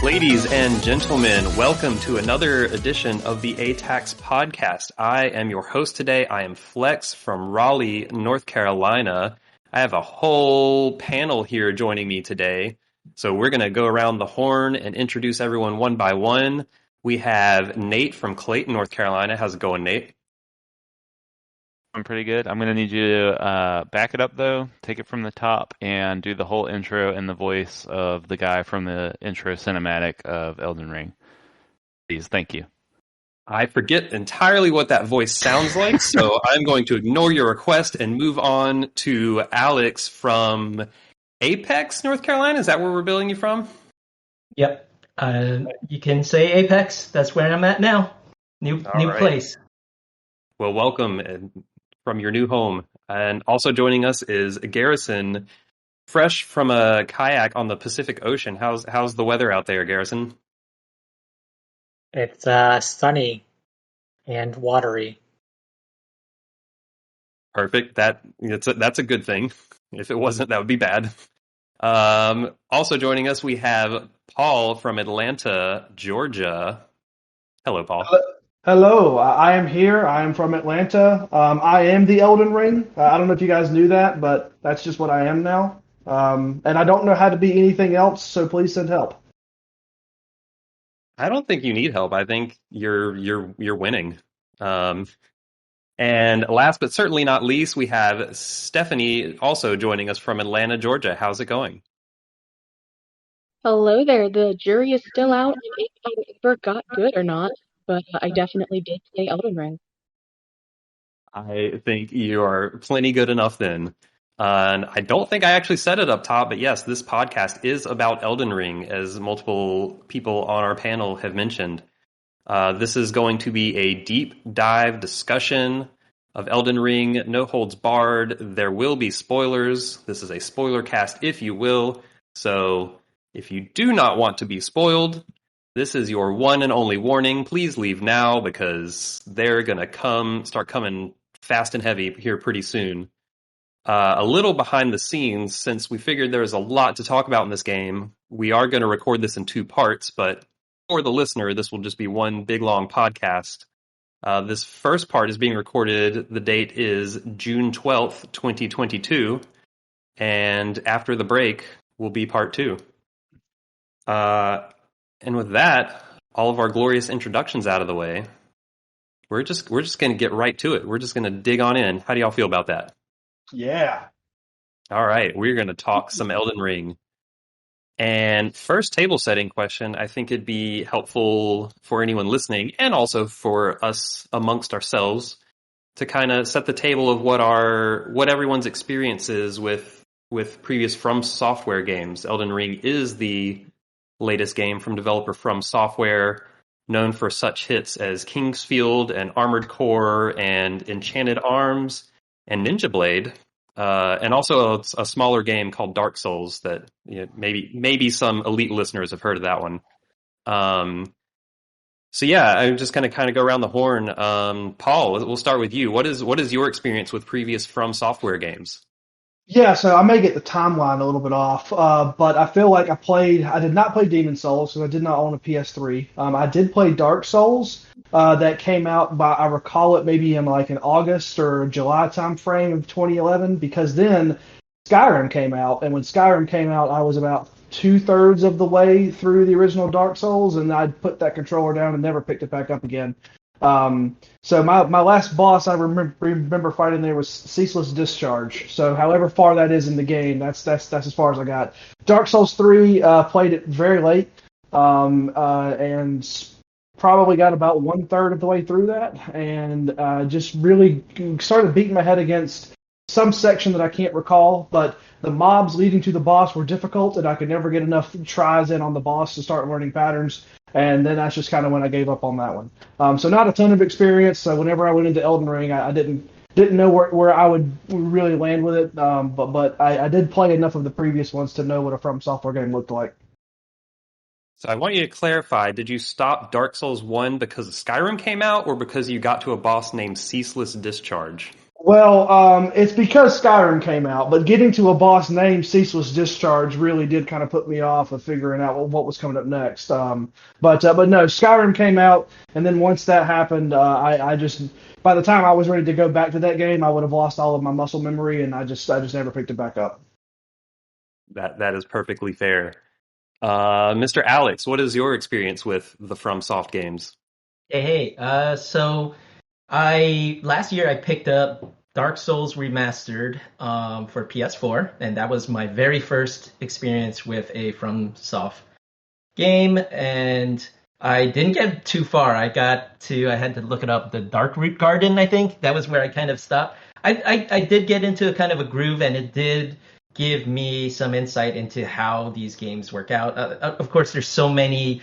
Ladies and gentlemen, welcome to another edition of the ATACS podcast. I am your host today. I am Flex from Raleigh, North Carolina. I have a whole panel here joining me today. So we're going to go around the horn and introduce everyone one by one. We have Nate from Clayton, North Carolina. How's it going, Nate? I'm pretty good. I'm going to need you to back it up, though, take it from the top, and do the whole intro in the voice of the guy from the intro cinematic of Elden Ring. Please, thank you. I forget entirely what that voice sounds like, so I'm going to ignore your request and move on to Alex from Apex, North Carolina. Is that where we're billing you from? Yep. You can say Apex. That's where I'm at now. New place. Well, welcome from your new home. And also joining us is Garrison, fresh from a kayak on the Pacific Ocean. How's the weather out there, Garrison? It's sunny and watery. Perfect. That's a good thing. If it wasn't, that would be bad. Also joining us, we have Paul from Atlanta, Georgia. Hello, Paul. Hello, I am here. I am from Atlanta. I am the Elden Ring. I don't know if you guys knew that, but that's just what I am now. And I don't know how to be anything else, so please send help. I don't think you need help. I think you're winning. And last but certainly not least, we have Stephanie also joining us from Atlanta, Georgia. How's it going? Hello there. The jury is still out if I ever got good or not, but I definitely did play Elden Ring. I think you are plenty good enough then. And I don't think I actually said it up top, but yes, this podcast is about Elden Ring, as multiple people on our panel have mentioned. This is going to be a deep dive discussion of Elden Ring, no holds barred. There will be spoilers. This is a spoiler cast, if you will. So if you do not want to be spoiled, this is your one and only warning. Please leave now, because they're going to start coming fast and heavy here pretty soon. A little behind the scenes, since we figured there was a lot to talk about in this game, we are going to record this in two parts, but for the listener, this will just be one big long podcast. This first part is being recorded. The date is June 12th, 2022, and after the break will be part two. And with that, all of our glorious introductions out of the way, we're just going to get right to it. We're just going to dig on in. How do y'all feel about that? Yeah. All right, we're going to talk some Elden Ring. And first table setting question, I think it'd be helpful for anyone listening, and also for us amongst ourselves, to kind of set the table of what everyone's experience is with previous Fromsoft games. Elden Ring is the latest game from developer Fromsoft, known for such hits as Kingsfield and Armored Core and Enchanted Arms and Ninja Blade, and also a smaller game called Dark Souls that maybe some elite listeners have heard of that one. So yeah, I'm just going to kind of go around the horn. Paul, we'll start with you. What is your experience with previous Fromsoft games? Yeah, so I may get the timeline a little bit off, but I feel like I did not play Demon's Souls because I did not own a PS3. I did play Dark Souls, that came out I recall it maybe in like an August or July time frame of 2011, because then Skyrim came out, and when Skyrim came out, I was about 2/3 of the way through the original Dark Souls, and I'd put that controller down and never picked it back up again. So my last boss I remember fighting there was Ceaseless Discharge. So however far that is in the game, that's as far as I got. Dark Souls 3, played it very late, and probably got about 1/3 of the way through that, and just really started beating my head against some section that I can't recall, but the mobs leading to the boss were difficult, and I could never get enough tries in on the boss to start learning patterns. And then that's just kind of when I gave up on that one. So not a ton of experience. So whenever I went into Elden Ring, I didn't know where I would really land with it. But I did play enough of the previous ones to know what a From Software game looked like. So I want you to clarify, did you stop Dark Souls 1 because Skyrim came out or because you got to a boss named Ceaseless Discharge? Well, it's because Skyrim came out, but getting to a boss named Ceaseless Discharge really did kind of put me off of figuring out what was coming up next. But no, Skyrim came out, and then once that happened, I just by the time I was ready to go back to that game, I would have lost all of my muscle memory, and I just never picked it back up. That is perfectly fair. Mr. Alex, what is your experience with the FromSoft games? Hey, so I last year I picked up Dark Souls Remastered for PS4, and that was my very first experience with a FromSoft game, and I didn't get too far. I had to look it up, the Dark Root Garden, I think. That was where I kind of stopped. I did get into a kind of a groove, and it did give me some insight into how these games work out. Of course, there's so many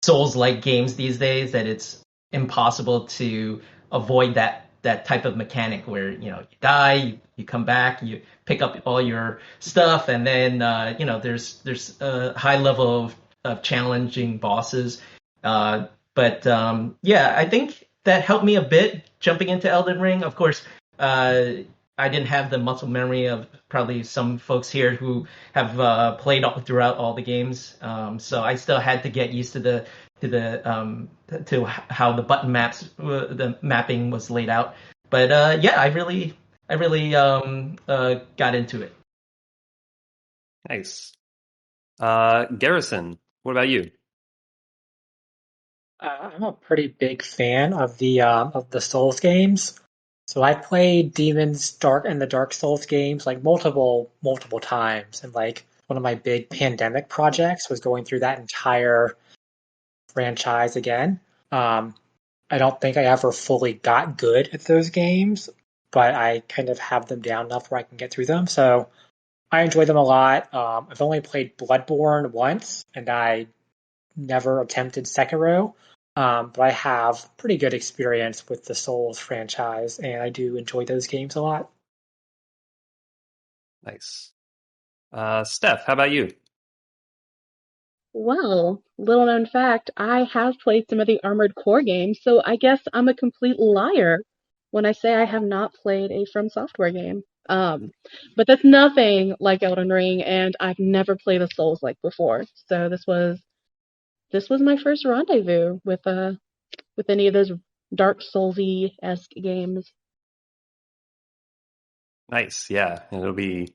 Souls-like games these days that it's impossible to avoid that type of mechanic where you die, you come back, you pick up all your stuff, and then there's a high level of challenging bosses. But I think that helped me a bit jumping into Elden Ring. Of course, I didn't have the muscle memory of probably some folks here who have played throughout all the games. So I still had to get used to how the button maps, the mapping was laid out. But I really got into it. Nice. Garrison, what about you? I'm a pretty big fan of the Souls games. So I played the Dark Souls games like multiple times, and like one of my big pandemic projects was going through that entire franchise again. I don't think I ever fully got good at those games, but I kind of have them down enough where I can get through them. So I enjoy them a lot. I've only played Bloodborne once, and I never attempted Sekiro. But I have pretty good experience with the Souls franchise, and I do enjoy those games a lot. Nice. Steph, how about you? Well, little known fact, I have played some of the Armored Core games, so I guess I'm a complete liar when I say I have not played a From Software game. But that's nothing like Elden Ring, and I've never played a Souls like before. So this was my first rendezvous with any of those Dark Soulsy-esque games. Nice. Yeah, it'll be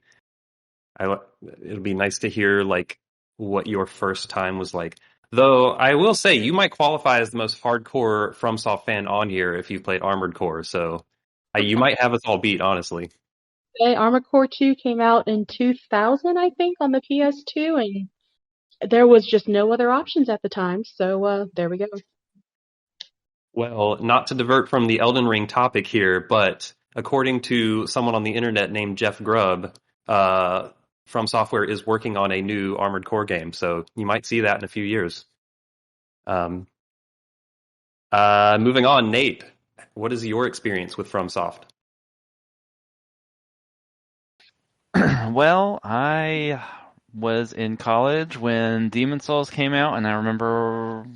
nice to hear like what your first time was like. Though I will say you might qualify as the most hardcore FromSoft fan on here if you played Armored Core. So you might have us all beat, honestly. Armored Core 2 came out in 2000, I think, on the PS2, and there was just no other options at the time. So there we go. Well, not to divert from the Elden Ring topic here, but according to someone on the internet named Jeff Grubb, From Software is working on a new Armored Core game, so you might see that in a few years. Moving on, Nate, what is your experience with FromSoft? Well, I was in college when Demon Souls came out, and I remember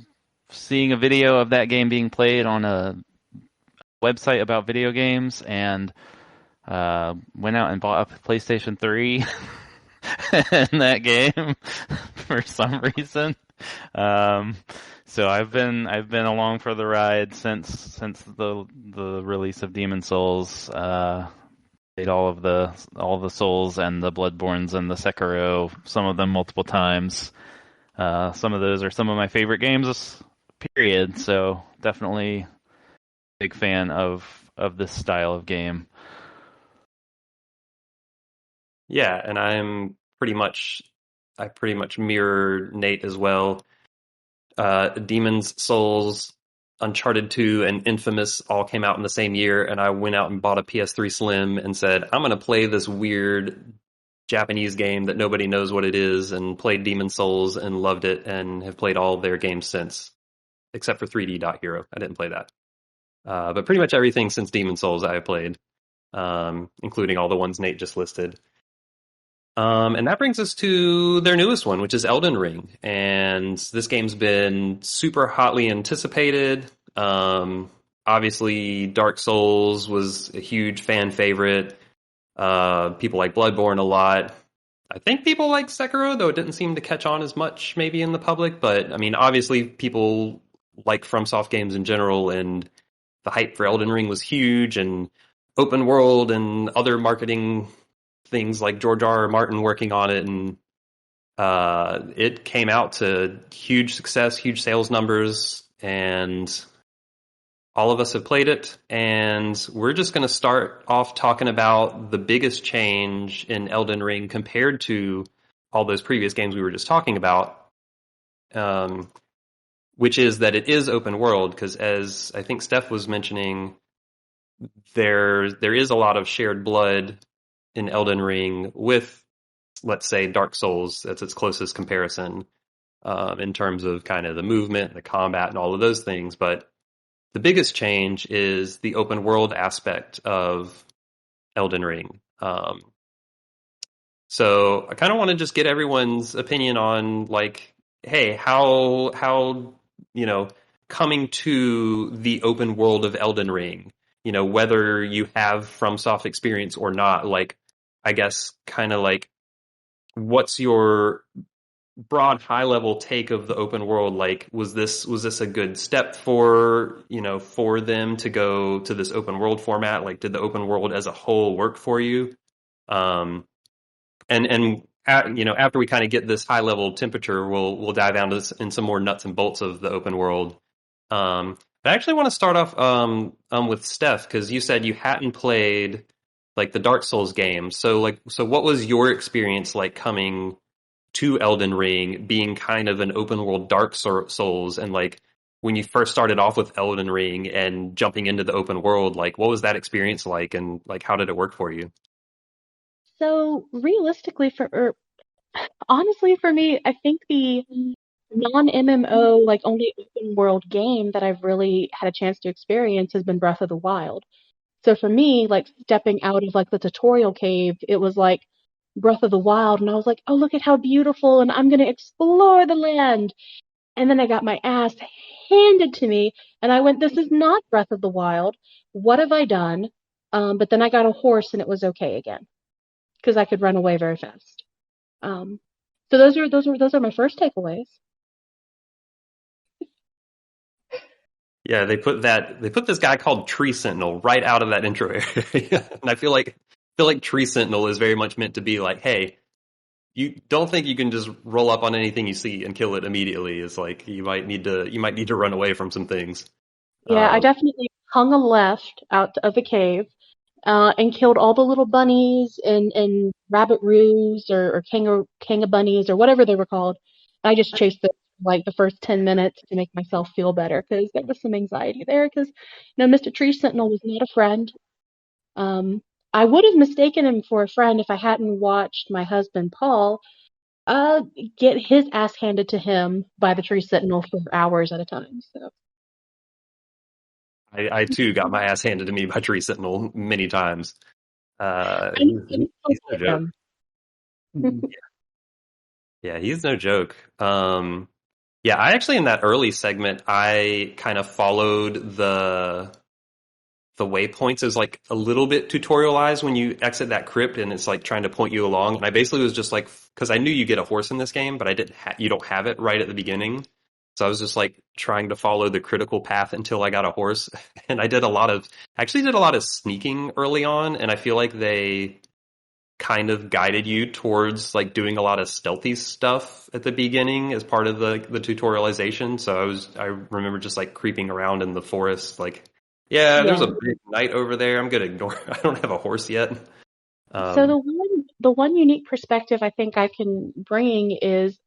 seeing a video of that game being played on a website about video games, and went out and bought a PlayStation 3 in that game for some reason. So I've been along for the ride since the release of Demon Souls. Played all the Souls and the Bloodborns and the Sekiro, some of them multiple times. Some of those are some of my favorite games, period. So definitely big fan of this style of game. Yeah, and I pretty much mirror Nate as well. Demon's Souls, Uncharted 2, and Infamous all came out in the same year, and I went out and bought a PS3 Slim and said, I'm going to play this weird Japanese game that nobody knows what it is, and played Demon's Souls and loved it, and have played all of their games since. except for 3D Dot Hero. I didn't play that. But pretty much everything since Demon's Souls I have played, including all the ones Nate just listed. And that brings us to their newest one, which is Elden Ring. And this game's been super hotly anticipated. Obviously, Dark Souls was a huge fan favorite. People like Bloodborne a lot. I think people like Sekiro, though it didn't seem to catch on as much maybe in the public. But, I mean, obviously people like FromSoft games in general, and the hype for Elden Ring was huge, and open world and other marketing things like George R. R. Martin working on it, and it came out to huge success, huge sales numbers, and all of us have played it. And we're just going to start off talking about the biggest change in Elden Ring compared to all those previous games we were just talking about, which is that it is open world, because as I think Steph was mentioning, there is a lot of shared blood in Elden Ring with, let's say, Dark Souls. That's its closest comparison in terms of kind of the movement, the combat, and all of those things. But the biggest change is the open world aspect of Elden Ring. So I kind of want to just get everyone's opinion on, like, hey, how coming to the open world of Elden Ring, whether you have FromSoft experience or not, like, I guess kind of like, what's your broad high level take of the open world? Like, was this a good step for them to go to this open world format? Like, did the open world as a whole work for you? After we kind of get this high level temperature, we'll dive down to in some more nuts and bolts of the open world. But I actually want to start off with Steph, because you said you hadn't played like the Dark Souls games. So what was your experience like coming to Elden Ring, being kind of an open world Dark Souls, and like when you first started off with Elden Ring and jumping into the open world, like what was that experience like, and like how did it work for you? So realistically, honestly, for me, I think the non-MMO, like only open world game that I've really had a chance to experience has been Breath of the Wild. So for me, like stepping out of like the tutorial cave, it was like Breath of the Wild, and I was like, oh, look at how beautiful, and I'm gonna explore the land. And then I got my ass handed to me, and I went, this is not Breath of the Wild. What have I done? But then I got a horse, and it was okay again, because I could run away very fast. So those are my first takeaways. Yeah, they put this guy called Tree Sentinel right out of that intro area. And I feel like Tree Sentinel is very much meant to be like, hey, you don't think you can just roll up on anything you see and kill it immediately. It's like you might need to run away from some things. Yeah, I definitely hung a left out of the cave, and killed all the little bunnies and rabbit roos or kanga bunnies or whatever they were called. I just chased them like the first 10 minutes to make myself feel better, because there was some anxiety there, because Mr. Tree Sentinel was not a friend. I would have mistaken him for a friend if I hadn't watched my husband Paul get his ass handed to him by the Tree Sentinel for hours at a time. So I too got my ass handed to me by Tree Sentinel many times. He's no joke. Yeah, he's no joke. Yeah, I actually, in that early segment, I kind of followed the waypoints. It was like a little bit tutorialized when you exit that crypt, and it's like trying to point you along. And I basically was just like, because I knew you get a horse in this game, but I didn't. You don't have it right at the beginning. So I was just like trying to follow the critical path until I got a horse. And I did a lot of sneaking early on, and I feel like they kind of guided you towards like doing a lot of stealthy stuff at the beginning as part of the tutorialization. So I remember just like creeping around in the forest, like, yeah, there's a big knight over there. I'm gonna ignore. I don't have a horse yet. So the one unique perspective I think I can bring is,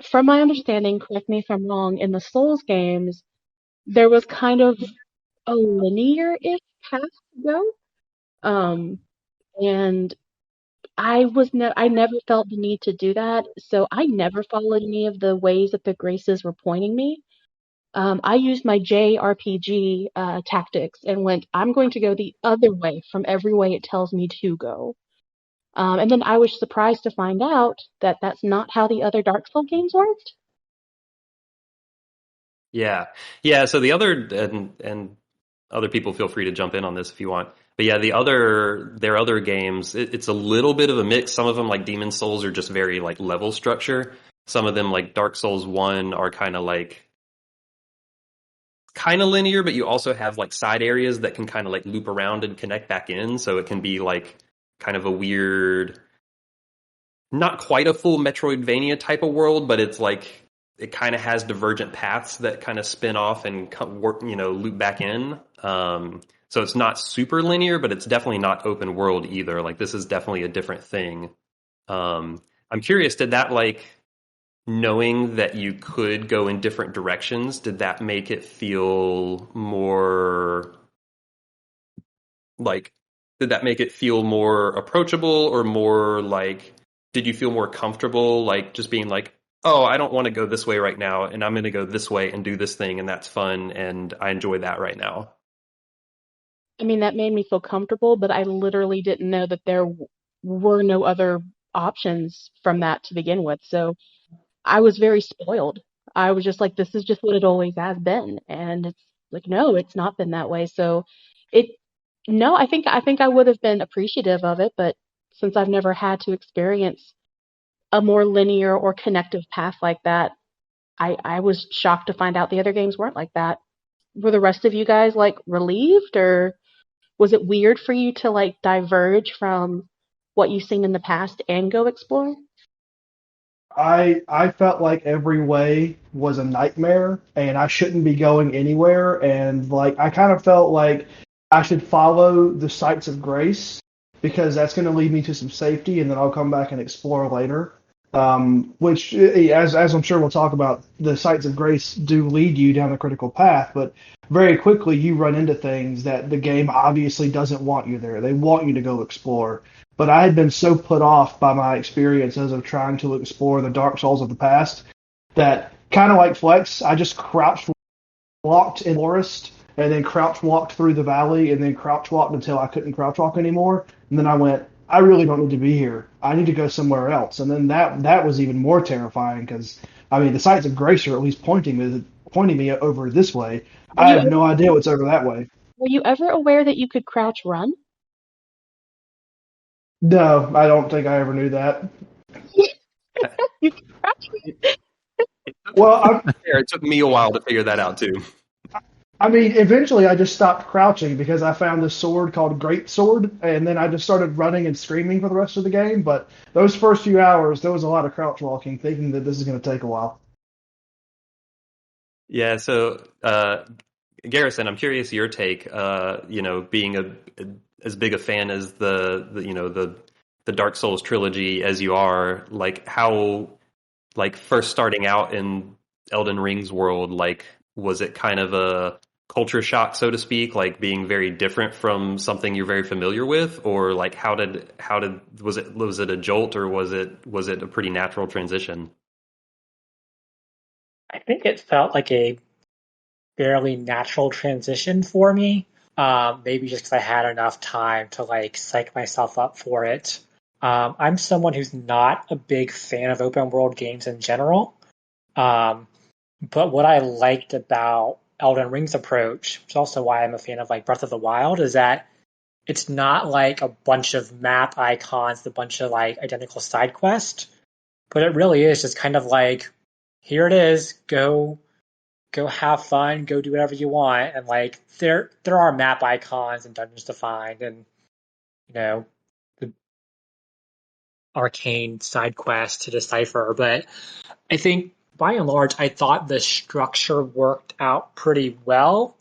from my understanding, correct me if I'm wrong, in the Souls games, there was kind of a linear-ish path to go. And I never felt the need to do that, so I never followed any of the ways that the Graces were pointing me. I used my JRPG tactics and went, I'm going to go the other way from every way it tells me to go. And then I was surprised to find out that that's not how the other Dark Souls games worked. Yeah, yeah. So the other and other people feel free to jump in on this if you want. But yeah, their other games, it's a little bit of a mix. Some of them, like Demon Souls, are just very like level structure. Some of them, like Dark Souls 1, are kind of linear, but you also have like side areas that can kind of like loop around and connect back in. So it can be like kind of a weird, not quite a full Metroidvania type of world, but it's like it kind of has divergent paths that kind of spin off and work, loop back in. So it's not super linear, but it's definitely not open world either. Like this is definitely a different thing. I'm curious, did that like knowing that you could go in different directions, did that make it feel more like, did that make it feel more approachable or more like, did you feel more comfortable like just being like, oh, I don't want to go this way right now and I'm going to go this way and do this thing and that's fun and I enjoy that right now? I mean, that made me feel comfortable, but I literally didn't know that there were no other options from that to begin with. So I was very spoiled. I was just like, this is just what it always has been. And it's like, no, it's not been that way. So it, no, I think I would have been appreciative of it, but since I've never had to experience a more linear or connective path like that, I was shocked to find out the other games weren't like that. Were the rest of you guys like relieved, or was it weird for you to like diverge from what you've seen in the past and go explore? I felt like every way was a nightmare and I shouldn't be going anywhere, and like I kind of felt like I should follow the sites of grace because that's going to lead me to some safety and then I'll come back and explore later. Which, as I'm sure we'll talk about, the sites of grace do lead you down a critical path, but very quickly you run into things that the game obviously doesn't want you there. They want you to go explore. But I had been so put off by my experiences of trying to explore the Dark Souls of the past that, kind of like Flex, I just crouched walked in the forest and then crouch walked through the valley and then crouch walked until I couldn't crouch walk anymore. And then I went, I really don't need to be here. I need to go somewhere else. And then that was even more terrifying because I mean the sights of grace are at least pointing me over this way. Were I you have ever, no idea what's over that way. were you ever aware that you could crouch run? No, I don't think I ever knew that. You could crouch. Well, It took me a while to figure that out too. I mean, eventually I just stopped crouching because I found this sword called Great Sword, and then I just started running and screaming for the rest of the game. But those first few hours, there was a lot of crouch walking, thinking that this is going to take a while. Yeah, so Garrison, I'm curious your take. Being as big a fan as the Dark Souls trilogy as you are, like how like first starting out in Elden Ring's world, like was it kind of a culture shock, so to speak, like being very different from something you're very familiar with, or like how did was it a jolt, or was it a pretty natural transition? I think it felt like a fairly natural transition for me. Maybe just because I had enough time to like psych myself up for it. I'm someone who's not a big fan of open world games in general. Um, but what I liked about Elden Ring's approach, which is also why I'm a fan of like Breath of the Wild, is that it's not like a bunch of map icons, a bunch of like identical side quests, but it really is just kind of like, here it is, go have fun, go do whatever you want, and like there are map icons and dungeons to find, and you know the arcane side quests to decipher. But I think by and large, I thought the structure worked out pretty well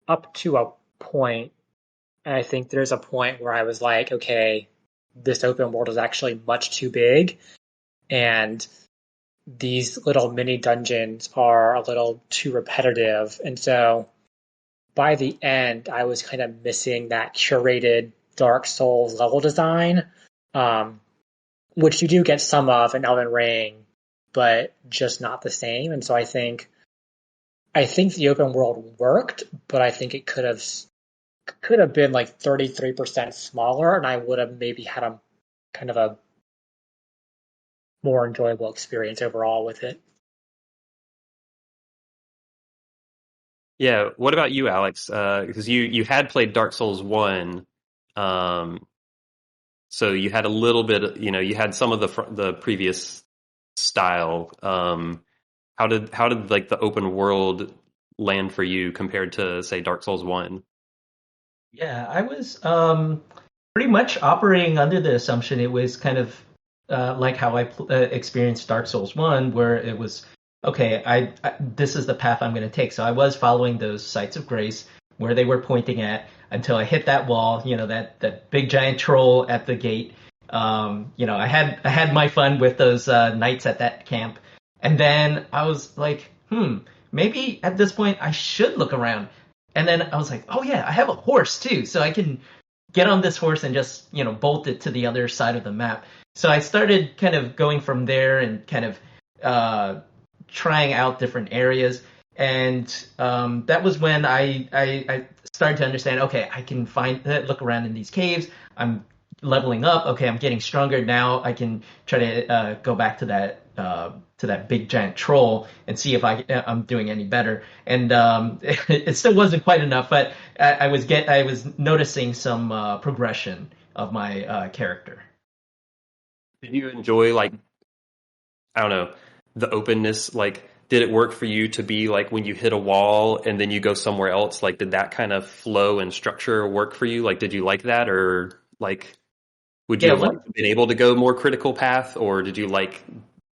up to a point, and I think there's a point where I was like, okay, this open world is actually much too big, and these little mini dungeons are a little too repetitive, and so by the end, I was kind of missing that curated Dark Souls level design, um, which you do get some of in Elden Ring, but just not the same. And so I think I think the open world worked, but I think it could have been like 33% smaller, and I would have maybe had a kind of a more enjoyable experience overall with it. Yeah. What about you, Alex? Because you had played Dark Souls 1, um, so you had a little bit. You had some of the previous style. How did like the open world land for you compared to say Dark Souls 1? Yeah, I was pretty much operating under the assumption it was kind of like how I experienced Dark Souls 1, where it was, okay, this is the path I'm going to take. So I was following those sites of grace where they were pointing at until I hit that wall, that big giant troll at the gate. I had my fun with those knights at that camp. And then I was like, maybe at this point I should look around. And then I was like, oh yeah, I have a horse too, so I can get on this horse and just, bolt it to the other side of the map. So I started kind of going from there and kind of trying out different areas. And that was when I started to understand, okay, I can look around in these caves. I'm leveling up. Okay, I'm getting stronger. Now I can try to go back to that big giant troll and see if I'm doing any better. And it still wasn't quite enough, but I was noticing some progression of my character. Did you enjoy, like, I don't know, the openness? Like, did it work for you to be like when you hit a wall and then you go somewhere else? Like, did that kind of flow and structure work for you? Like, did you like that, or like, would you Yeah, have liked been able to go more critical path, or did you like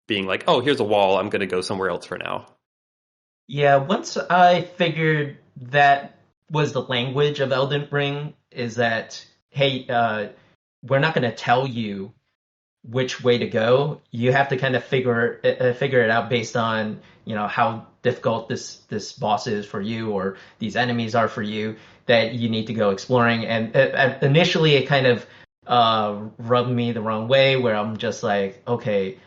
being like, oh, here's a wall, I'm going to go somewhere else for now? Yeah, once I figured that was the language of Elden Ring, is that, hey, we're not going to tell you which way to go. You have to kind of figure it out based on, how difficult this boss is for you, or these enemies are for you, that you need to go exploring. And initially it kind of rubbed me the wrong way, where I'm just like, okay,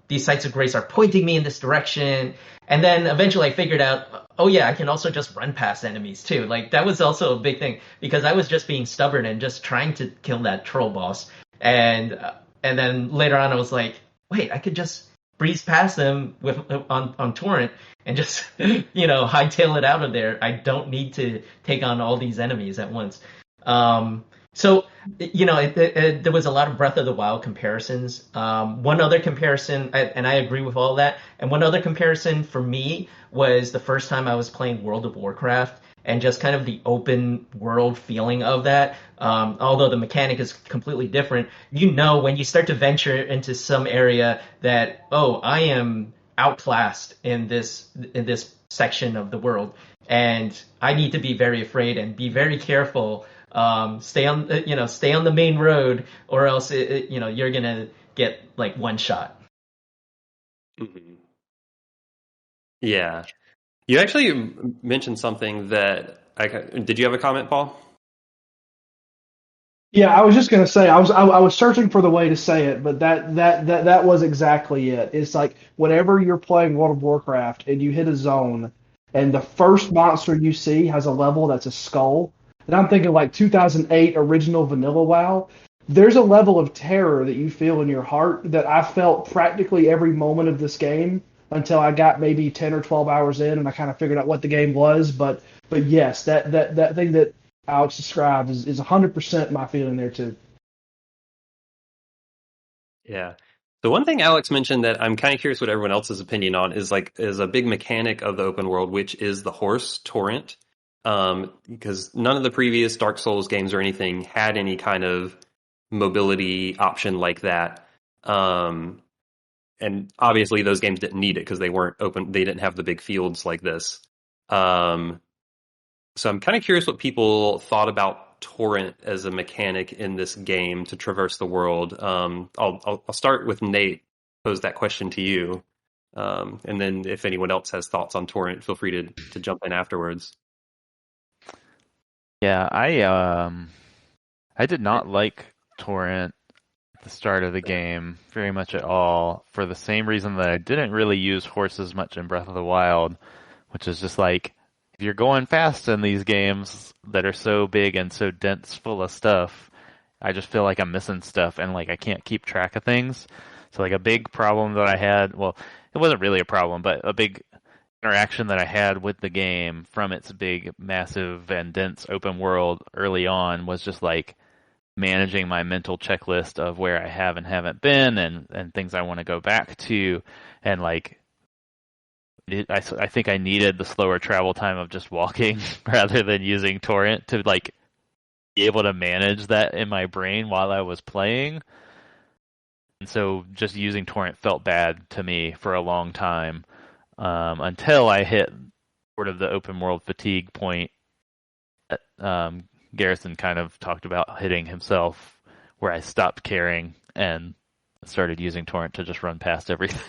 these sites of grace are pointing me in this direction. And then eventually I figured out, oh yeah, I can also just run past enemies too. Like, that was also a big thing, because I was just being stubborn and just trying to kill that troll boss. And then later on I was like, wait, I could just breeze past them on Torrent and just hightail it out of there. I don't need to take on all these enemies at once. So, there was a lot of Breath of the Wild comparisons. One other comparison, and I agree with all that, and one other comparison for me was the first time I was playing World of Warcraft, and just kind of the open world feeling of that. Although the mechanic is completely different, when you start to venture into some area that, oh, I am outclassed in this section of the world, and I need to be very afraid and be very careful. Stay on the main road, or else you're gonna get like one shot. Mm-hmm. Yeah. You actually mentioned something that did you have a comment, Paul? Yeah, I was just gonna say I was searching for the way to say it, but that was exactly it. It's like whenever you're playing World of Warcraft and you hit a zone, and the first monster you see has a level that's a skull, and I'm thinking like 2008 original vanilla WoW. There's a level of terror that you feel in your heart that I felt practically every moment of this game until I got maybe 10 or 12 hours in and I kind of figured out what the game was. But yes, that thing that Alex described is 100% my feeling there too. Yeah. The one thing Alex mentioned that I'm kind of curious what everyone else's opinion on is a big mechanic of the open world, which is the horse Torrent. Because none of the previous Dark Souls games or anything had any kind of mobility option like that. And obviously those games didn't need it because they weren't open. They didn't have the big fields like this. So I'm kind of curious what people thought about Torrent as a mechanic in this game to traverse the world. I'll start with Nate, pose that question to you. And then if anyone else has thoughts on Torrent, feel free to jump in afterwards. Yeah, I did not like Torrent at the start of the game very much at all, for the same reason that I didn't really use horses much in Breath of the Wild, which is just like, if you're going fast in these games that are so big and so dense full of stuff, I just feel like I'm missing stuff and like I can't keep track of things. So like a big problem that I had, well, it wasn't really a problem, but a big interaction that I had with the game from its big, massive, and dense open world early on was just like managing my mental checklist of where I have and haven't been and things I want to go back to. And like, I think I needed the slower travel time of just walking rather than using Torrent to like be able to manage that in my brain while I was playing. And so just using Torrent felt bad to me for a long time, until I hit sort of the open world fatigue point that Garrison kind of talked about hitting himself, where I stopped caring and started using Torrent to just run past everything.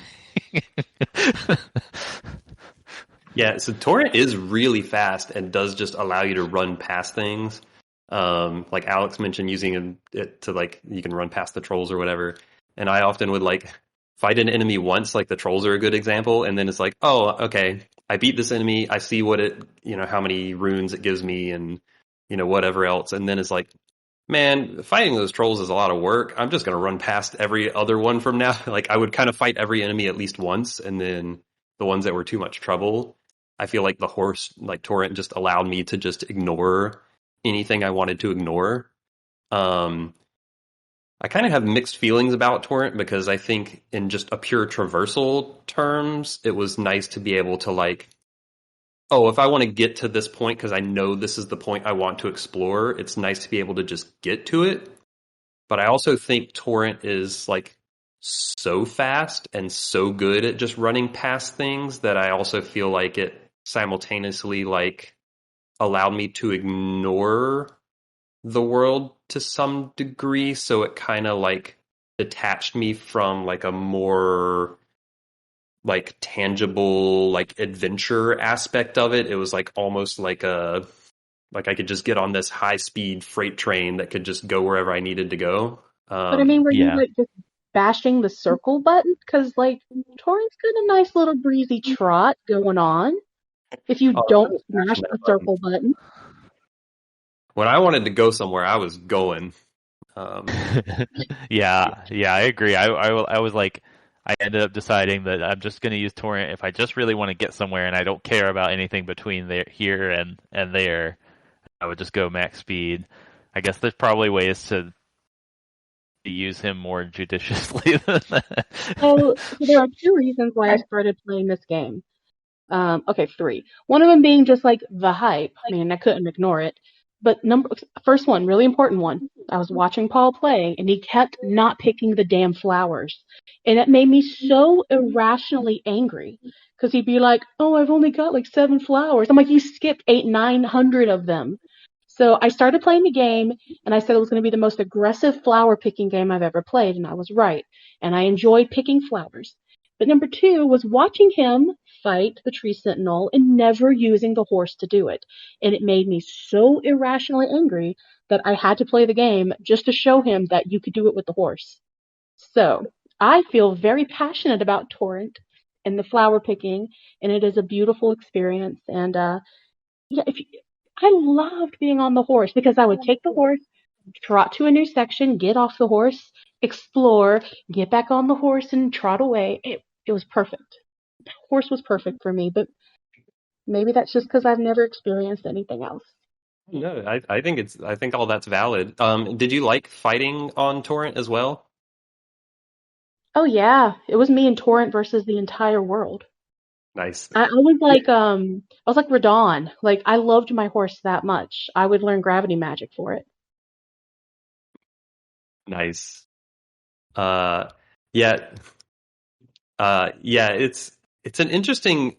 Yeah, so Torrent is really fast and does just allow you to run past things. Like Alex mentioned, using it to like, you can run past the trolls or whatever. And I often would like fight an enemy once, like the trolls are a good example, and then it's like, oh, okay, I beat this enemy, I see what it, how many runes it gives me, and whatever else, and then it's like, man, fighting those trolls is a lot of work. I'm just gonna run past every other one from now. Like I would kind of fight every enemy at least once, and then the ones that were too much trouble, I feel like the horse, like Torrent, just allowed me to just ignore anything I wanted to ignore. I kind of have mixed feelings about Torrent because I think in just a pure traversal terms, it was nice to be able to like, oh, if I want to get to this point because I know this is the point I want to explore, it's nice to be able to just get to it. But I also think Torrent is like so fast and so good at just running past things that I also feel like it simultaneously like allowed me to ignore the world to some degree, so it kind of like detached me from like a more like tangible like adventure aspect of it. It was like almost like I could just get on this high speed freight train that could just go wherever I needed to go. But I mean, were you Yeah. like just bashing the circle button? Because like Torrent's got a nice little breezy trot going on. If you don't smash the circle button. When I wanted to go somewhere, I was going. Yeah, I agree. I was like, I ended up deciding that I'm just going to use Torrent if I just really want to get somewhere and I don't care about anything between here and there. I would just go max speed. I guess there's probably ways to use him more judiciously than that. So there are two reasons why I started playing this game. Okay, three. One of them being just like the hype. I mean, I couldn't ignore it. But first one, really important one. I was watching Paul play, and he kept not picking the damn flowers, and it made me so irrationally angry. Because he'd be like, "Oh, I've only got like 7 flowers." I'm like, "You skipped 900 of them." So I started playing the game, and I said it was going to be the most aggressive flower picking game I've ever played, and I was right. And I enjoyed picking flowers. But number two was watching him fight the tree sentinel and never using the horse to do it. And it made me so irrationally angry that I had to play the game just to show him that you could do it with the horse. So I feel very passionate about Torrent and the flower picking, and it is a beautiful experience. And yeah, I loved being on the horse because I would take the horse, trot to a new section, get off the horse, explore, get back on the horse, and trot away. It was perfect. The horse was perfect for me, but maybe that's just because I've never experienced anything else. No, I think all that's valid. Did you like fighting on Torrent as well? Oh yeah, it was me and Torrent versus the entire world. Nice. I was like Radon. Like I loved my horse that much. I would learn gravity magic for it. Nice. Uh, yeah. Yeah, it's an interesting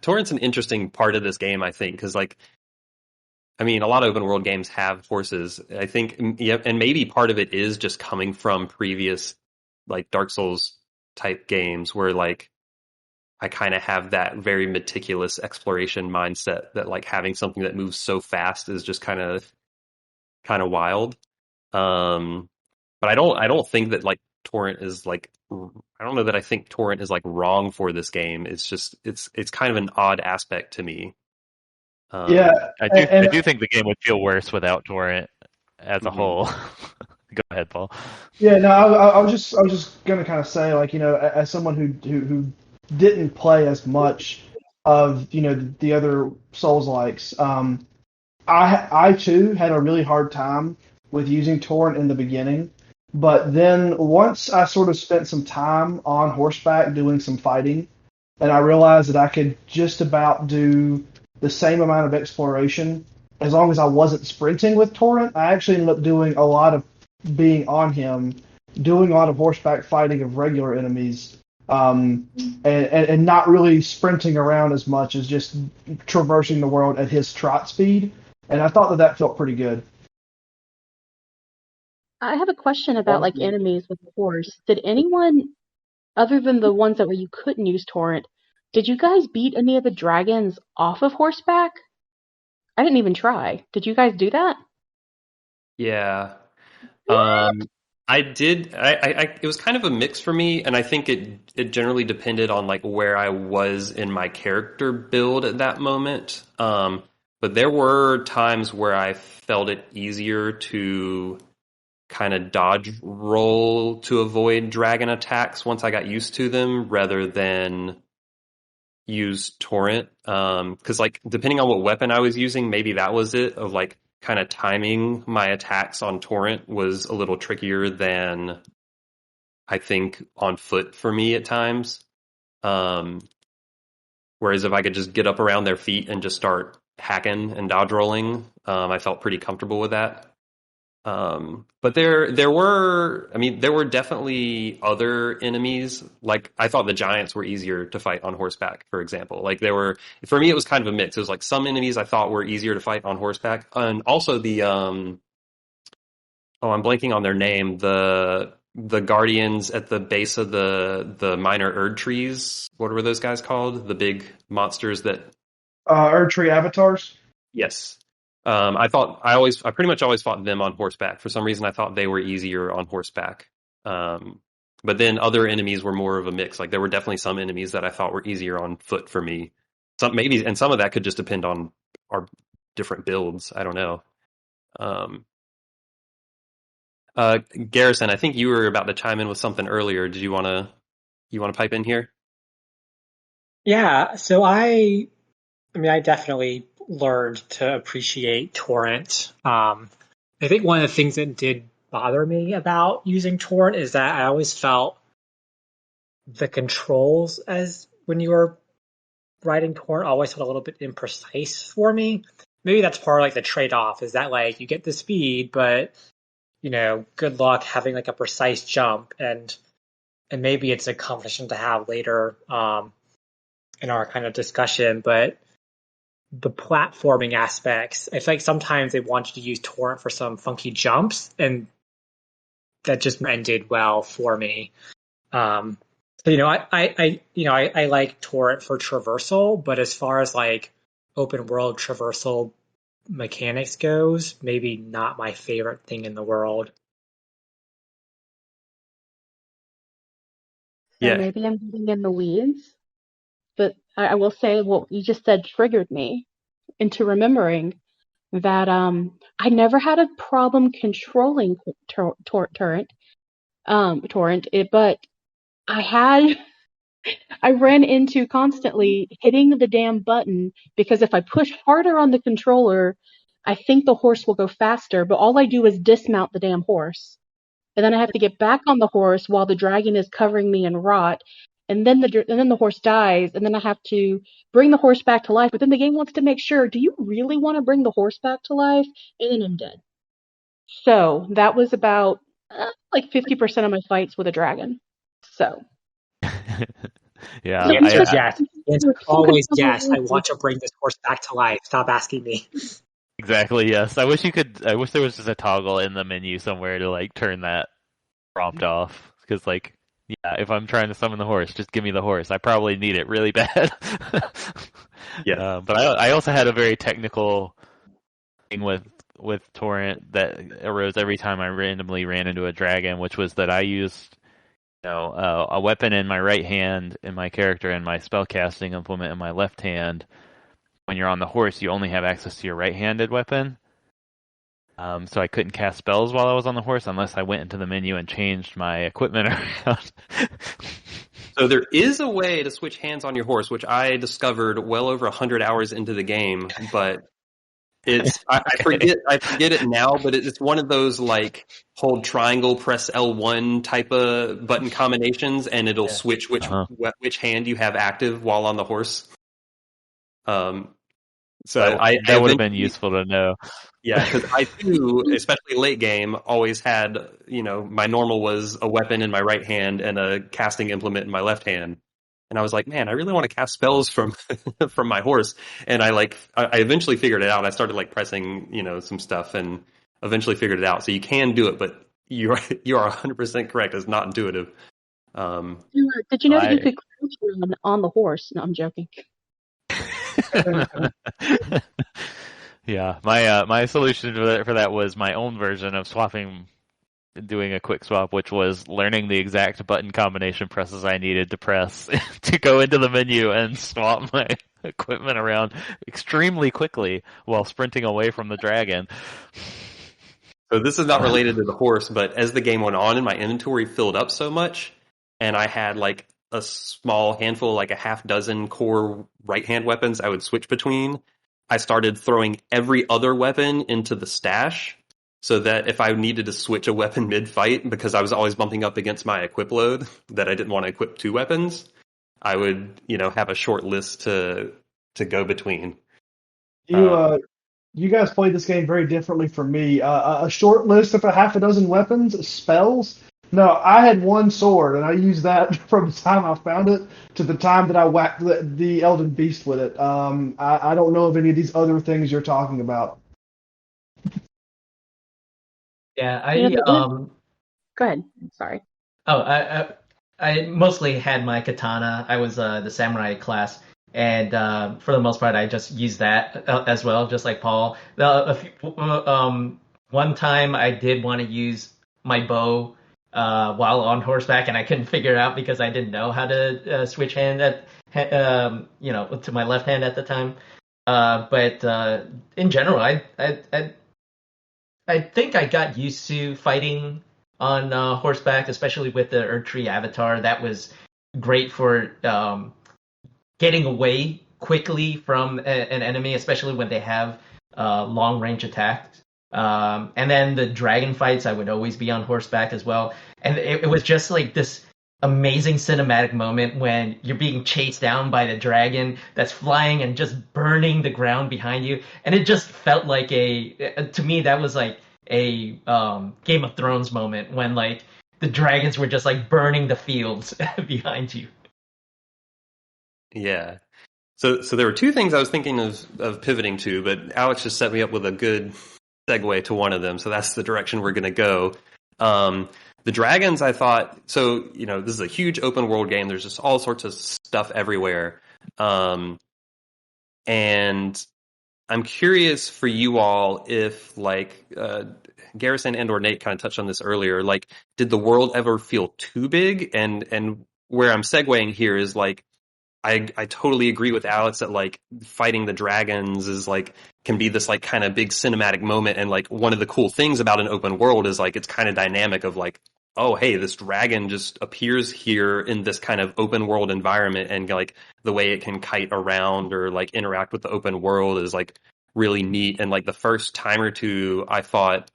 Torrent's an interesting part of this game, I think, because like, I mean, a lot of open world games have horses. I think, yeah, and maybe part of it is just coming from previous like Dark Souls type games where like I kind of have that very meticulous exploration mindset that like having something that moves so fast is just kind of wild. But I don't think that like Torrent is like, I don't know that I think Torrent is like wrong for this game. It's just it's kind of an odd aspect to me. Yeah, I and do think the game would feel worse without Torrent as a Mhm. whole. Go ahead, Paul. yeah, no, I was just gonna kind of say, like, as someone who didn't play as much of the other Souls likes, I too had a really hard time with using Torrent in the beginning, but then once I sort of spent some time on horseback doing some fighting, and I realized that I could just about do the same amount of exploration as long as I wasn't sprinting with Torrent. I actually ended up doing a lot of being on him, doing a lot of horseback fighting of regular enemies, and not really sprinting around as much as just traversing the world at his trot speed. And I thought that felt pretty good. I have a question about like enemies with horse. Did anyone, other than the ones that where you couldn't use torrent, did you guys beat any of the dragons off of horseback? I didn't even try. Did you guys do that? Yeah. What? I did. It was kind of a mix for me, and I think it generally depended on like where I was in my character build at that moment. But there were times where I felt it easier to kind of dodge roll to avoid dragon attacks once I got used to them, rather than use torrent. Because like depending on what weapon I was using, maybe that was it. Of like kind of timing my attacks on torrent was a little trickier than I think on foot for me at times. Um, Whereas if I could just get up around their feet and just start hacking and dodge rolling, I felt pretty comfortable with that. But there were, I mean, there were definitely other enemies. Like I thought the giants were easier to fight on horseback, for example. Like there were, for me, it was kind of a mix. It was like some enemies I thought were easier to fight on horseback, and also the oh, I'm blanking on their name. The guardians at the base of the minor Erd trees. What were those guys called? The big monsters that. Erdtree avatars. Yes. I pretty much always fought them on horseback. For some reason, I thought they were easier on horseback. But then other enemies were more of a mix. Like there were definitely some enemies that I thought were easier on foot for me. And some of that could just depend on our different builds. I don't know. Um, Garrison, I think you were about to chime in with something earlier. Did you want to pipe in here? Yeah, so I mean, I definitely learned to appreciate Torrent. I think one of the things that did bother me about using Torrent is that I always felt the controls as when you were writing Torrent always felt a little bit imprecise for me. Maybe that's part of like the trade-off is that like you get the speed, but good luck having like a precise jump and maybe it's a conversation to have later in our kind of discussion, but the platforming aspects, I feel like sometimes they wanted to use Torrent for some funky jumps, and that just ended well for me. So I like Torrent for traversal, but as far as like open world traversal mechanics goes, maybe not my favorite thing in the world. So Yeah. maybe I'm getting in the weeds, but I will say what you just said triggered me into remembering that I never had a problem controlling torrent but I had I ran into constantly hitting the damn button because if I push harder on the controller, I think the horse will go faster, but all I do is dismount the damn horse. And then I have to get back on the horse while the dragon is covering me in rot. And then the horse dies, and then I have to bring the horse back to life. But then the game wants to make sure, do you really want to bring the horse back to life? And then I'm dead. So that was about like 50% of my fights with a dragon. So Yeah, The answer is I yes. The answer is always yes. I want to bring this horse back to life. Stop asking me. exactly, yes. I wish there was just a toggle in the menu somewhere to like turn that prompt off, because like, yeah, if I'm trying to summon the horse, just give me the horse. I probably need it really bad. Yeah. But I also had a very technical thing with Torrent that arose every time I randomly ran into a dragon, which was that I used a weapon in my right hand in my character and my spellcasting implement in my left hand. When you're on the horse, you only have access to your right-handed weapon. So I couldn't cast spells while I was on the horse unless I went into the menu and changed my equipment around. So there is a way to switch hands on your horse, which I discovered well over 100 hours into the game, but I forget it now, but it's one of those like hold triangle, press L1 type of button combinations, and it'll switch which hand you have active while on the horse. So that would have been useful to know. Yeah, because I too, especially late game, always had, my normal was a weapon in my right hand and a casting implement in my left hand. And I was like, man, I really want to cast spells from from my horse. And I eventually figured it out. I started like pressing, some stuff and eventually figured it out. So you can do it, but you are 100% correct. It's not intuitive. Did you know that you could crouch run on the horse? No, I'm joking. Yeah, my solution for that was my own version of doing a quick swap, which was learning the exact button combination presses I needed to press to go into the menu and swap my equipment around extremely quickly while sprinting away from the dragon. So this is not related to the horse, but as the game went on and my inventory filled up so much, and I had like a small handful, like a half dozen core right-hand weapons I would switch between, I started throwing every other weapon into the stash so that if I needed to switch a weapon mid-fight, because I was always bumping up against my equip load, that I didn't want to equip 2 weapons, I would, have a short list to go between. You guys played this game very differently from me. A short list of a half a dozen weapons, spells. No, I had one sword, and I used that from the time I found it to the time that I whacked the Elden Beast with it. I don't know of any of these other things you're talking about. Yeah, Go ahead. Sorry. Oh, I mostly had my katana. I was the samurai class, and for the most part, I just used that as well, just like Paul. One time, I did want to use my bow while on horseback, and I couldn't figure it out because I didn't know how to switch hand to my left hand at the time. But in general, I think I got used to fighting on horseback, especially with the Erdtree avatar. That was great for getting away quickly from an enemy, especially when they have long range attacks. And then the dragon fights, I would always be on horseback as well. And it was just like this amazing cinematic moment when you're being chased down by the dragon that's flying and just burning the ground behind you. And it just felt like to me, that was like a Game of Thrones moment when like the dragons were just like burning the fields behind you. Yeah. So there were 2 things I was thinking of pivoting to, but Alex just set me up with a good segue to one of them. So that's the direction we're going to go. The dragons, I thought, so, this is a huge open world game. There's just all sorts of stuff everywhere. And I'm curious for you all if, like, Garrison and or Nate kind of touched on this earlier, like, did the world ever feel too big? And where I'm segueing here is, like, I totally agree with Alex that like fighting the dragons is like can be this like kind of big cinematic moment, and like one of the cool things about an open world is like it's kind of dynamic of like, oh hey, this dragon just appears here in this kind of open world environment, and like the way it can kite around or like interact with the open world is like really neat. And like the first time or two I fought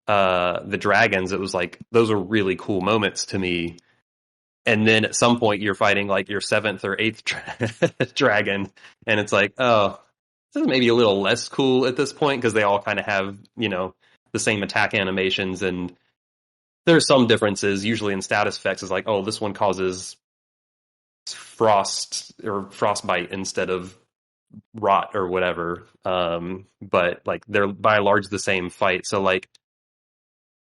the dragons, it was like those are really cool moments to me. And then at some point you're fighting like your 7th or 8th dragon, and it's like, oh, this is maybe a little less cool at this point because they all kind of have, the same attack animations, and there's some differences. Usually in status effects, is like, oh, this one causes frost or frostbite instead of rot or whatever. But like they're by and large the same fight. So like,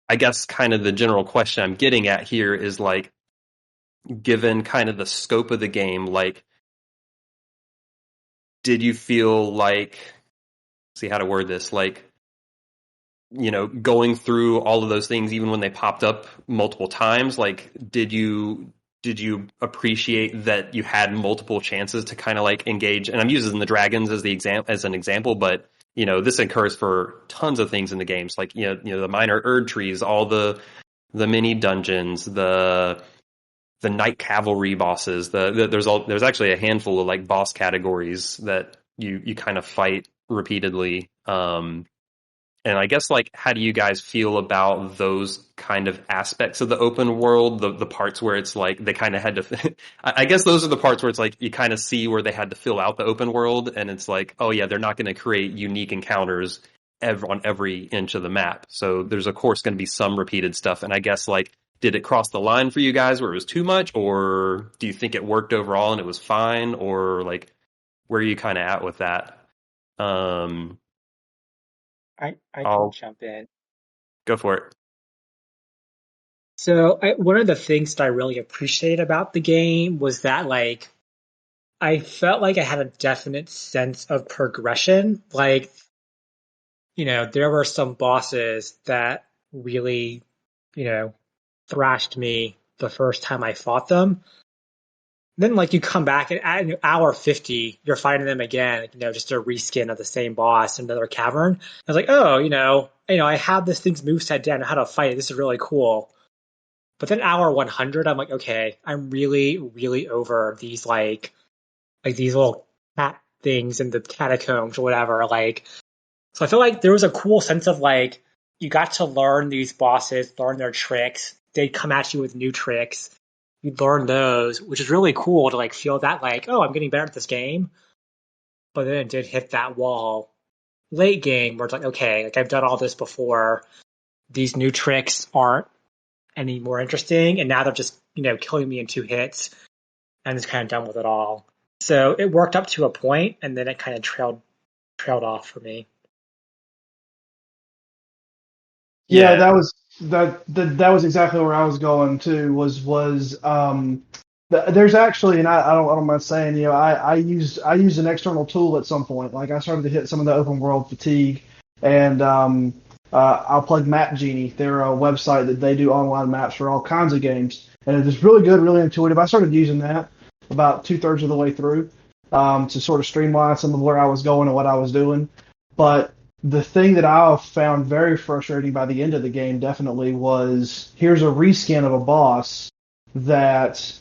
I guess kind of the general question I'm getting at here is like, given kind of the scope of the game, like, did you feel like, see how to word this, like, going through all of those things, even when they popped up multiple times, like, did you appreciate that you had multiple chances to kind of like engage? And I'm using the dragons as an example, but this occurs for tons of things in the games, like the minor Erd trees, all the mini dungeons, the night cavalry bosses. There's actually a handful of like boss categories that you kind of fight repeatedly. And I guess, like, how do you guys feel about those kind of aspects of the open world? The parts where it's like they kind of had to, I guess those are the parts where it's like you kind of see where they had to fill out the open world, and it's like, oh yeah, they're not going to create unique encounters on every inch of the map. So there's of course going to be some repeated stuff. And I guess, like, did it cross the line for you guys where it was too much, or do you think it worked overall and it was fine, or like where are you kind of at with that? I I'll can jump in. go for it. So one of the things that I really appreciated about the game was that, like, I felt like I had a definite sense of progression. Like, there were some bosses that really, thrashed me the first time I fought them. Then, like, you come back and at hour 50, you're fighting them again, just a reskin of the same boss in another cavern. I was like, oh, I have this thing's moveset down, how to fight it. This is really cool. But then hour 100, I'm like, okay, I'm really, really over these, like these little cat things in the catacombs or whatever. Like, so I feel like there was a cool sense of, like, you got to learn these bosses, learn their tricks. They'd come at you with new tricks. You learn those, which is really cool to, like, feel that, like, oh, I'm getting better at this game. But then it did hit that wall late game where it's like, okay, like, I've done all this before. These new tricks aren't any more interesting, and now they're just, killing me in 2 hits. I'm just kind of done with it all. So it worked up to a point, and then it kind of trailed off for me. Yeah, that was exactly where I was going too. There's actually, and I don't mind saying, I used an external tool at some point. Like, I started to hit some of the open world fatigue, and I'll plug Map Genie. They're a website that they do online maps for all kinds of games, and it's really good, really intuitive. I started using that about 2/3 of the way through to sort of streamline some of where I was going and what I was doing, but the thing that I found very frustrating by the end of the game definitely was, here's a reskin of a boss that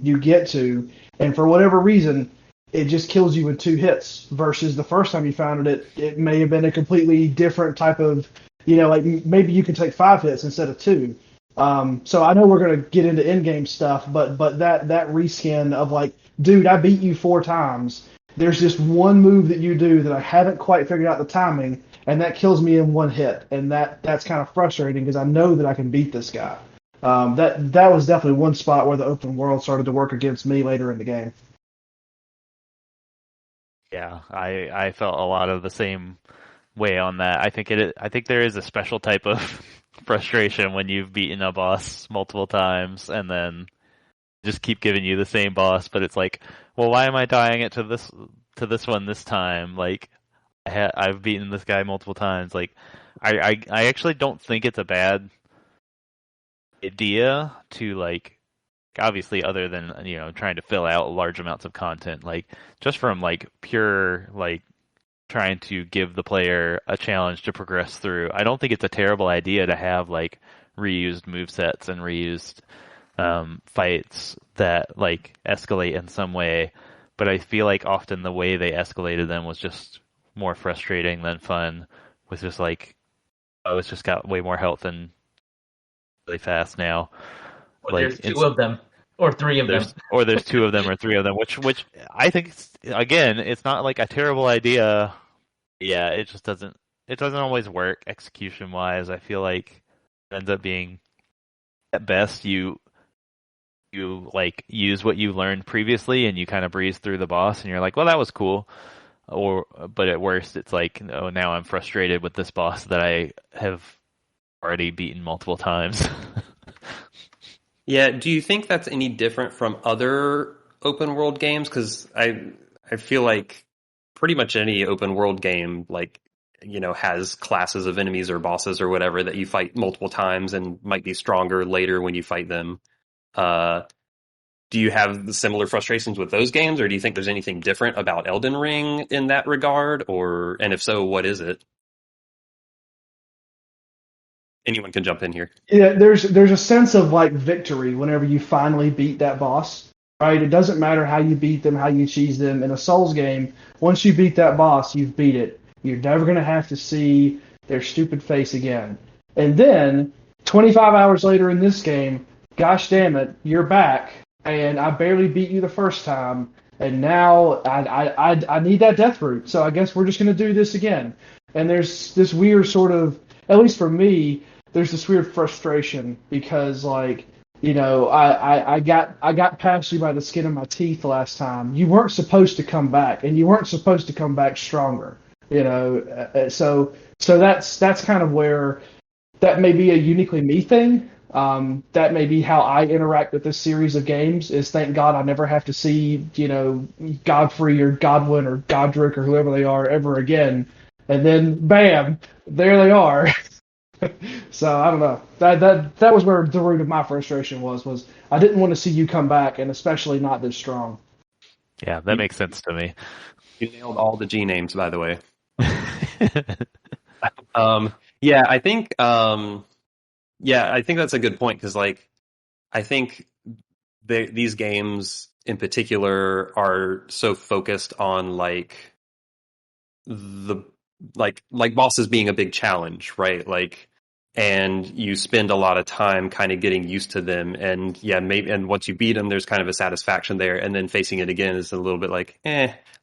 you get to, and for whatever reason, it just kills you in 2 hits, versus the first time you found it may have been a completely different type of, like, maybe you can take 5 hits instead of 2. So I know we're going to get into in-game stuff, but that reskin of, like, dude, I beat you 4 times. There's just one move that you do that I haven't quite figured out the timing, and that kills me in 1 hit. And that's kind of frustrating because I know that I can beat this guy. That was definitely one spot where the open world started to work against me later in the game. Yeah, I felt a lot of the same way on that. I think there is a special type of frustration when you've beaten a boss multiple times and then just keep giving you the same boss, but it's like, well, why am I dying it to this one this time? Like, I've beaten this guy multiple times. Like, I actually don't think it's a bad idea to, like, obviously, other than, trying to fill out large amounts of content, like, just from, like, pure, like, trying to give the player a challenge to progress through. I don't think it's a terrible idea to have, like, reused movesets and reused fights that, like, escalate in some way, but I feel like often the way they escalated them was just more frustrating than fun, with just like, oh, it's just got way more health and really fast now. Or Like, there's 2 of them, or 3 of them. Or there's 2 of them or 3 of them, which I think, again, it's not like a terrible idea. Yeah, it doesn't always work execution wise. I feel like it ends up being, at best, you like use what you learned previously and you kind of breeze through the boss and you're like, well, that was cool. But at worst, it's like, oh, now I'm frustrated with this boss that I have already beaten multiple times. Yeah, do you think that's any different from other open world games? Because I feel like pretty much any open world game, like, has classes of enemies or bosses or whatever that you fight multiple times and might be stronger later when you fight them. Do you have similar frustrations with those games, or do you think there's anything different about Elden Ring in that regard? And if so, what is it? Anyone can jump in here. Yeah, there's a sense of like victory whenever you finally beat that boss, right? It doesn't matter how you beat them, how you cheese them. In a Souls game, once you beat that boss, you've beat it. You're never gonna have to see their stupid face again. And then 25 hours later in this game, gosh damn it, you're back, and I barely beat you the first time, and now I need that death route. So I guess we're just gonna do this again. And there's this weird sort of, at least for me, there's this weird frustration because like I got past you by the skin of my teeth last time. You weren't supposed to come back, and you weren't supposed to come back stronger. So that's kind of where that may be a uniquely me thing. That may be how I interact with this series of games. Is thank God I never have to see Godfrey or Godwin or Godric or whoever they are ever again. And then bam, there they are. So I don't know. That was where the root of my frustration was I didn't want to see you come back, and especially not this strong. Yeah, that makes sense to me. You nailed all the G names, by the way. Yeah, I think that's a good point because like I think these games in particular are so focused on like the like bosses being a big challenge, right? Like, and you spend a lot of time kind of getting used to them, and maybe, and once you beat them, there's kind of a satisfaction there, and then facing it again is a little bit like,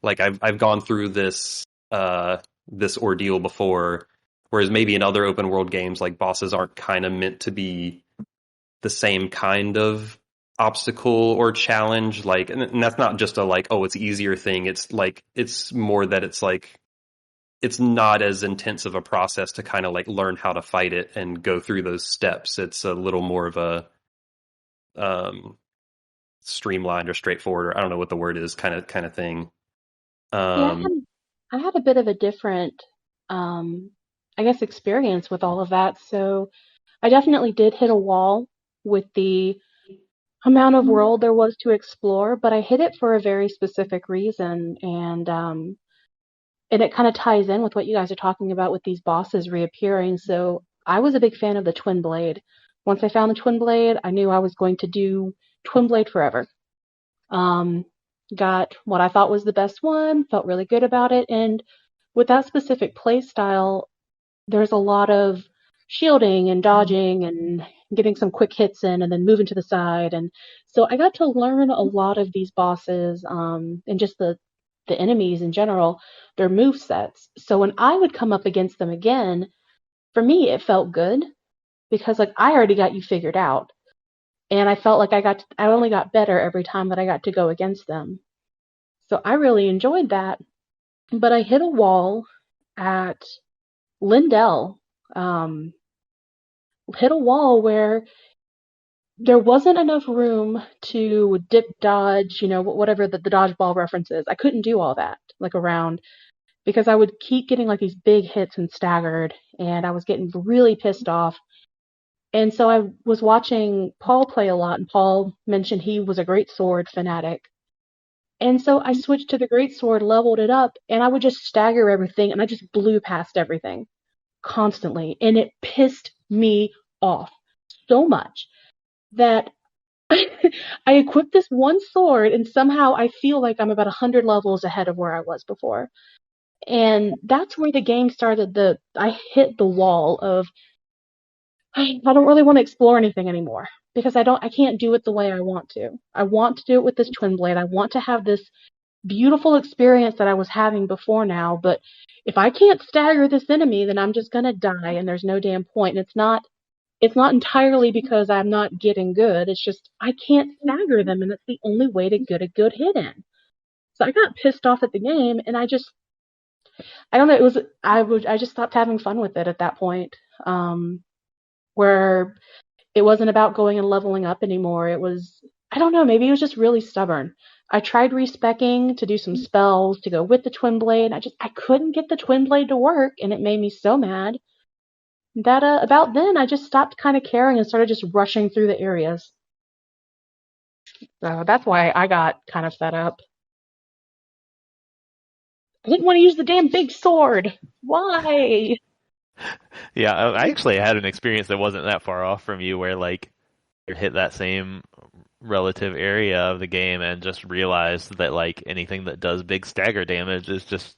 like I've gone through this this ordeal before. Whereas maybe in other open world games, like bosses aren't kind of meant to be the same kind of obstacle or challenge. Like, and that's not just a like, oh, it's easier thing. It's like, it's more that it's like, it's not as intense of a process to kind of like learn how to fight it and go through those steps. It's a little more of a streamlined or straightforward, or I don't know what the word is, kind of thing. Yeah, I had a bit of a different, I guess, experience with all of that. So I definitely did hit a wall with the amount of world there was to explore, but I hit it for a very specific reason, and it kind of ties in with what you guys are talking about with these bosses reappearing. So I was a big fan of the Twin Blade. Once I found the Twin Blade, I knew I was going to do Twin Blade forever. Got what I thought was the best one, felt really good about it, and with that specific play style, there's a lot of shielding and dodging and getting some quick hits in and then moving to the side. And so I got to learn a lot of these bosses, and just the enemies in general, their move sets. So when I would come up against them again, for me it felt good because like I already got you figured out. And I felt like I only got better every time that I got to go against them. So I really enjoyed that. But I hit a wall at Lindell, hit a wall where there wasn't enough room to dip dodge, whatever the dodgeball reference is. I couldn't do all that, like around, because I would keep getting like these big hits and staggered, and I was getting really pissed off. And so I was watching Paul play a lot, and Paul mentioned he was a great sword fanatic. And so I switched to the great sword, leveled it up, and I would just stagger everything, and I just blew past everything constantly. And it pissed me off so much that I equipped this one sword, and somehow I feel like I'm about 100 levels ahead of where I was before. And that's where the game started. I hit the wall of, I don't really want to explore anything anymore because I can't do it the way I want to. I want to do it with this Twin Blade. I want to have this beautiful experience that I was having before now, but if I can't stagger this enemy, then I'm just gonna die, and there's no damn point. And it's not entirely because I'm not getting good. It's just I can't stagger them, and it's the only way to get a good hit in. So I got pissed off at the game, and I don't know. I just stopped having fun with it at that point, where it wasn't about going and leveling up anymore. It was, I don't know, maybe it was just really stubborn. I tried respecking to do some spells to go with the twin blade. I couldn't get the twin blade to work, and it made me so mad that about then I just stopped kind of caring and started just rushing through the areas. So that's why I got kind of fed up. I didn't want to use the damn big sword. Why? Yeah, I actually had an experience that wasn't that far off from you, where like you hit that same relative area of the game and just realized that like anything that does big stagger damage is just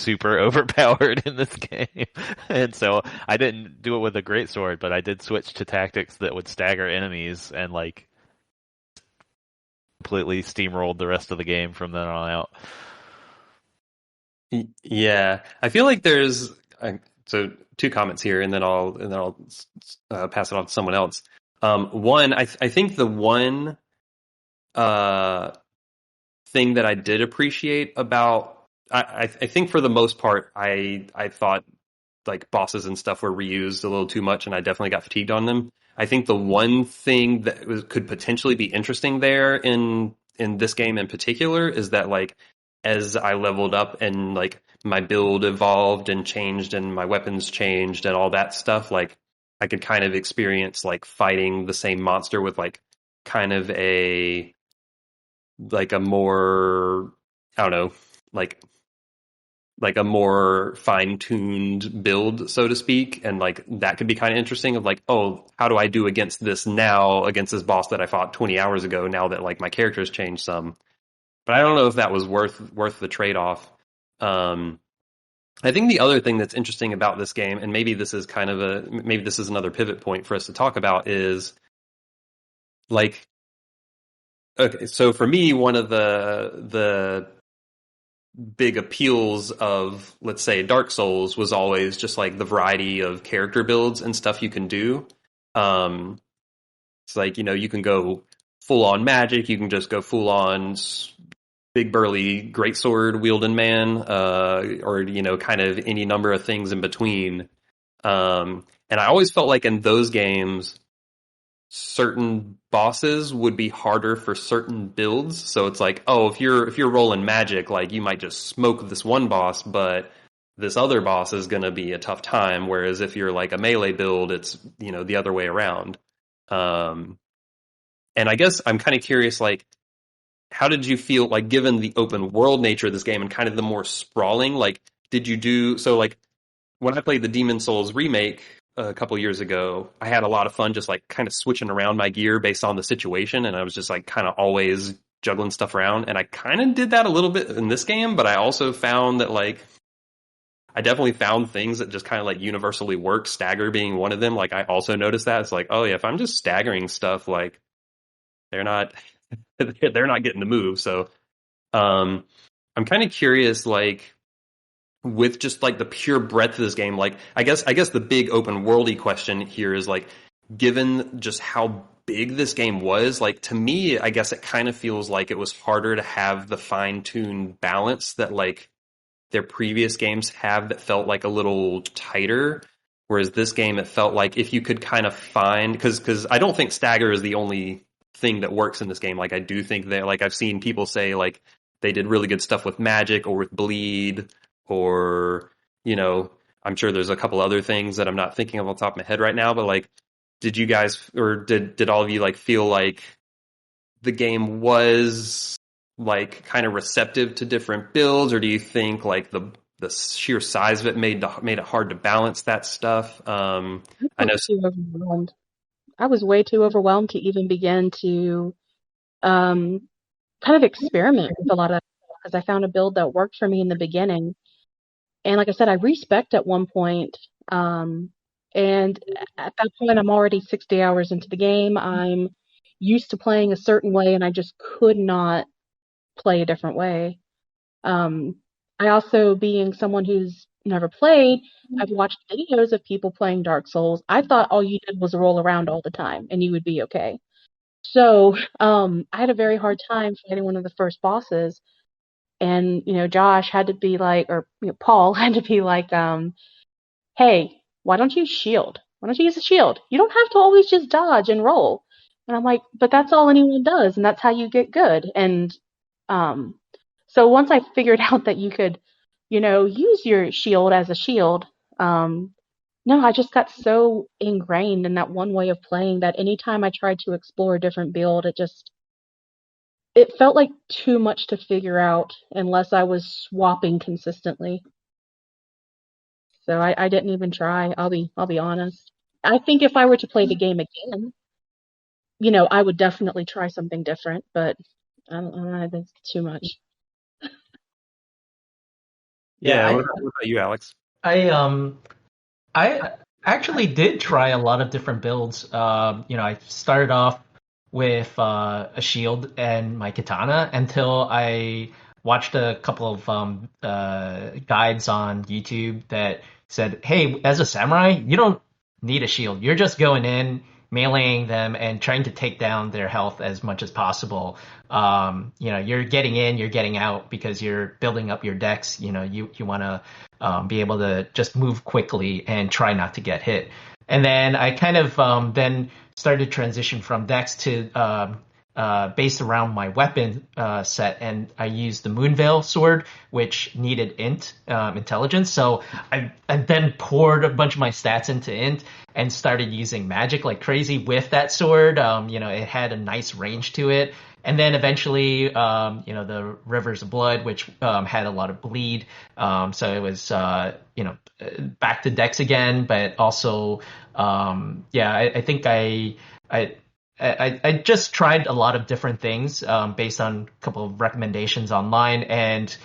super overpowered in this game. And so I didn't do it with a greatsword, but I did switch to tactics that would stagger enemies and like completely steamrolled the rest of the game from then on out. Yeah, I feel like there's so two comments here, and then I'll pass it on to someone else. One, I think the one thing that I did appreciate about I think for the most part I thought like bosses and stuff were reused a little too much, and I definitely got fatigued on them. I think the one thing that could potentially be interesting there in this game in particular is that like as I leveled up and like my build evolved and changed and my weapons changed and all that stuff, like I could kind of experience like fighting the same monster with like kind of a like a more I don't know like a more fine-tuned build, so to speak, and like that could be kind of interesting of like, oh, how do I do against this now, against this boss that I fought 20 hours ago, now that like my character's changed some. But I don't know if that was worth the trade-off. I think the other thing that's interesting about this game, and maybe this is another pivot point for us to talk about, is like, okay, so for me, one of the big appeals of, let's say, Dark Souls was always just like the variety of character builds and stuff you can do. It's like, you can go full on magic, you can just go full on big burly greatsword wielding man, or kind of any number of things in between. And I always felt like in those games, certain bosses would be harder for certain builds. So it's like, oh, if you're rolling magic, like you might just smoke this one boss, but this other boss is going to be a tough time. Whereas if you're like a melee build, it's the other way around. And I guess I'm kind of curious, like, how did you feel like given the open world nature of this game and kind of the more sprawling? Like, did you do so? Like when I played the Demon Souls remake a couple years ago, I had a lot of fun just like kind of switching around my gear based on the situation, and I was just like kind of always juggling stuff around. And I kind of did that a little bit in this game, but I also found that like I definitely found things that just kind of like universally work, stagger being one of them. Like I also noticed that it's like, oh yeah, if I'm just staggering stuff, like they're not they're not getting the move. So I'm kind of curious, like with just like the pure breadth of this game, like I guess the big open worldy question here is like, given just how big this game was, like to me, I guess it kind of feels like it was harder to have the fine-tuned balance that like their previous games have that felt like a little tighter. Whereas this game, it felt like if you could kind of find, because I don't think stagger is the only thing that works in this game. Like I do think that like I've seen people say like they did really good stuff with magic or with bleed, or I'm sure there's a couple other things that I'm not thinking of off the top of my head right now, but like did you guys, or did all of you like feel like the game was like kind of receptive to different builds, or do you think like the sheer size of it made it hard to balance that stuff? I know. Too overwhelmed. I was way too overwhelmed to even begin to kind of experiment with a lot of that because I found a build that worked for me in the beginning. And like I said, I respect at one point. And at that point, I'm already 60 hours into the game. I'm used to playing a certain way, and I just could not play a different way. I also, being someone who's never played, I've watched videos of people playing Dark Souls. I thought all you did was roll around all the time and you would be okay. So, I had a very hard time fighting one of the first bosses. And, Josh had to be like, or Paul had to be like, hey, why don't you shield? Why don't you use a shield? You don't have to always just dodge and roll. And I'm like, but that's all anyone does, and that's how you get good. And um, so once I figured out that you could, use your shield as a shield, no, I just got so ingrained in that one way of playing that anytime I tried to explore a different build, it felt like too much to figure out unless I was swapping consistently. So I didn't even try. I'll be honest. I think if I were to play the game again, I would definitely try something different, but I don't know, that's too much. Yeah, Yeah, what about you, Alex? I actually did try a lot of different builds. I started off with a shield and my katana until I watched a couple of guides on YouTube that said, "Hey, as a samurai, you don't need a shield. You're just going in, meleeing them, and trying to take down their health as much as possible. You're getting in, you're getting out because you're building up your decks. You want to be able to just move quickly and try not to get hit." And then I kind of then started to transition from decks to based around my weapon set, and I used the Moonveil sword, which needed intelligence. So I then poured a bunch of my stats into int and started using magic like crazy with that sword. It had a nice range to it. And then eventually, the Rivers of Blood, which had a lot of bleed. So it was, back to Dex again, but also, I think I just tried a lot of different things based on a couple of recommendations online, and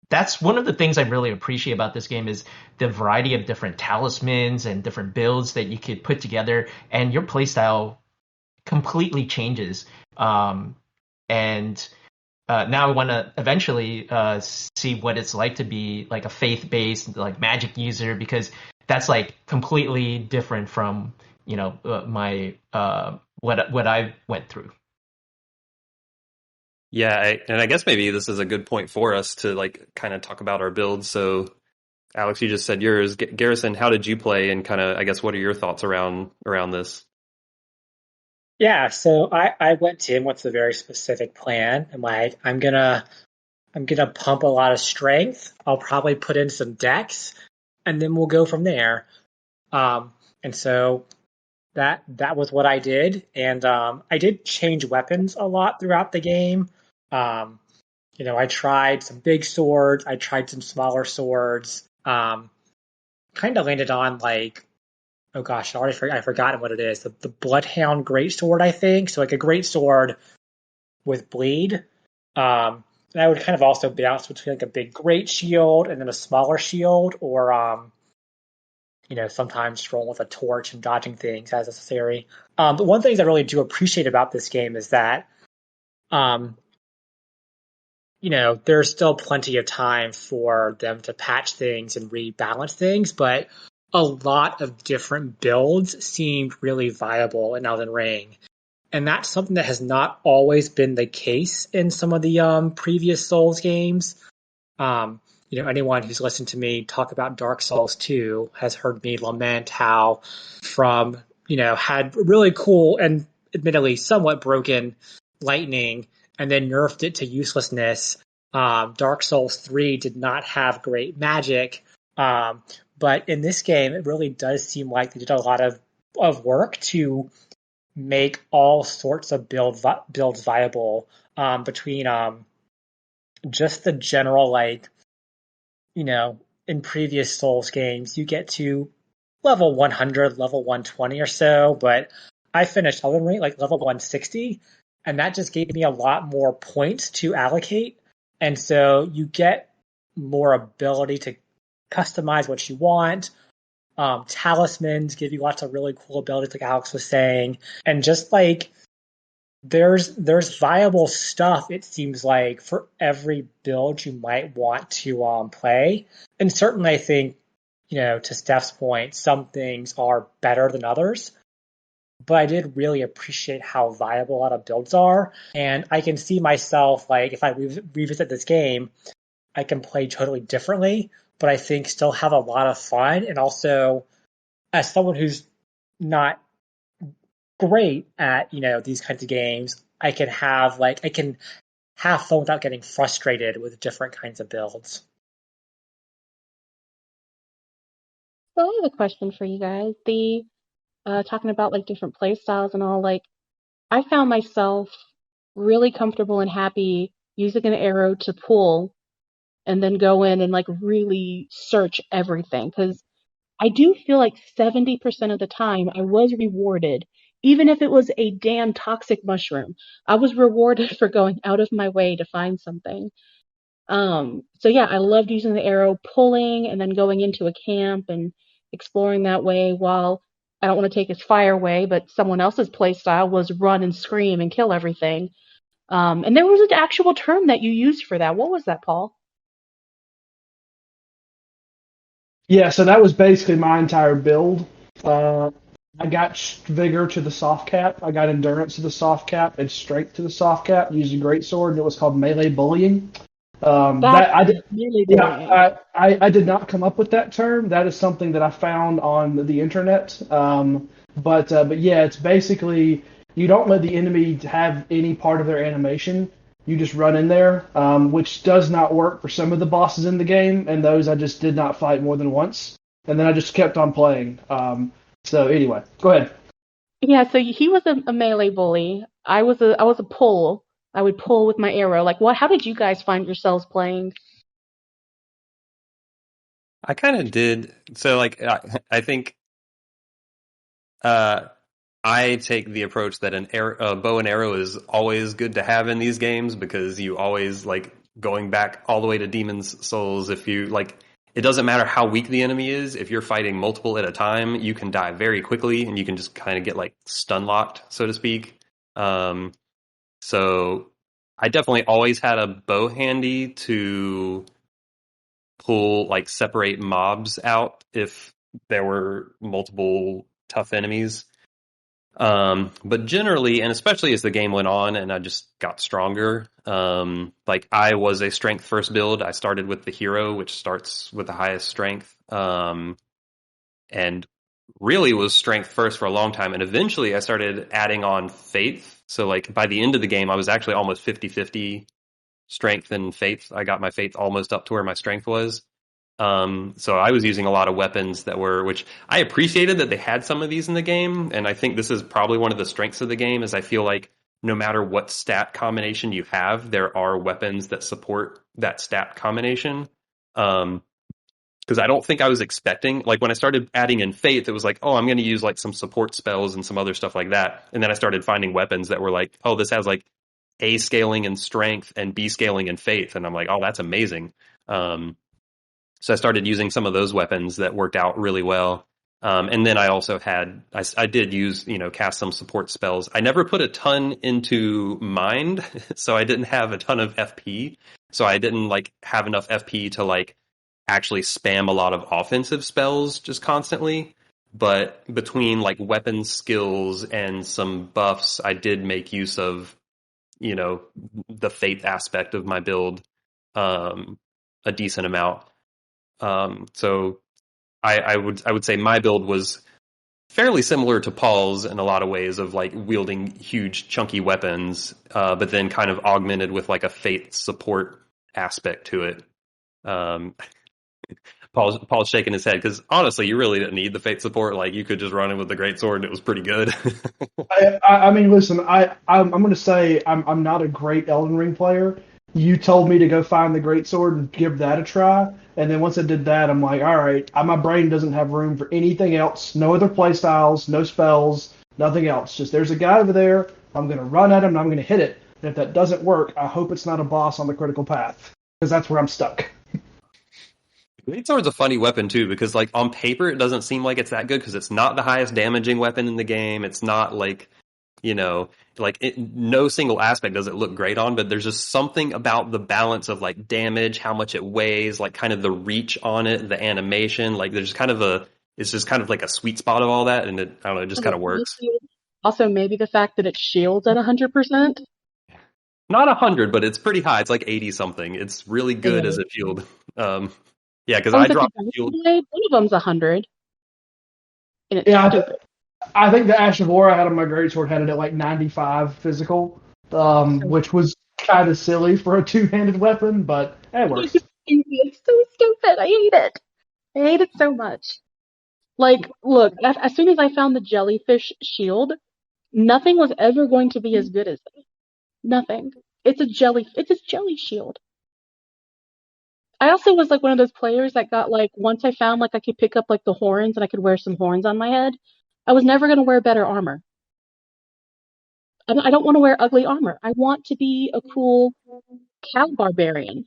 that's one of the things I really appreciate about this game is the variety of different talismans and different builds that you could put together, and your playstyle completely changes. And now I want to eventually see what it's like to be like a faith-based like magic user, because that's like completely different from my what I went through. Yeah, and I guess maybe this is a good point for us to like kind of talk about our builds. So, Alex, you just said yours. Garrison, how did you play, and kind of, I guess, what are your thoughts around this? Yeah, so I went in with a very specific plan. I'm like, I'm gonna pump a lot of strength. I'll probably put in some dex, and then we'll go from there. And so that was what I did, and I did change weapons a lot throughout the game. Um, I tried some big swords, I tried some smaller swords. Kind of landed on like, oh gosh, I forgotten what it is. The Bloodhound Greatsword, I think. So like a great sword with bleed. And I would kind of also bounce between like a big great shield and then a smaller shield, or sometimes rolling with a torch and dodging things as necessary. But one thing I really do appreciate about this game is that, um, there's still plenty of time for them to patch things and rebalance things, but a lot of different builds seemed really viable in Elden Ring. And that's something that has not always been the case in some of the previous Souls games. Anyone who's listened to me talk about Dark Souls 2 has heard me lament how had really cool and admittedly somewhat broken lightning and then nerfed it to uselessness. Dark Souls 3 did not have great magic. But in this game, it really does seem like they did a lot of work to make all sorts of builds viable, between just the general, like, in previous Souls games, you get to level 100, level 120 or so, but I finished Elden Ring like level 160, and that just gave me a lot more points to allocate. And so you get more ability to customize what you want. Talismans give you lots of really cool abilities, like Alex was saying, and just like there's viable stuff, it seems like, for every build you might want to play. And certainly I think, to Steph's point, some things are better than others. But I did really appreciate how viable a lot of builds are. And I can see myself, like, if I revisit this game, I can play totally differently, but I think still have a lot of fun. And also, as someone who's not great at, these kinds of games. I can have fun without getting frustrated with different kinds of builds. So I have a question for you guys. The talking about like different play styles and all, like I found myself really comfortable and happy using an arrow to pull and then go in and like really search everything because I do feel like 70% of the time I was rewarded, even if it was a damn toxic mushroom. I was rewarded for going out of my way to find something. So yeah, I loved using the arrow, pulling and then going into a camp and exploring that way while I don't want to take his fire away, but someone else's play style was run and scream and kill everything. And there was an actual term that you used for that. What was that, Paul? Yeah, so that was basically my entire build. I got vigor to the soft cap, I got endurance to the soft cap, and strength to the soft cap. Used a great sword, and it was called melee bullying. That I did, Really yeah, I did not come up with that term. That is something that I found on the internet. But yeah, it's basically you don't let the enemy have any part of their animation. You just run in there, which does not work for some of the bosses in the game, and those I just did not fight more than once. And then I just kept on playing. So anyway, go ahead. Yeah, so he was a melee bully. I was a pull. I would pull with my arrow. Like what how did you guys find yourselves playing? I kind of did. So, like, I think uh, I take the approach that a bow and arrow is always good to have in these games because you always like going back all the way to Demon's Souls. If you like, it doesn't matter how weak the enemy is. If you're fighting multiple at a time, you can die very quickly, and you can just kind of get like stun locked, so to speak. Um, so I definitely always had a bow handy to pull like separate mobs out if there were multiple tough enemies. But generally, and especially as the game went on and I just got stronger, like I was a strength first build. I started with the hero, which starts with the highest strength, and really was strength first for a long time. And eventually I started adding on faith. So like by the end of the game, I was actually almost 50-50 strength and faith. I got my faith almost up to where my strength was. So I was using a lot of weapons that were, which I appreciated that they had some of these in the game. And I think this is probably one of the strengths of the game is I feel like no matter what stat combination you have, there are weapons that support that stat combination. Because I don't think I was expecting, like when I started adding in faith, it was like, oh, I'm going to use like some support spells and some other stuff like that. And then I started finding weapons that were like, oh, this has like A scaling and strength and B scaling and faith. And I'm like, oh, that's amazing. So I started using some of those weapons that worked out really well. And then I also I did use, cast some support spells. I never put a ton into mind, so I didn't have a ton of FP. So I didn't like have enough FP to like actually spam a lot of offensive spells just constantly. But between like weapon skills and some buffs, I did make use of, the faith aspect of my build, a decent amount. So I would say my build was fairly similar to Paul's in a lot of ways of like wielding huge chunky weapons, but then kind of augmented with like a faith support aspect to it. Paul's shaking his head because honestly, you really didn't need the faith support. Like you could just run in with the great sword and it was pretty good. I mean, listen, I'm going to say I'm not a great Elden Ring player. You told me to go find the great sword and give that a try, and then once I did that, I'm like, all right, my brain doesn't have room for anything else. No other play styles, no spells, nothing else. Just there's a guy over there. I'm going to run at him and I'm going to hit it. And if that doesn't work, I hope it's not a boss on the critical path because that's where I'm stuck. Greatsword's a funny weapon too because like on paper it doesn't seem like it's that good because it's not the highest damaging weapon in the game. It's not like no single aspect does it look great on, but there's just something about the balance of like damage, how much it weighs, like kind of the reach on it, the animation, like there's kind of it's just kind of like a sweet spot of all that, and I don't know, it just kind of works. Also, maybe the fact that it shields at 100%. Not 100, but it's pretty high. It's like 80 something. It's really good as a shield. Yeah, because I dropped the shield. Blade, one of them's 100. And it's Yeah, stupid. I think the Ash of War I had on my greatsword had it at like 95 physical, which was kind of silly for a two-handed weapon, but it works. It's so stupid. I hate it. I hate it so much. Like, look, as soon as I found the jellyfish shield, nothing was ever going to be as good as it. Nothing. It's a jelly shield. I also was like one of those players that got like, once I found like I could pick up like the horns and I could wear some horns on my head, I was never going to wear better armor. I don't want to wear ugly armor. I want to be a cool cow barbarian.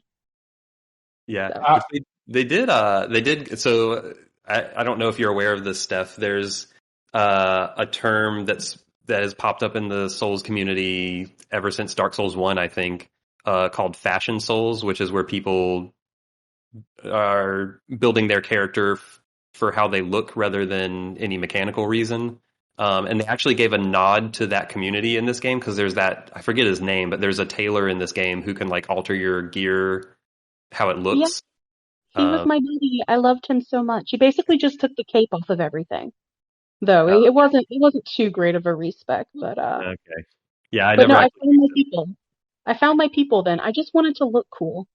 Yeah, So. which they did. They did. So I don't know if you're aware of this, Steph. There's a term that has popped up in the Souls community ever since Dark Souls 1, I think, called fashion Souls, which is where people are building their character for how they look rather than any mechanical reason. And they actually gave a nod to that community in this game because there's that, I forget his name, but there's a tailor in this game who can like alter your gear, how it looks. Yeah, he was my buddy. I loved him so much. He basically just took the cape off of everything. Though it wasn't too great of a respect, but Okay. Yeah, I but never no, I found my people. I found my people then. I just wanted to look cool.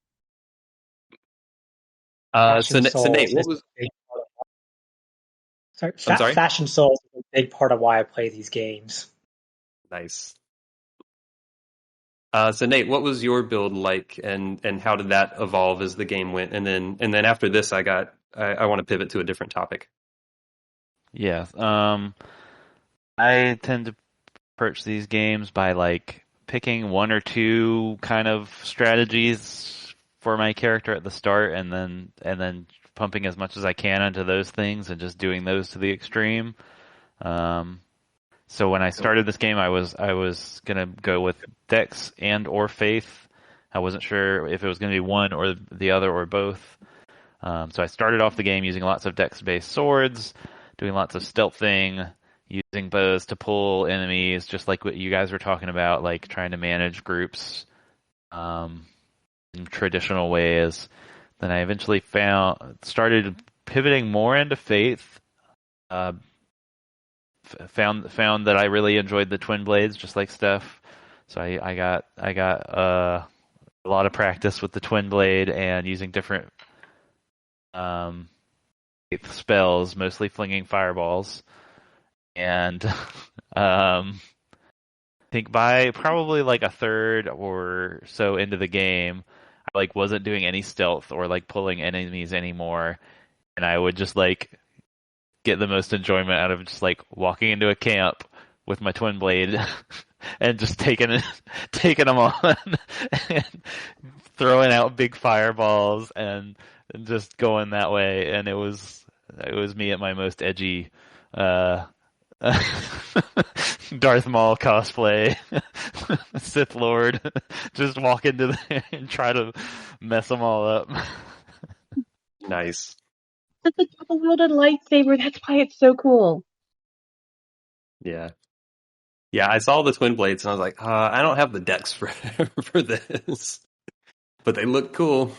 So Nate, what was? I'm sorry? Fashion Souls is a big part of why I play these games. Nice. So Nate, what was your build like, and how did that evolve as the game went? And then after this, I want to pivot to a different topic. Yeah. I tend to approach these games by like picking one or two kind of strategies for my character at the start, and then pumping as much as I can into those things and just doing those to the extreme. So when I started this game, I was gonna go with Dex and or Faith. I wasn't sure if it was gonna be one or the other or both. So I started off the game using lots of Dex-based swords, doing lots of stealthing, using bows to pull enemies, just like what you guys were talking about, like trying to manage groups in traditional ways. Then I eventually started pivoting more into Faith. Found that I really enjoyed the twin blades, just like Steph. So I got a lot of practice with the twin blade and using different spells, mostly flinging fireballs. And I think by probably like a third or so into the game, I like wasn't doing any stealth or like pulling enemies anymore, and I would just like get the most enjoyment out of just like walking into a camp with my twin blade and just taking them on and throwing out big fireballs and just going that way. And it was me at my most edgy Darth Maul cosplay, Sith Lord, just walk into there and try to mess them all up. Nice. It's a double-wielded lightsaber. That's why it's so cool. Yeah. Yeah, I saw the twin blades and I was like, I don't have the decks for this, but they look cool.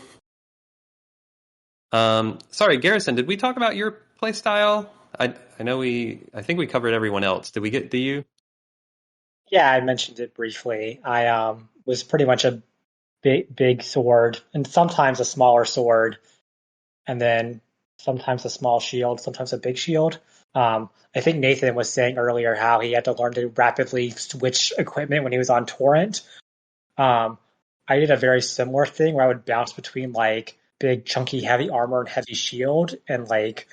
Sorry, Garrison, did we talk about your playstyle? I think we covered everyone else. Did we get to you? Yeah, I mentioned it briefly. I was pretty much a big sword, and sometimes a smaller sword, and then sometimes a small shield, sometimes a big shield. I think Nathan was saying earlier how he had to learn to rapidly switch equipment when he was on Torrent. I did a very similar thing where I would bounce between like big, chunky, heavy armor and heavy shield, and like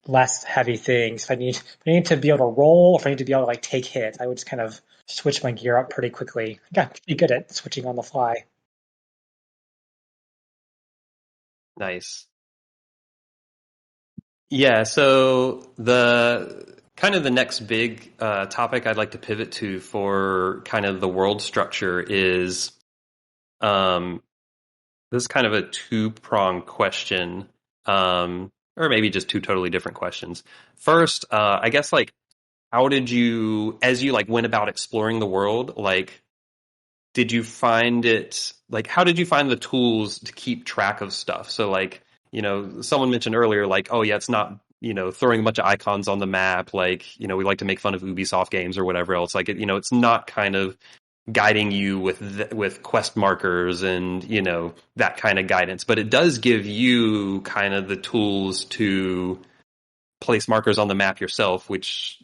less heavy things. If I need to be able to roll, or if I need to be able to like take hits, I would just kind of switch my gear up pretty quickly. I got pretty good at switching on the fly. Nice. Yeah, so the next big topic I'd like to pivot to for kind of the world structure is this is kind of a two-pronged question, or maybe just two totally different questions. First, I guess like how did you, as you like went about exploring the world, like did you find it, like how did you find the tools to keep track of stuff? So like, you know, someone mentioned earlier, like, oh yeah, it's not throwing a bunch of icons on the map, like, we like to make fun of Ubisoft games or whatever else. Like, it's not kind of guiding you with quest markers and, that kind of guidance, but it does give you kind of the tools to place markers on the map yourself, which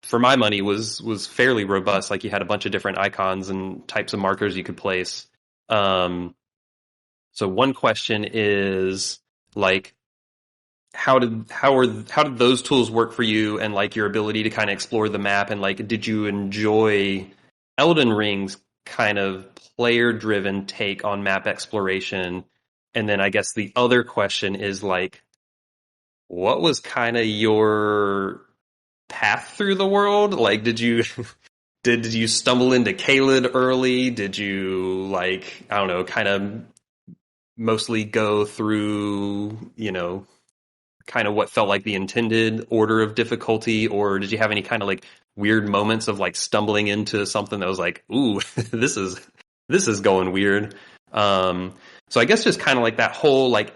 for my money was fairly robust. Like, you had a bunch of different icons and types of markers you could place. So one question is, like, how did those tools work for you, and like your ability to kind of explore the map, and like, did you enjoy Elden Ring's kind of player driven take on map exploration? And then I guess the other question is, like, what was kind of your path through the world? Like, did you did you stumble into Caelid early? Did you, like, I don't know, kind of mostly go through, kind of what felt like the intended order of difficulty, or did you have any kind of like weird moments of like stumbling into something that was like, ooh, this is going weird? So I guess just kind of like that whole like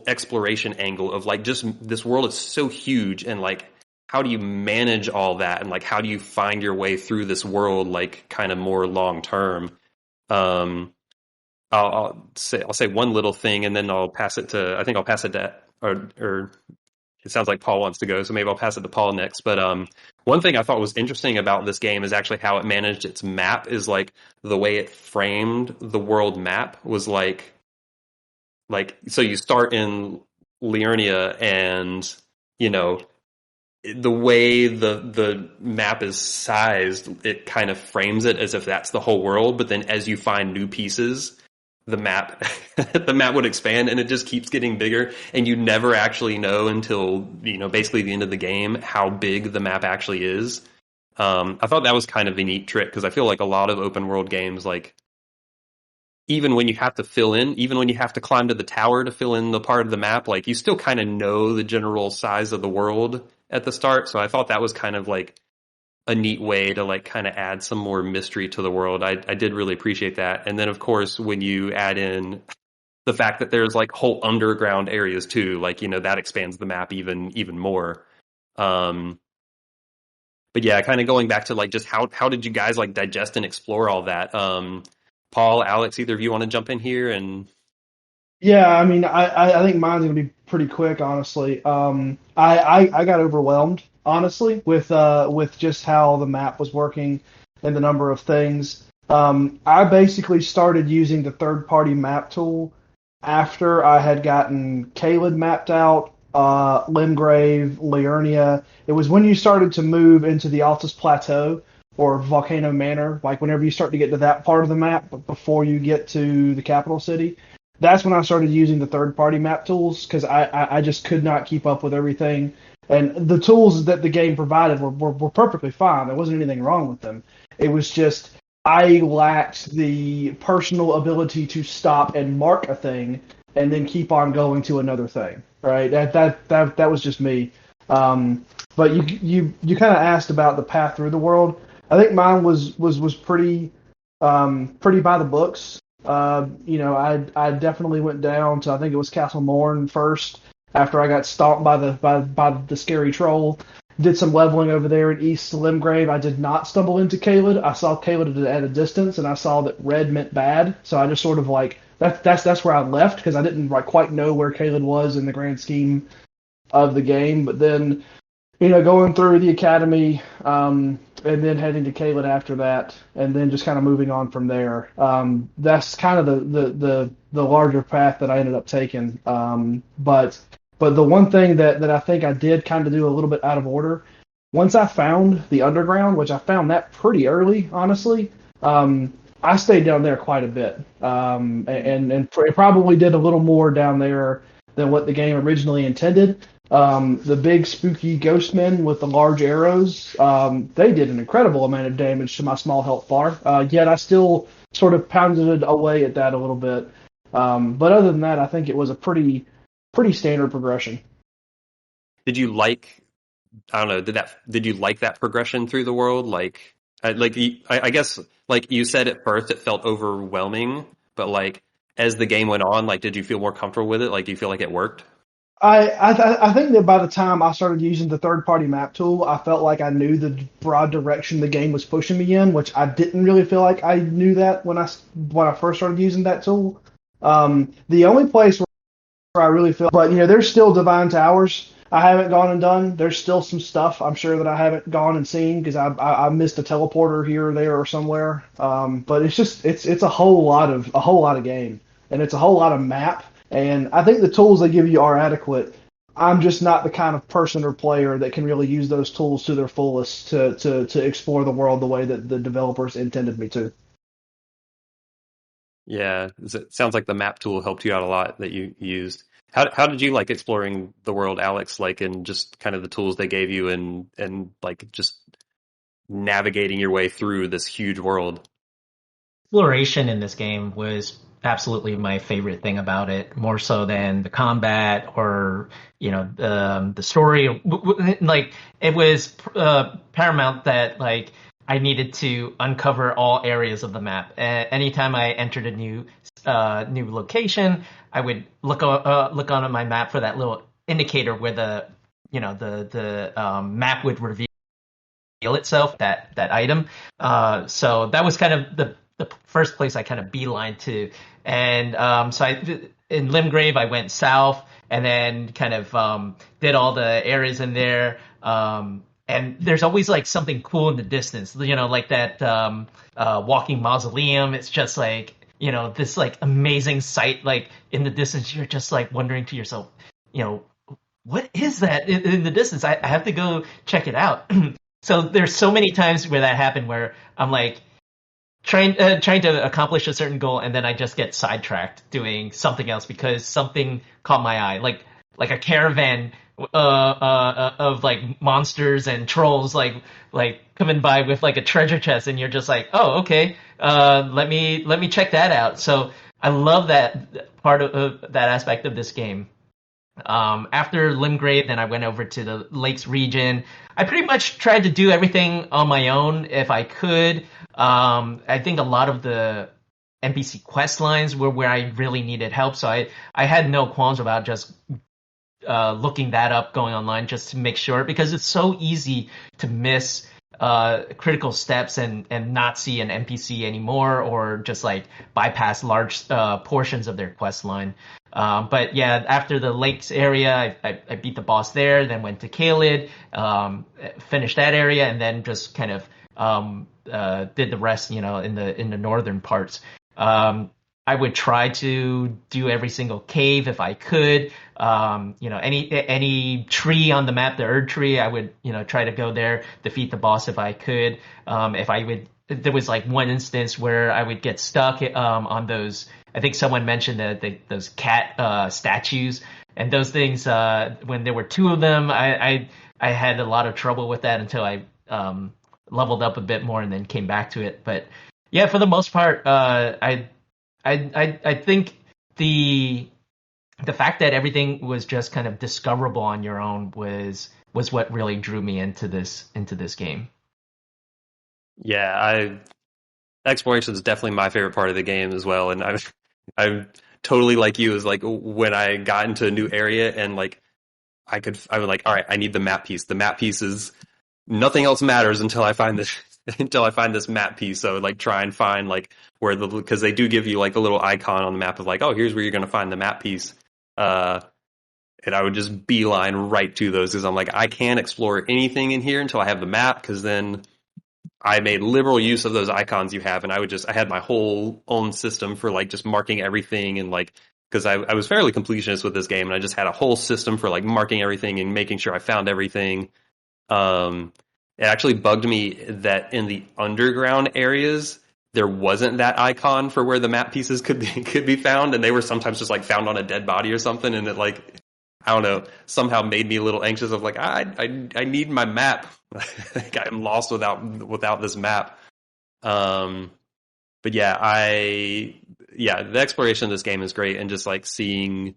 exploration angle of like, just this world is so huge, and like, how do you manage all that, and like, how do you find your way through this world, like, kind of more long term? I'll say one little thing, and then I'll pass it to or it sounds like Paul wants to go, so maybe I'll pass it to Paul next. But one thing I thought was interesting about this game is actually how it managed its map. Is like the way it framed the world map was like so you start in Liurnia, and the way the map is sized, it kind of frames it as if that's the whole world. But then as you find new pieces, the map would expand, and it just keeps getting bigger, and you never actually know until basically the end of the game how big the map actually is. I thought that was kind of a neat trick, because I feel like a lot of open world games, like, even when you have to climb to the tower to fill in the part of the map, like, you still kind of know the general size of the world at the start. So I thought that was kind of like a neat way to like kind of add some more mystery to the world. I did really appreciate that. And then of course, when you add in the fact that there's like whole underground areas too, like, that expands the map even more. But yeah, kind of going back to like, just how did you guys like digest and explore all that? Paul, Alex, either of you want to jump in here? And Yeah, I mean, I think mine's gonna be pretty quick, honestly. I got overwhelmed, honestly, with just how the map was working and the number of things. I basically started using the third-party map tool after I had gotten Caelid mapped out, Limgrave, Liurnia. It was when you started to move into the Altus Plateau or Volcano Manor, like whenever you start to get to that part of the map, but before you get to the capital city. That's when I started using the third-party map tools, because I just could not keep up with everything. And the tools that the game provided were perfectly fine. There wasn't anything wrong with them. It was just I lacked the personal ability to stop and mark a thing and then keep on going to another thing. Right? That was just me. But you kind of asked about the path through the world. I think mine was pretty by the books. I definitely went down to, I think it was Castle Morn first, after I got stalked by the scary troll. Did some leveling over there in East Limgrave. I did not stumble into Caelid. I saw Caelid at a distance, and I saw that red meant bad. So I just sort of like that's where I left, because I didn't quite know where Caelid was in the grand scheme of the game. But then, going through the academy, and then heading to Caelid after that, and then just kind of moving on from there. That's kind of the larger path that I ended up taking. But the one thing that I think I did kind of do a little bit out of order, once I found the underground, which I found that pretty early, honestly, I stayed down there quite a bit, and probably did a little more down there than what the game originally intended. The big spooky ghost men with the large arrows, they did an incredible amount of damage to my small health bar. Yet I still sort of pounded away at that a little bit. But other than that, I think it was a pretty standard progression. did you like, I don't know, did you like that progression through the world? Like, I guess, like you said at first, it felt overwhelming, but like as the game went on, like, did you feel more comfortable with it? Like, do you feel like it worked? I think that by the time I started using the third party map tool, I felt like I knew the broad direction the game was pushing me in, which I didn't really feel like I knew that when I first started using that tool. The only place where I really feel, but there's still Divine Towers I haven't gone and done. There's still some stuff I'm sure that I haven't gone and seen because I missed a teleporter here or there or somewhere. But it's a whole lot of game, and it's a whole lot of map. And I think the tools they give you are adequate. I'm just not the kind of person or player that can really use those tools to their fullest to explore the world the way that the developers intended me to. Yeah, it sounds like the map tool helped you out a lot that you used. How did you like exploring the world, Alex? Like, and just kind of the tools they gave you, and like just navigating your way through this huge world. Exploration in this game was absolutely my favorite thing about it, more so than the combat or the story. Like it was paramount that like I needed to uncover all areas of the map. Anytime I entered a new location, I would look on my map for that little indicator where the map would reveal itself, that item. So that was kind of the first place I kind of beeline to. And so in Limgrave, I went south and then kind of did all the areas in there. And there's always like something cool in the distance, like that walking mausoleum. It's just like, this like amazing sight, like in the distance, you're just like wondering to yourself, what is that in the distance? I have to go check it out. So there's so many times where that happened where I'm like trying to accomplish a certain goal and then I just get sidetracked doing something else because something caught my eye, like a caravan of like monsters and trolls like coming by with like a treasure chest, and you're just like, oh, okay, let me check that out. So I love that part of that aspect of this game. After Limgrave, then I went over to the Lakes region. I pretty much tried to do everything on my own if I could. I think a lot of the NPC quest lines were where I really needed help, so I had no qualms about just looking that up, going online just to make sure, because it's so easy to miss critical steps and not see an NPC anymore, or just like bypass large portions of their quest line. But yeah, after the lakes area, I beat the boss there, then went to Caelid, finished that area, and then just kind of did the rest, in the northern parts. I would try to do every single cave if I could. Any tree on the map, the Erd tree, I would, try to go there, defeat the boss if I could. There was like one instance where I would get stuck on those. I think someone mentioned those cat statues, and those things. When there were two of them, I had a lot of trouble with that until I leveled up a bit more and then came back to it. But yeah, for the most part, I think the fact that everything was just kind of discoverable on your own was what really drew me into this game. Yeah, exploration is definitely my favorite part of the game as well, and I'm totally like you. Is like when I got into a new area and like I was like, all right, I need the map piece. The map piece is nothing else matters until I find this map piece. So I would like try and find like where because they do give you like a little icon on the map of like, oh, here's where you're going to find the map piece. And I would just beeline right to those because I'm like, I can't explore anything in here until I have the map, because then I made liberal use of those icons you have, and I had my whole own system for like just marking everything, and like, because I was fairly completionist with this game, and I just had a whole system for like marking everything and making sure I found everything. It actually bugged me that in the underground areas there wasn't that icon for where the map pieces could be found, and they were sometimes just like found on a dead body or something, and it like, I don't know, somehow made me a little anxious of like, I need my map. Like I'm lost without this map. But yeah, the exploration of this game is great, and just like seeing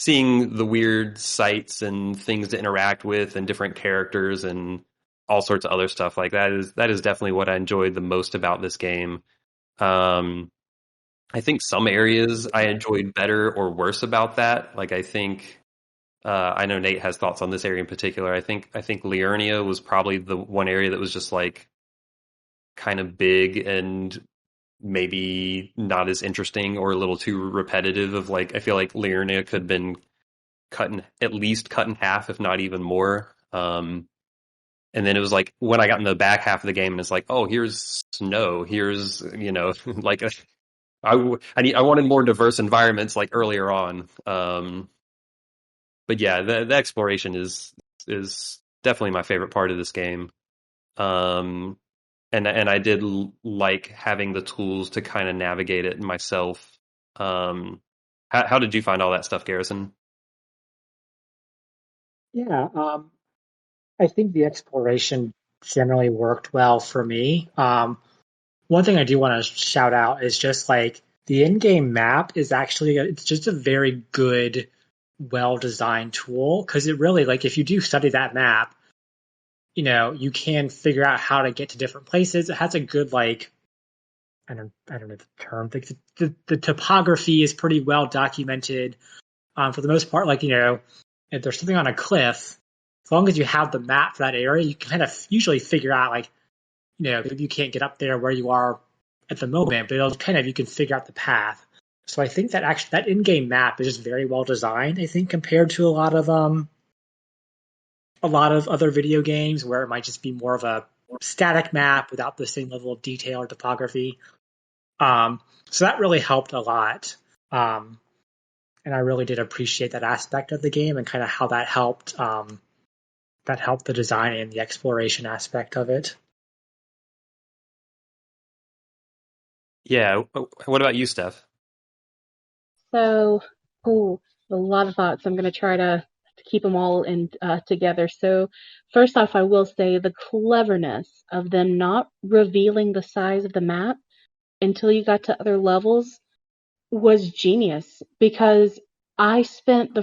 the weird sights and things to interact with and different characters and all sorts of other stuff like that is definitely what I enjoyed the most about this game. I think some areas I enjoyed better or worse about that. Like I think I know Nate has thoughts on this area in particular. I think Liurnia was probably the one area that was just like kind of big and maybe not as interesting or a little too repetitive. Of like, I feel like Liurnia could have been at least cut in half, if not even more. And then it was like when I got in the back half of the game, and it's like, oh, here's snow. Here's like I wanted more diverse environments like earlier on. But yeah, the exploration is definitely my favorite part of this game. Um, and I did like having the tools to kind of navigate it myself. How did you find all that stuff, Garrison? Yeah, I think the exploration generally worked well for me. One thing I do want to shout out is just like the in-game map is actually it's just a very good, well-designed tool because it really like if you do study that map, you can figure out how to get to different places. It has a good like I don't know the term. The topography is pretty well documented. For the most part, like if there's something on a cliff, as long as you have the map for that area, you can kind of usually figure out like maybe you can't get up there where you are at the moment, but you can figure out the path. So I think that actually that in-game map is just very well designed. I think compared to a lot of other video games where it might just be more of a static map without the same level of detail or topography. So that really helped a lot. And I really did appreciate that aspect of the game and kind of how that helped the design and the exploration aspect of it. Yeah. What about you, Steph? So, a lot of thoughts. I'm going to try to keep them all together. So, first off, I will say the cleverness of them not revealing the size of the map until you got to other levels was genius because I spent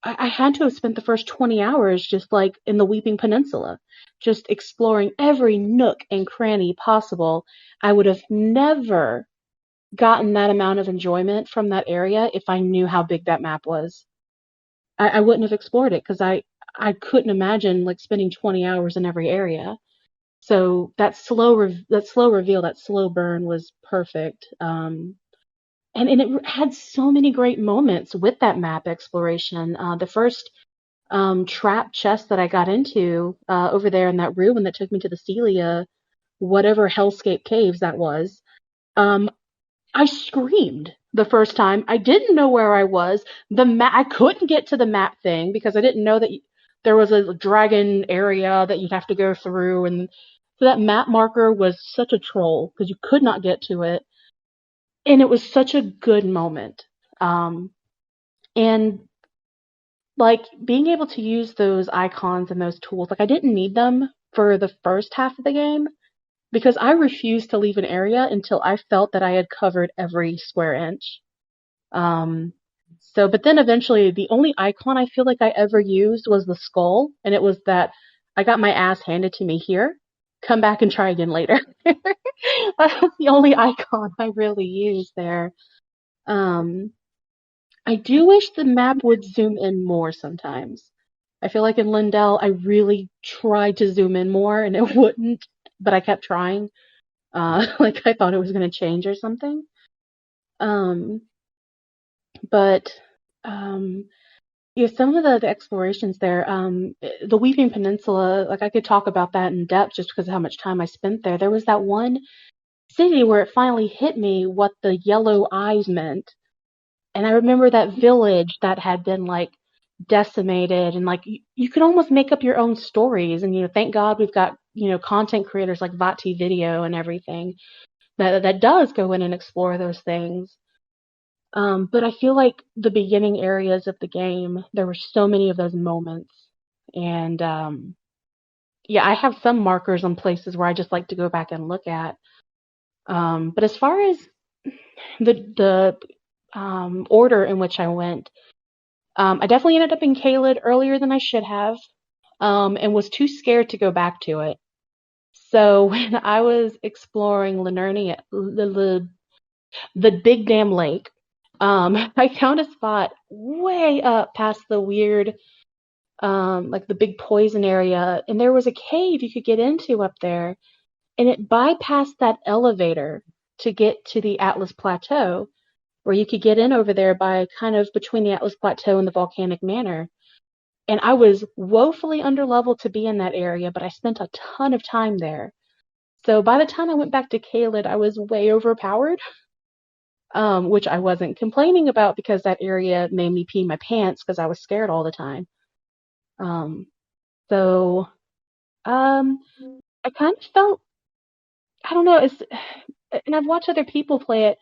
I had to have spent the first 20 hours just like in the Weeping Peninsula, just exploring every nook and cranny possible. I would have never gotten that amount of enjoyment from that area if I knew how big that map was. I wouldn't have explored it because I couldn't imagine like spending 20 hours in every area. So that slow reveal, that slow burn was perfect. And it had so many great moments with that map exploration. The first trap chest that I got into over there in that room that took me to the Celia, whatever hellscape caves that was. I screamed the first time. I didn't know where I was. I couldn't get to the map thing because I didn't know that there was a dragon area that you'd have to go through, and so that map marker was such a troll because you could not get to it, and it was such a good moment. And like being able to use those icons and those tools, like I didn't need them for the first half of the game because I refused to leave an area until I felt that I had covered every square inch. But then eventually the only icon I feel like I ever used was the skull, and it was that I got my ass handed to me here. Come back and try again later. That was the only icon I really used there. I do wish the map would zoom in more sometimes. I feel like in Lindell, I really tried to zoom in more and it wouldn't, but I kept trying. Like I thought it was going to change or something. Um, but yeah, some of the explorations there, the Weeping Peninsula, like I could talk about that in depth just because of how much time I spent there. There was that one city where it finally hit me what the yellow eyes meant. And I remember that village that had been like decimated and like you could almost make up your own stories. And, thank God we've got, content creators like Vati Video and everything that does go in and explore those things. But I feel like the beginning areas of the game, there were so many of those moments. And, yeah, I have some markers on places where I just like to go back and look at. But as far as the order in which I went, I definitely ended up in Caelid earlier than I should have, and was too scared to go back to it. So when I was exploring Liurnia, the big damn lake, I found a spot way up past the weird, like the big poison area, and there was a cave you could get into up there, and it bypassed that elevator to get to the Atlas Plateau, where you could get in over there by kind of between the Atlas Plateau and the Volcanic Manor. And I was woefully underleveled to be in that area, but I spent a ton of time there. So by the time I went back to Caelid, I was way overpowered, which I wasn't complaining about because that area made me pee my pants because I was scared all the time. So I kind of felt, I don't know, and I've watched other people play it.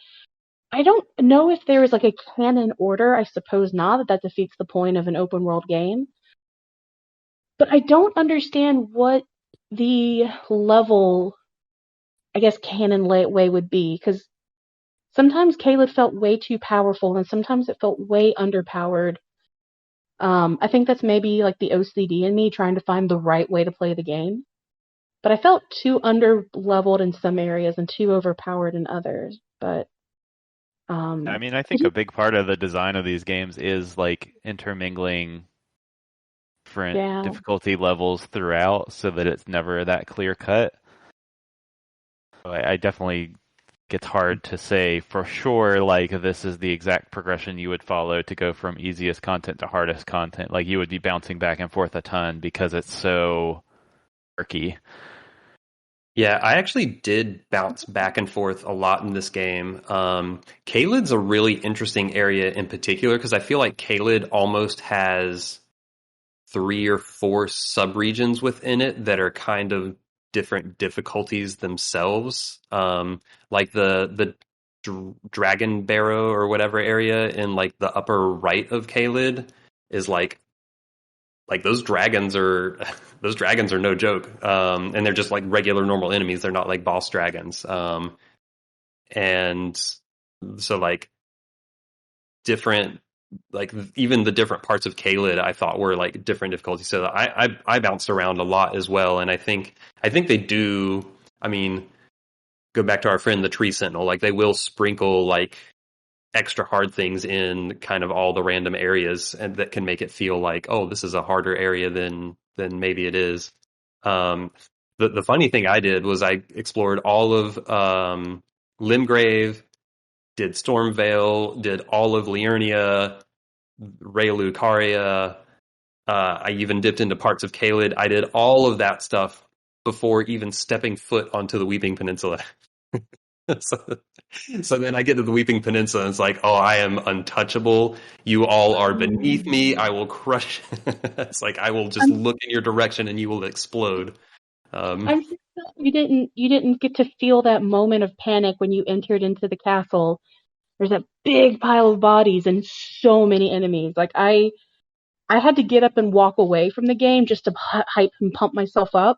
I don't know if there is like a canon order. I suppose not, that defeats the point of an open world game. But I don't understand what the level, I guess, canon way would be, because sometimes Caelid felt way too powerful, and sometimes it felt way underpowered. I think that's maybe like the OCD in me trying to find the right way to play the game. But I felt too underleveled in some areas and too overpowered in others. But I mean, I think a big part of the design of these games is like intermingling different difficulty levels throughout so that it's never that clear cut. So I definitely, it's hard to say for sure, like, this is the exact progression you would follow to go from easiest content to hardest content. Like, you would be bouncing back and forth a ton because it's so murky. Yeah, I actually did bounce back and forth a lot in this game. Caelid's a really interesting area in particular because I feel like Caelid almost has 3 or 4 subregions within it that are kind of different difficulties themselves. Like the Dragon Barrow or whatever area in like the upper right of Caelid is like those dragons are no joke. And they're just like regular normal enemies. They're not like boss dragons. And so like different, like even the different parts of Caelid I thought were like different difficulties. So I bounced around a lot as well. And I think they do, I mean, go back to our friend the Tree Sentinel, like they will sprinkle like extra hard things in kind of all the random areas, and that can make it feel like, oh, this is a harder area than maybe it is. The funny thing I did was I explored all of Limgrave, did Stormvale, did all of Liurnia, Raylucaria. I even dipped into parts of Caelid. I did all of that stuff before even stepping foot onto the Weeping Peninsula. So then I get to the Weeping Peninsula and it's like, oh, I am untouchable. You all are beneath me. I will crush. It's like I will just look in your direction and you will explode. I'm just you didn't get to feel that moment of panic when you entered into the castle. There's that big pile of bodies and so many enemies. Like I had to get up and walk away from the game just to hype and pump myself up.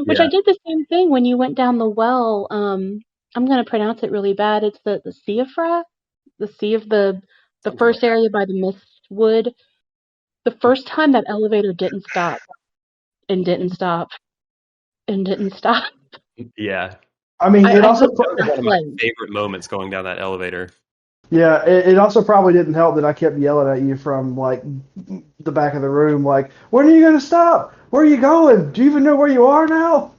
Which I did the same thing when you went down the well. I'm going to pronounce it really bad. It's the Siofra, the sea of the first area by the Mistwood. The first time that elevator didn't stop and didn't stop and didn't stop. Yeah. I mean, it also one of my favorite moments going down that elevator. Yeah, it also probably didn't help that I kept yelling at you from like the back of the room, like, when are you going to stop? Where are you going? Do you even know where you are now?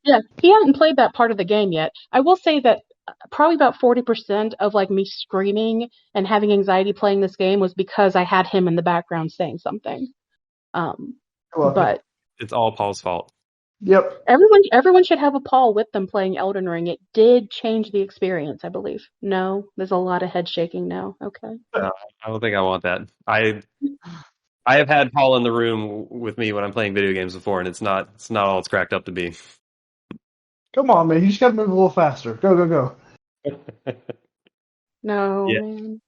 Yeah, he hadn't played that part of the game yet. I will say that probably about 40% of like me screaming and having anxiety playing this game was because I had him in the background saying something. But it's all Paul's fault. Yep. Everyone should have a Paul with them playing Elden Ring. It did change the experience, I believe. No, there's a lot of head shaking now. Okay. I don't think I want that. I have had Paul in the room with me when I'm playing video games before, and it's not all it's cracked up to be. Come on, man. You just got to move a little faster. Go. No, yeah. man.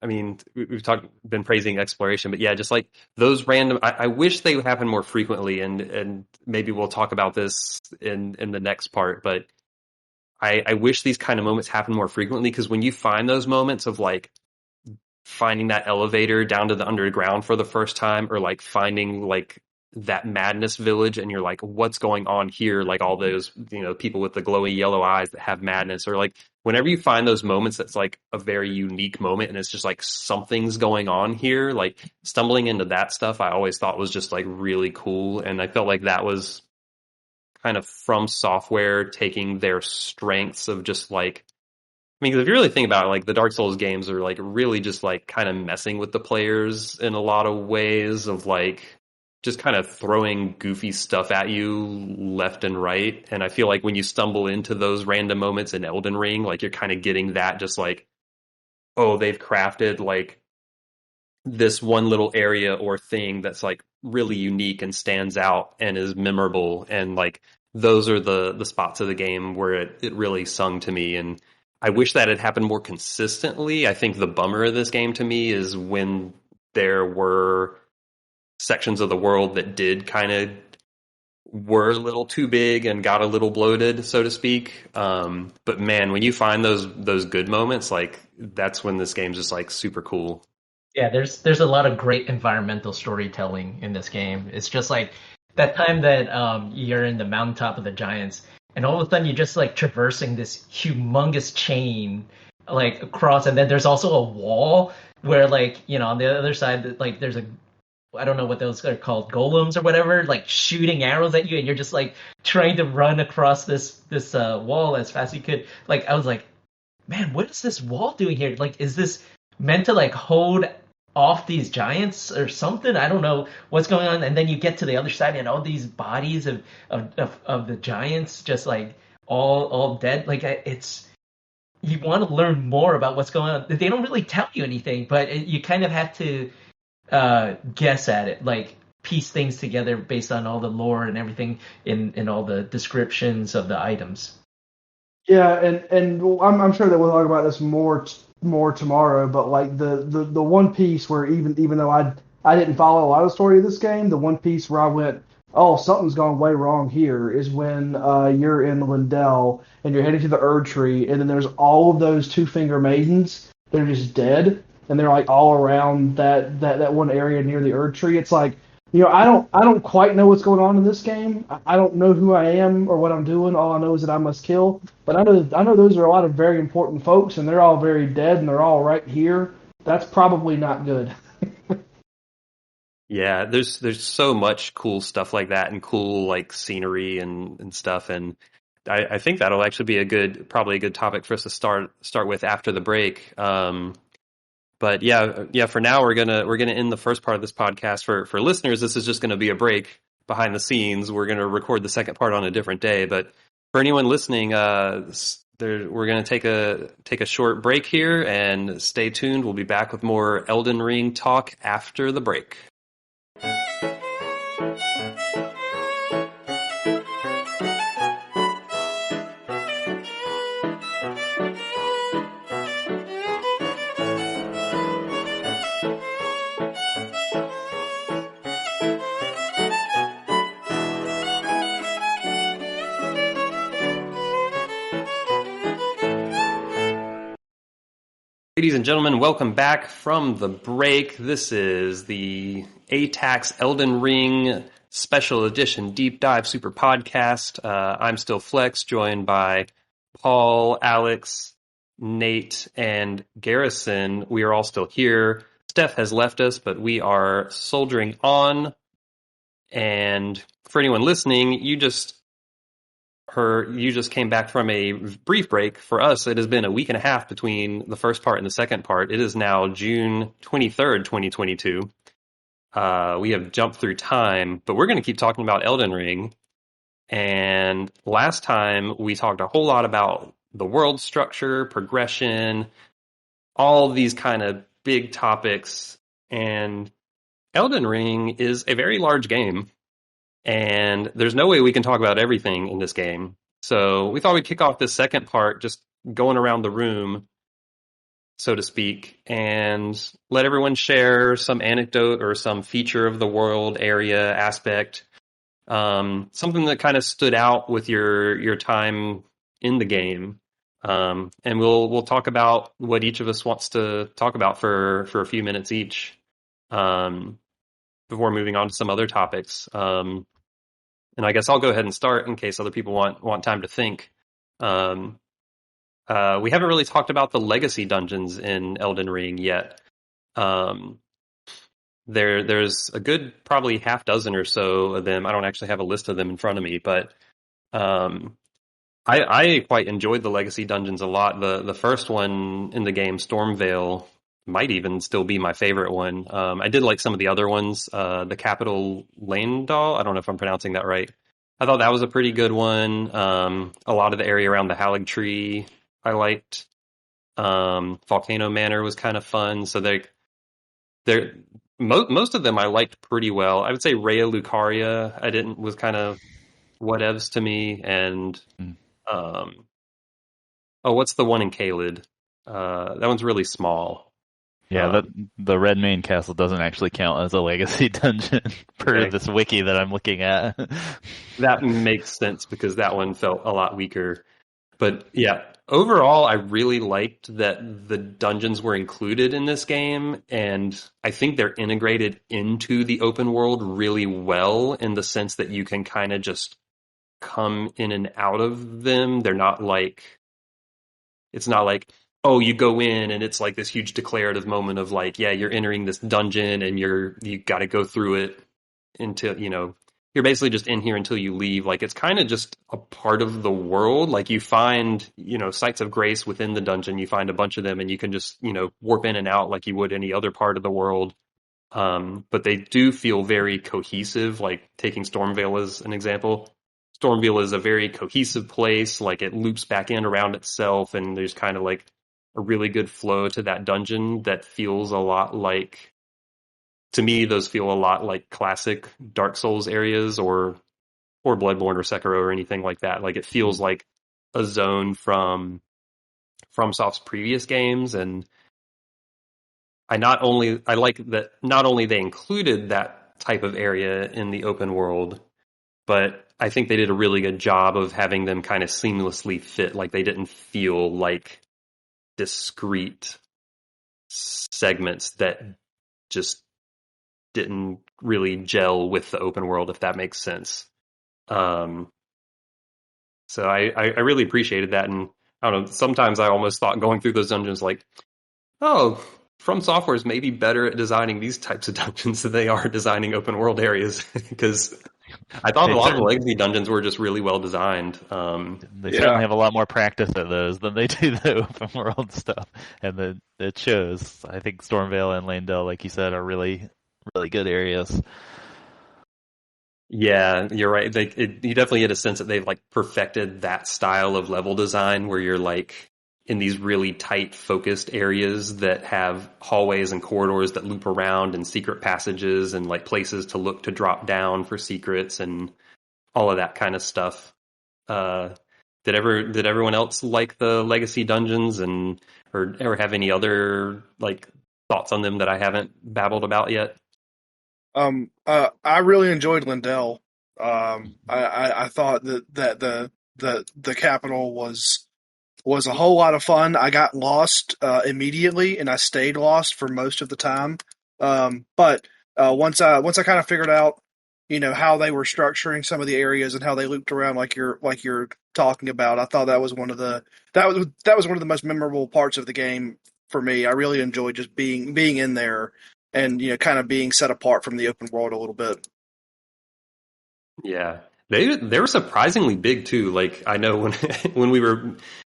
I mean, we've been praising exploration, but yeah, just like those random. I wish they would happen more frequently, and maybe we'll talk about this in the next part. But I wish these kind of moments happen more frequently, because when you find those moments of like finding that elevator down to the underground for the first time, or like finding like that madness village, and you're like, what's going on here? Like all those, people with the glowy yellow eyes that have madness, or like whenever you find those moments, that's like a very unique moment, and it's just like something's going on here. Like stumbling into that stuff, I always thought was just like really cool, and I felt like that was kind of From Software taking their strengths of just like, I mean, 'cause if you really think about it, like the Dark Souls games are like really just like kind of messing with the players in a lot of ways of like just kind of throwing goofy stuff at you left and right. And I feel like when you stumble into those random moments in Elden Ring, like you're kind of getting that just like, oh, they've crafted like this one little area or thing that's like really unique and stands out and is memorable. And like those are the spots of the game where it really sung to me. And I wish that had happened more consistently. I think the bummer of this game to me is when there were sections of the world that did kind of were a little too big and got a little bloated, so to speak. But man, when you find those good moments, like that's when this game's just like super cool. Yeah, there's a lot of great environmental storytelling in this game. It's just like that time that you're in the mountaintop of the giants, and all of a sudden you're just like traversing this humongous chain like across, and then there's also a wall where like on the other side like there's a, I don't know what those are called, golems or whatever, like shooting arrows at you, and you're just like trying to run across this wall as fast as you could. Like I was like, man, what is this wall doing here? Like, is this meant to like hold off these giants or something? I don't know what's going on. And then you get to the other side, and all these bodies of the giants just like all dead. Like it's, you want to learn more about what's going on. They don't really tell you anything, but you kind of have to guess at it, like piece things together based on all the lore and everything in all the descriptions of the items. Yeah, and I'm sure that we'll talk about this more tomorrow. But like the one piece where even though I didn't follow a lot of the story of this game, the one piece where I went, oh, something's gone way wrong here is when you're in Lindell and you're heading to the Erd Tree, and then there's all of those Two Finger Maidens. They're just dead, and they're like all around that one area near the Erd Tree. It's like, I don't quite know what's going on in this game. I don't know who I am or what I'm doing. All I know is that I must kill. But I know those are a lot of very important folks, and they're all very dead, and they're all right here. That's probably not good. Yeah, there's so much cool stuff like that, and cool like scenery and stuff, and I think that'll actually be probably a good topic for us to start with after the break. But yeah. For now, we're gonna end the first part of this podcast. For listeners, this is just gonna be a break behind the scenes. We're gonna record the second part on a different day. But for anyone listening, we're gonna take a short break here, and stay tuned. We'll be back with more Elden Ring talk after the break. Ladies and gentlemen, welcome back from the break. This is the ATACS Elden Ring Special Edition Deep Dive Super Podcast. I'm still Flex, joined by Paul, Alex, Nate, and Garrison. We are all still here. Steph has left us, but we are soldiering on. And for anyone listening, you just came back from a brief break. For us, it has been a week and a half between the first part and the second part. It is now June 23rd, 2022. We have jumped through time, but we're going to keep talking about Elden Ring. And last time we talked a whole lot about the world structure, progression, all these kind of big topics. And Elden Ring is a very large game. And there's no way we can talk about everything in this game. So we thought we'd kick off this second part, just going around the room, so to speak, and let everyone share some anecdote or some feature of the world, area, aspect, something that kind of stood out with your time in the game. And we'll talk about what each of us wants to talk about for a few minutes each. before moving on to some other topics. And I guess I'll go ahead and start in case other people want time to think. We haven't really talked about the legacy dungeons in Elden Ring yet. There's a good probably half dozen or so of them. I don't actually have a list of them in front of me, but I quite enjoyed the legacy dungeons a lot. The first one in the game, Stormvale, might even still be my favorite one. I did like some of the other ones. The Capital Lane Doll, I don't know if I'm pronouncing that right. I thought that was a pretty good one. A lot of the area around the Halig Tree I liked. Volcano Manor was kind of fun. So most of them I liked pretty well. I would say Rhea Lucaria was kind of whatevs to me, and what's the one in Caelid? That one's really small. Yeah, the Red Main Castle doesn't actually count as a legacy dungeon per this wiki that I'm looking at. That makes sense because that one felt a lot weaker. But yeah, overall, I really liked that the dungeons were included in this game, and I think they're integrated into the open world really well in the sense that you can kind of just come in and out of them. It's not like, oh, you go in and it's like this huge declarative moment of like, yeah, you're entering this dungeon and you got to go through it until, you're basically just in here until you leave. Like, it's kind of just a part of the world. Like, you find, sites of grace within the dungeon. You find a bunch of them and you can just, warp in and out like you would any other part of the world. But they do feel very cohesive, like taking Stormvale as an example. Stormvale is a very cohesive place. Like, it loops back in around itself, and there's kind of like a really good flow to that dungeon that feels a lot like, to me, those feel a lot like classic Dark Souls areas or Bloodborne or Sekiro or anything like that. Like, it feels like a zone from Fromsoft's previous games, and I like that not only they included that type of area in the open world, but I think they did a really good job of having them kind of seamlessly fit. Like, they didn't feel like discrete segments that just didn't really gel with the open world, if that makes sense. So I really appreciated that, and I don't know, sometimes I almost thought going through those dungeons like, oh, From Software is maybe better at designing these types of dungeons than they are designing open world areas, because I thought a lot of the legacy dungeons were just really well designed. They certainly have a lot more practice at those than they do the open world stuff, and it shows. I think Stormvale and Landell, like you said, are really, really good areas. Yeah, you're right. You definitely get a sense that they've like perfected that style of level design where you're like in these really tight focused areas that have hallways and corridors that loop around and secret passages and like places to look to drop down for secrets and all of that kind of stuff. Did everyone else like the legacy dungeons or ever have any other like thoughts on them that I haven't babbled about yet? I really enjoyed Lindell. I thought that the capital was a whole lot of fun. I got lost immediately, and I stayed lost for most of the time. But once I kind of figured out, how they were structuring some of the areas and how they looped around, like you're talking about, I thought that was one of the most memorable parts of the game for me. I really enjoyed just being in there and kind of being set apart from the open world a little bit. Yeah, they were surprisingly big too. Like, I know when when we were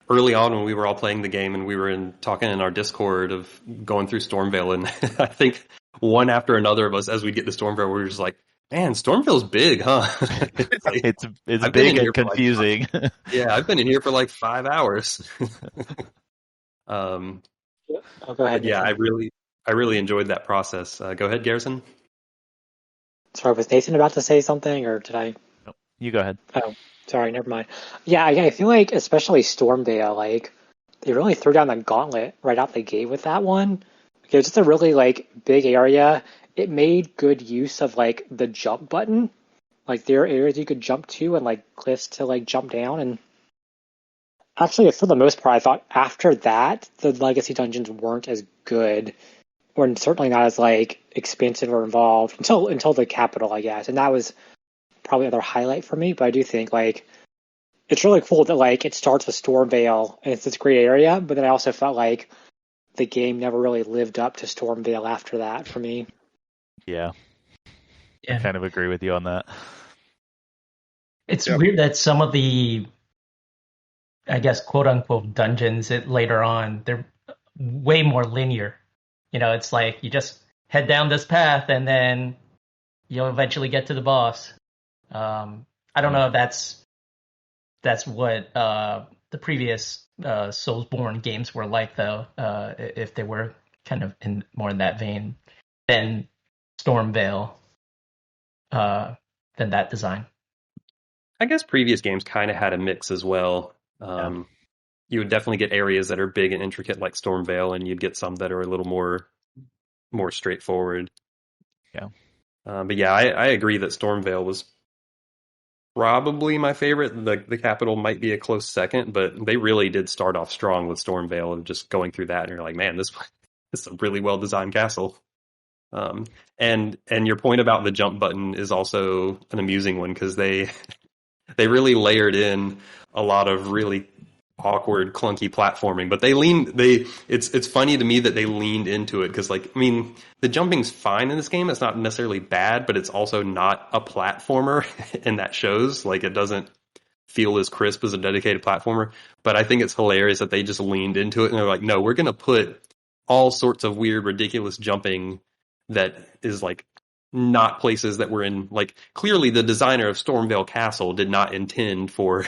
early on, when we were all playing the game and we were talking in our Discord of going through Stormvale, and I think one after another of us, as we get to Stormvale, we were just like, man, Stormvale's big, huh? It's big and confusing. Yeah, I've been in here for like 5 hours. Go ahead. Yeah, I really enjoyed that process. Go ahead, Garrison. Sorry, was Nathan about to say something, or did I? No, you go ahead. Oh, sorry, never mind. Yeah, I feel like especially Stormvale, like they really threw down the gauntlet right out the gate with that one. Because it's a really like big area. It made good use of like the jump button. Like there are areas you could jump to and like cliffs to like jump down. And actually, for the most part, I thought after that the legacy dungeons weren't as good. were certainly not as like expensive or involved until the capital, I guess, and that was probably another highlight for me. But I do think like it's really cool that like it starts with Stormvale and it's this great area, but then I also felt like the game never really lived up to Stormvale after that for me. Yeah. I Yeah. kind of agree with you on that. It's Yep. weird that some of the, I guess, quote unquote dungeons later on, they're way more linear. It's like you just head down this path and then you'll eventually get to the boss. I don't know if that's what the previous Soulsborne games were like, though. If they were kind of more in that vein than Stormvale, than that design. I guess previous games kind of had a mix as well. You would definitely get areas that are big and intricate like Stormvale, and you'd get some that are a little more straightforward. Yeah. But yeah, I agree that Stormvale was probably my favorite. The capital might be a close second, but they really did start off strong with Stormvale, and just going through that, and you're like, man, this is a really well designed castle. And your point about the jump button is also an amusing one, because they really layered in a lot of really awkward, clunky platforming, but it's funny to me that they leaned into it, because like, I mean, the jumping's fine in this game. It's not necessarily bad, but it's also not a platformer, and that shows. Like, it doesn't feel as crisp as a dedicated platformer. But I think it's hilarious that they just leaned into it, and they're like, no, we're going to put all sorts of weird, ridiculous jumping that is like not places that were in. Like, clearly the designer of Stormvale Castle did not intend for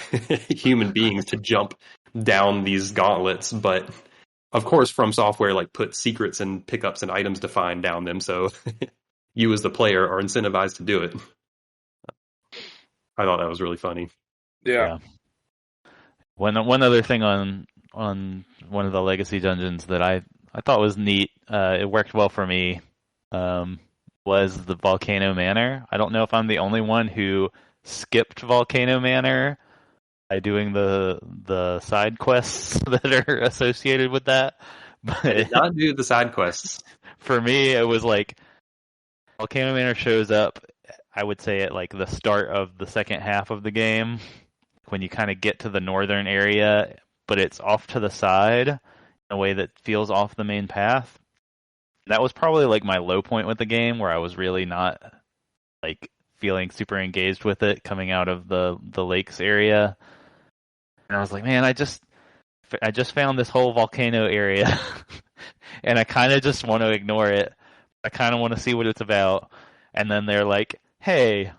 human beings to jump down these gauntlets, but of course From Software like put secrets and pickups and items to find down them, so you as the player are incentivized to do it. I thought that was really funny. Yeah. One other thing on one of the legacy dungeons that I thought was neat, it worked well for me, was the Volcano Manor. I don't know if I'm the only one who skipped Volcano Manor by doing the side quests that are associated with that. But I did not do the side quests. For me, it was like Volcano Manor shows up, I would say, at like the start of the second half of the game, when you kind of get to the northern area, but it's off to the side in a way that feels off the main path. That was probably like my low point with the game, where I was really not like feeling super engaged with it coming out of the lakes area. And I was like, man, I just found this whole volcano area and I kind of just want to ignore it. I kind of want to see what it's about. And then they're like, hey,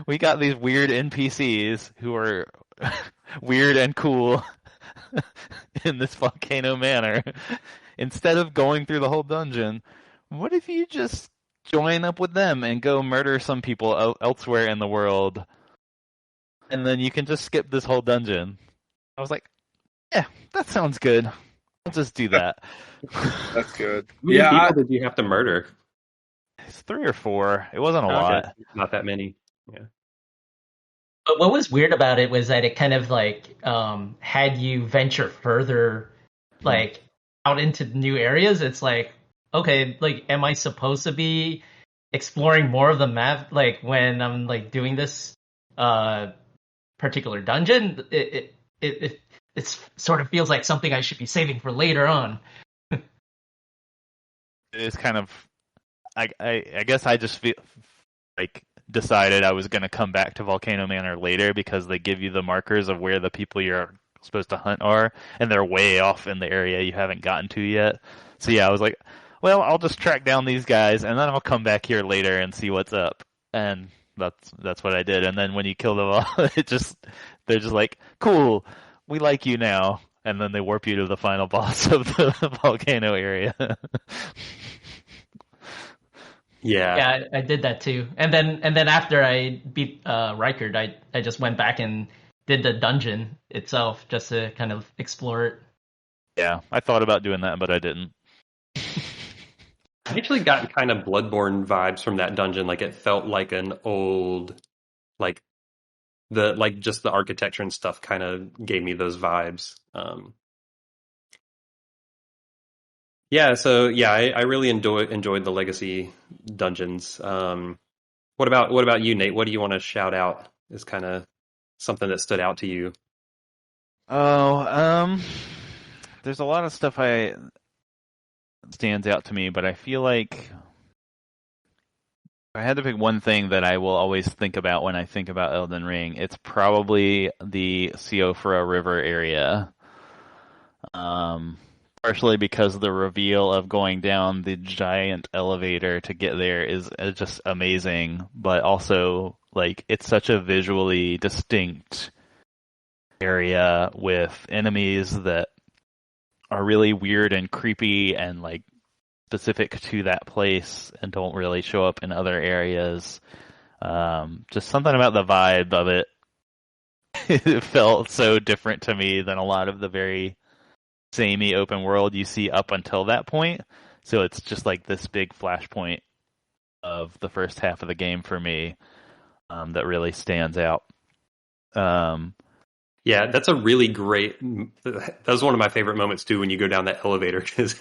we got these weird NPCs who are weird and cool in this Volcano Manor. Instead of going through the whole dungeon, what if you just join up with them and go murder some people elsewhere in the world, and then you can just skip this whole dungeon? I was like, yeah, that sounds good. I'll just do that. That's good. How many people did you have to murder? It's 3 or 4. It wasn't a lot. Not that many. Yeah. But what was weird about it was that it kind of like had you venture further, like out into new areas. It's like, okay, like, am I supposed to be exploring more of the map? Like, when I'm like doing this particular dungeon, it sort of feels like something I should be saving for later on. It is kind of, I guess I just feel like decided I was going to come back to Volcano Manor later, because they give you the markers of where the people you're supposed to hunt are, and they're way off in the area you haven't gotten to yet. So yeah, I was like, well, I'll just track down these guys, and then I'll come back here later and see what's up. And that's what I did. And then when you kill them all, they're just like, cool, we like you now. And then they warp you to the final boss of the volcano area. Yeah, I did that too. And then after I beat Rykard, I just went back and did the dungeon itself just to kind of explore it. Yeah, I thought about doing that, but I didn't. I actually got kind of Bloodborne vibes from that dungeon. Like, it felt like an old, like just the architecture and stuff kind of gave me those vibes. Yeah, so yeah, I really enjoyed the Legacy dungeons. What about you, Nate? What do you want to shout out as kind of something that stood out to you? Oh, there's a lot of stuff I stands out to me, but I feel like if I had to pick one thing that I will always think about when I think about Elden Ring, it's probably the Siofra River area. Um, Partially because the reveal of going down the giant elevator to get there is just amazing, but also like it's such a visually distinct area with enemies that are really weird and creepy and like specific to that place and don't really show up in other areas. Just something about the vibe of it. It felt so different to me than a lot of the very samey open world you see up until that point. So it's just like this big flashpoint of the first half of the game for me, that really stands out. Yeah, that's a really great. That was one of my favorite moments too when you go down that elevator because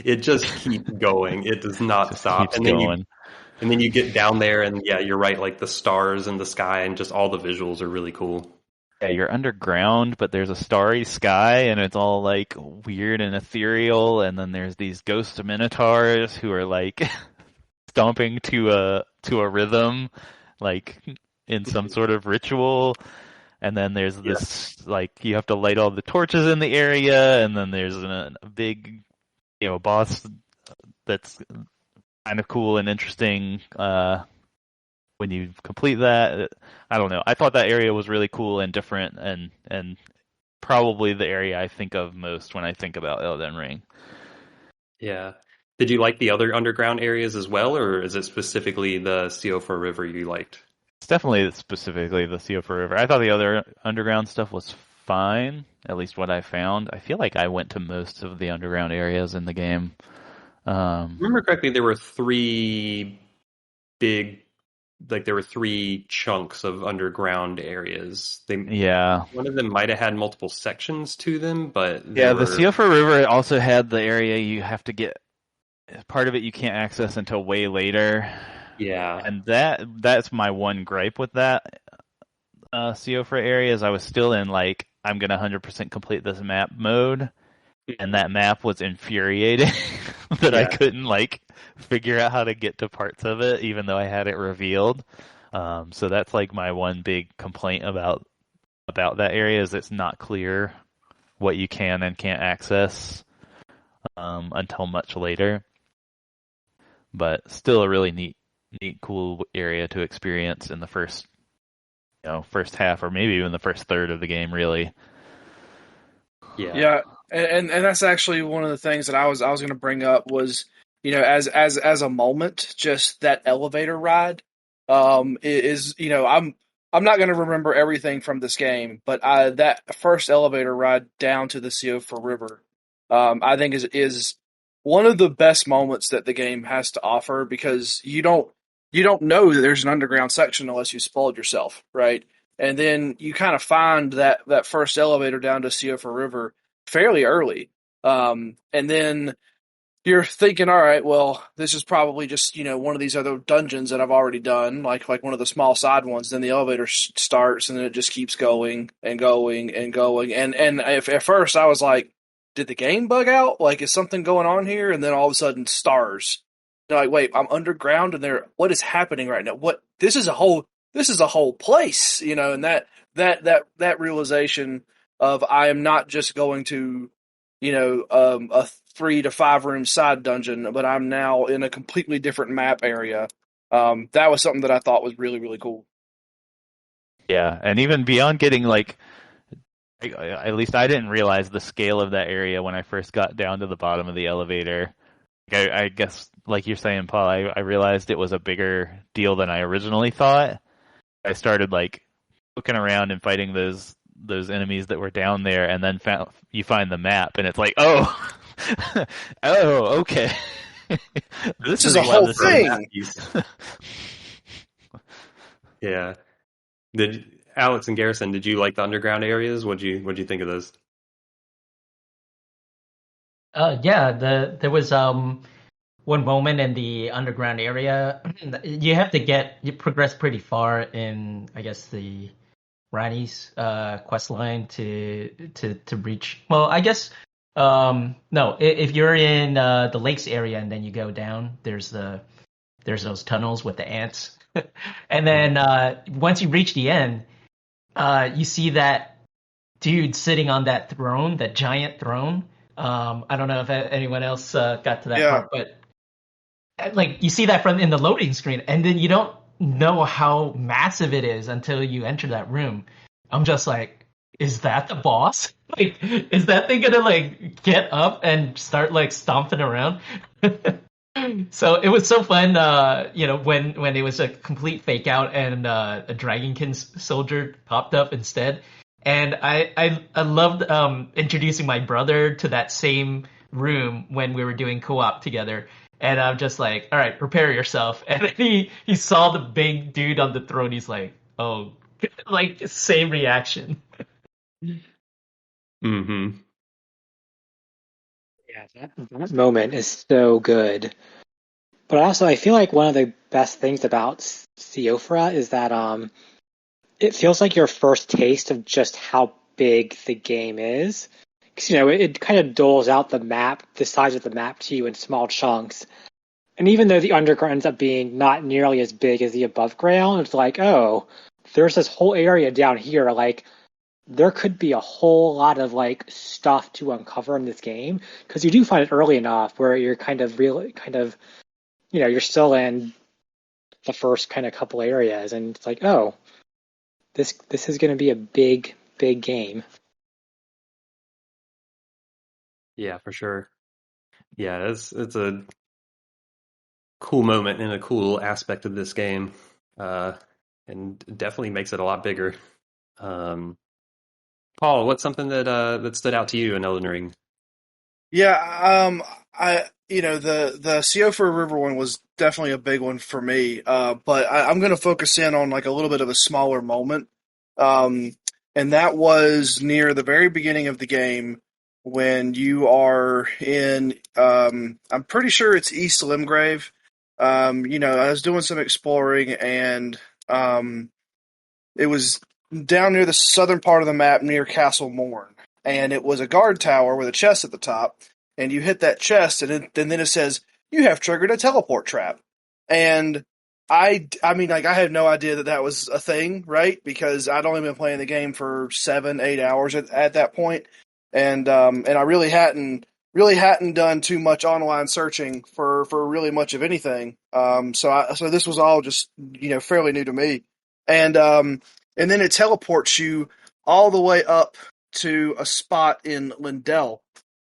it just keeps going. It does not Just stop, keeps going. And then you get down there, and yeah, you're right. Like the stars in the sky, and just all the visuals are really cool. Yeah, you're underground, but there's a starry sky, and it's all like weird and ethereal. And then there's these ghost minotaurs who are like stomping to a rhythm, like in some sort of ritual. And then there's this like you have to light all the torches in the area, and then there's a big, boss that's kind of cool and interesting. When you complete that, I don't know. I thought that area was really cool and different, and probably the area I think of most when I think about Elden Ring. Yeah. Did you like the other underground areas as well, or is it specifically the Siofra River you liked? It's definitely specifically the Siofra River. I thought the other underground stuff was fine, at least what I found. I feel like I went to most of the underground areas in the game. Remember correctly, there were three big, like there were three chunks of underground areas. Yeah. One of them might have had multiple sections to them, but Yeah, the Siofra River also had the area you have to get. Part of it you can't access until way later. Yeah. And that's my one gripe with that Siofra area is I was still in like I'm gonna 100% complete this map mode, and that map was infuriating that I couldn't like figure out how to get to parts of it even though I had it revealed. So that's like my one big complaint about that area is it's not clear what you can and can't access until much later. But still a really neat, cool area to experience in the first half or maybe even the first third of the game, really. Yeah, and that's actually one of the things that I was going to bring up was, as a moment, just that elevator ride, is I'm not going to remember everything from this game, but that first elevator ride down to the Siofra River, I think is one of the best moments that the game has to offer because you don't know that there's an underground section unless you spoiled yourself, right? And then you kind of find that first elevator down to Siofra River fairly early. And then you're thinking, all right, well, this is probably just, one of these other dungeons that I've already done, like one of the small side ones. Then the elevator starts and then it just keeps going and going and going. And if, at first I was like, did the game bug out? Like, is something going on here? And then all of a sudden stars. They're like, wait, I'm underground and what is happening right now? This is a whole place, and that realization of I am not just going to, a 3 to 5 room side dungeon, but I'm now in a completely different map area. That was something that I thought was really, really cool. Yeah, and even beyond getting like, at least I didn't realize the scale of that area when I first got down to the bottom of the elevator. I guess, like you're saying, Paul, I realized it was a bigger deal than I originally thought. I started like looking around and fighting those enemies that were down there, and then you find the map, and it's like, oh, oh, okay. This is a whole thing. Yeah. Did Alex and Garrison? Did you like the underground areas? What'd you think of those? Yeah, there was one moment in the underground area. You have to you progress pretty far in, I guess, the Rani's quest line to reach. Well, I guess no, if you're in the lakes area and then you go down, there's those tunnels with the ants, and then once you reach the end, you see that dude sitting on that throne, that giant throne. I don't know if anyone else got to that Yeah. part, but like you see that from in the loading screen, and then you don't know how massive it is until you enter that room. I'm just like, is that the boss? Like, is that thing gonna like get up and start like stomping around? So it was so fun, when it was a complete fake out and a Dragonkin soldier popped up instead. And I loved introducing my brother to that same room when we were doing co-op together. And I'm just like, all right, prepare yourself. And then he saw the big dude on the throne. He's like, oh, like same reaction. Mm-hmm. Yeah, that moment is so good. But also, I feel like one of the best things about Theophora is that it feels like your first taste of just how big the game is. Because, it kind of doles out the size of the map to you in small chunks. And even though the underground ends up being not nearly as big as the above ground, it's like, oh, there's this whole area down here. Like, there could be a whole lot of like stuff to uncover in this game, because you do find it early enough where you're you're still in the first kind of couple areas, and it's like, oh, this is going to be a big game. Yeah, for sure. Yeah, it's a cool moment and a cool aspect of this game, and definitely makes it a lot bigger. Paul, what's something that stood out to you in Elden Ring? Yeah, the Seofor River one was definitely a big one for me. But I'm going to focus in on like a little bit of a smaller moment. And that was near the very beginning of the game when you are in, I'm pretty sure it's East Limgrave. I was doing some exploring, and it was down near the southern part of the map near Castle Morn. And it was a guard tower with a chest at the top. And you hit that chest, and then it says, you have triggered a teleport trap. And I mean, like, I had no idea that was a thing, right? Because I'd only been playing the game for 7-8 hours at that point. And I really hadn't done too much online searching for really much of anything. So this was all just, fairly new to me. And then it teleports you all the way up to a spot in Lindell.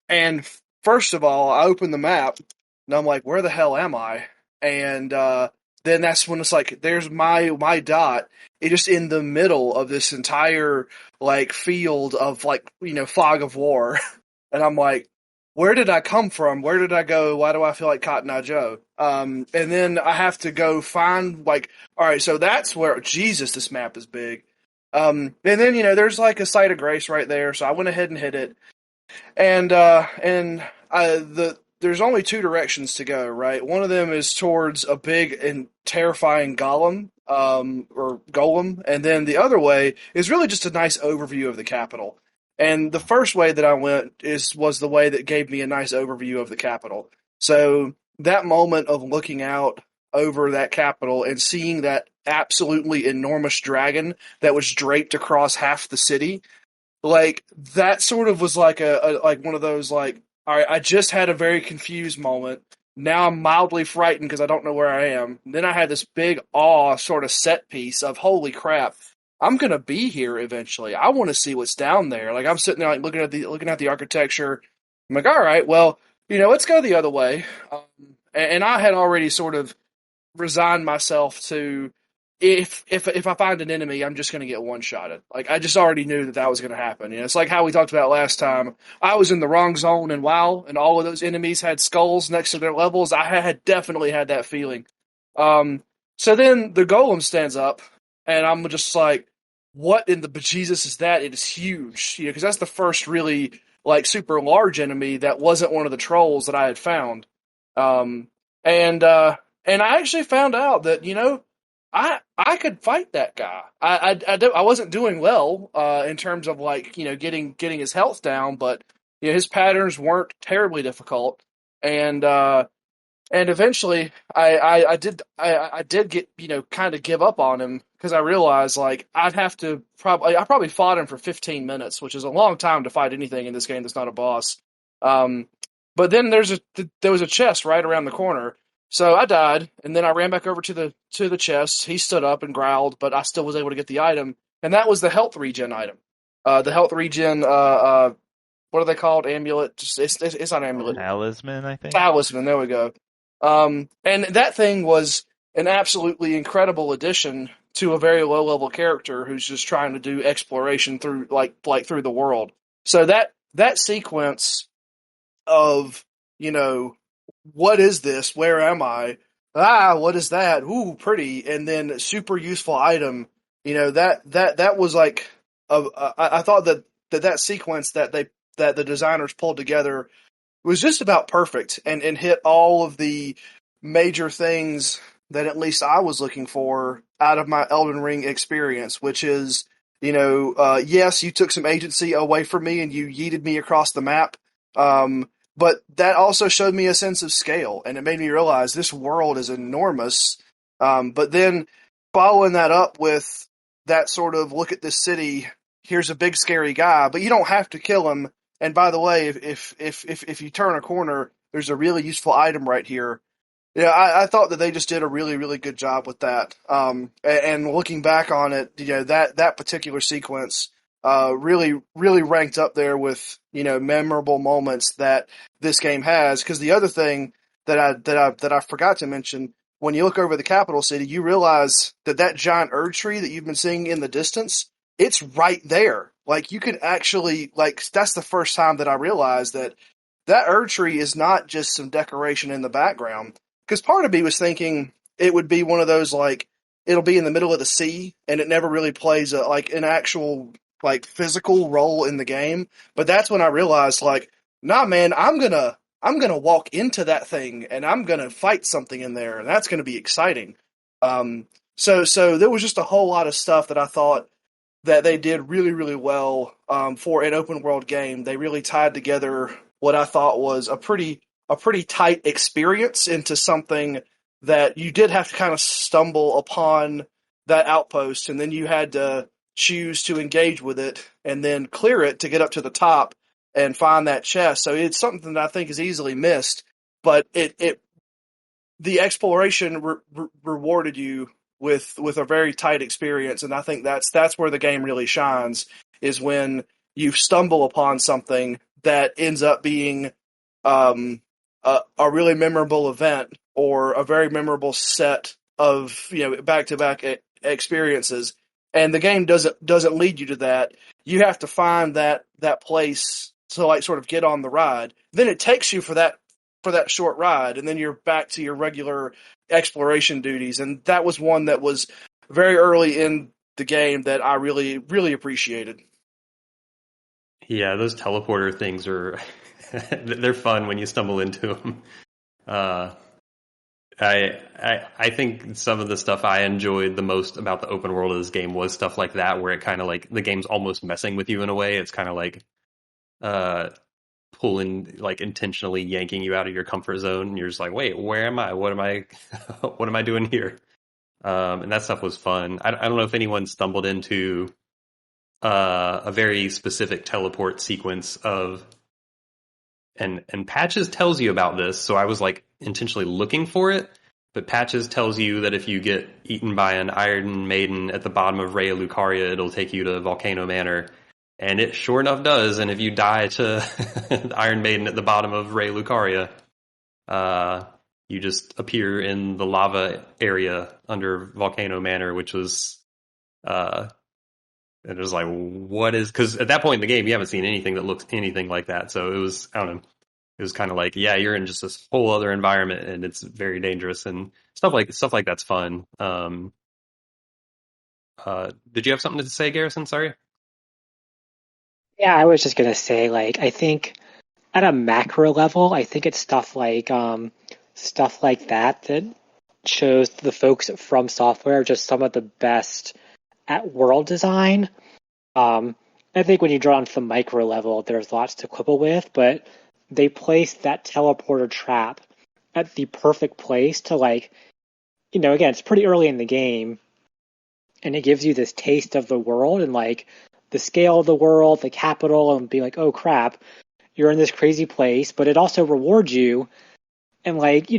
And first of all, I open the map and I'm like, where the hell am I? And then that's when it's like, there's my dot. It's just in the middle of this entire like field of like, fog of war. And I'm like, where did I come from? Where did I go? Why do I feel like Cotton Eye Joe? And then I have to go find like, all right, so that's where, Jesus, this map is big. And then, there's like a site of grace right there. So I went ahead and hit it. And there's only two directions to go, right? One of them is towards a big and terrifying golem, or golem, and then the other way is really just a nice overview of the capital. And the first way that I went was the way that gave me a nice overview of the capital. So that moment of looking out over that capital and seeing that absolutely enormous dragon that was draped across half the city, like that sort of was like a like one of those like, all right, I just had a very confused moment. Now I'm mildly frightened because I don't know where I am. And then I had this big awe sort of set piece of holy crap, I'm gonna be here eventually. I want to see what's down there. Like I'm sitting there like looking at the architecture. I'm like, all right, well, let's go the other way. And I had already sort of resigned myself to, if I find an enemy, I'm just going to get one-shotted. Like, I just already knew that was going to happen. It's like how we talked about last time. I was in the wrong zone in WoW, and all of those enemies had skulls next to their levels. I had definitely had that feeling. So then the golem stands up, and I'm just like, what in the bejesus is that? It is huge. Because that's the first really, like super large enemy that wasn't one of the trolls that I had found. Um, and I actually found out that, I could fight that guy. I wasn't doing well in terms of like, getting his health down, but his patterns weren't terribly difficult. And and eventually I did get, kind of give up on him because I realized like I probably fought him for 15 minutes, which is a long time to fight anything in this game that's not a boss. Um, but then there was a chest right around the corner. So I died, and then I ran back over to the chest. He stood up and growled, but I still was able to get the item, and that was the health regen item. The health regen, what are they called? Amulet? It's not amulet. Talisman, I think. Talisman. There we go. And that thing was an absolutely incredible addition to a very low level character who's just trying to do exploration through like through the world. So that sequence of, what is this? Where am I? What is that? Ooh, pretty. And then super useful item. That was like I thought that sequence that the designers pulled together was just about perfect and hit all of the major things that at least I was looking for out of my Elden Ring experience, which is, yes, you took some agency away from me and you yeeted me across the map. But that also showed me a sense of scale, and it made me realize this world is enormous. But then following that up with that sort of look at this city, here's a big scary guy, but you don't have to kill him. And by the way, if you turn a corner, there's a really useful item right here. Yeah, I thought that they just did a really, really good job with that. And looking back on it, that particular sequence really, really ranked up there with memorable moments that this game has. Because the other thing that I forgot to mention, when you look over the capital city, you realize that giant Erd tree that you've been seeing in the distance, it's right there. Like you could actually that's the first time that I realized that Erd tree is not just some decoration in the background. Because part of me was thinking it would be one of those it'll be in the middle of the sea and it never really plays an actual physical role in the game. But that's when I realized nah, man, I'm gonna walk into that thing and I'm gonna fight something in there and that's gonna be exciting. So there was just a whole lot of stuff that I thought that they did really, really well for an open world game. They really tied together what I thought was a pretty tight experience into something that you did have to kind of stumble upon that outpost, and then you had to choose to engage with it and then clear it to get up to the top and find that chest. So it's something that I think is easily missed, but the exploration rewarded you with a very tight experience, and I think that's where the game really shines, is when you stumble upon something that ends up being a really memorable event or a very memorable set of back-to-back experiences, and the game doesn't lead you to that. You have to find that place to sort of get on the ride. Then it takes you for that short ride, and then you're back to your regular exploration duties. And that was one that was very early in the game that I really, really appreciated. Yeah, those teleporter things are they're fun when you stumble into them. I think some of the stuff I enjoyed the most about the open world of this game was stuff like that, where it kind of the game's almost messing with you in a way. It's kind of pulling, intentionally yanking you out of your comfort zone, and you're just like, wait, where am I? What am I what am I doing here? And that stuff was fun. I don't know if anyone stumbled into a very specific teleport sequence of, and Patches tells you about this, so I was intentionally looking for it, but Patches tells you that if you get eaten by an Iron Maiden at the bottom of Raya Lucaria, it'll take you to Volcano Manor. And it sure enough does, and if you die to the Iron Maiden at the bottom of Raya Lucaria, you just appear in the lava area under Volcano Manor, which was, it was what is, because at that point in the game, you haven't seen anything that looks anything like that, so it was, I don't know, it was kind of yeah, you're in just this whole other environment, and it's very dangerous, and stuff like that's fun. Did you have something to say, Garrison? Sorry. Yeah, I was just gonna say, like, I think at a macro level, I think it's stuff like that shows the folks at From Software just some of the best at world design. I think when you draw onto the micro level, there's lots to quibble with, but they placed that teleporter trap at the perfect place to, like, again, it's pretty early in the game, and it gives you this taste of the world and, like, the scale of the world, the capital, and be like, oh crap, you're in this crazy place, but it also rewards you. And, like,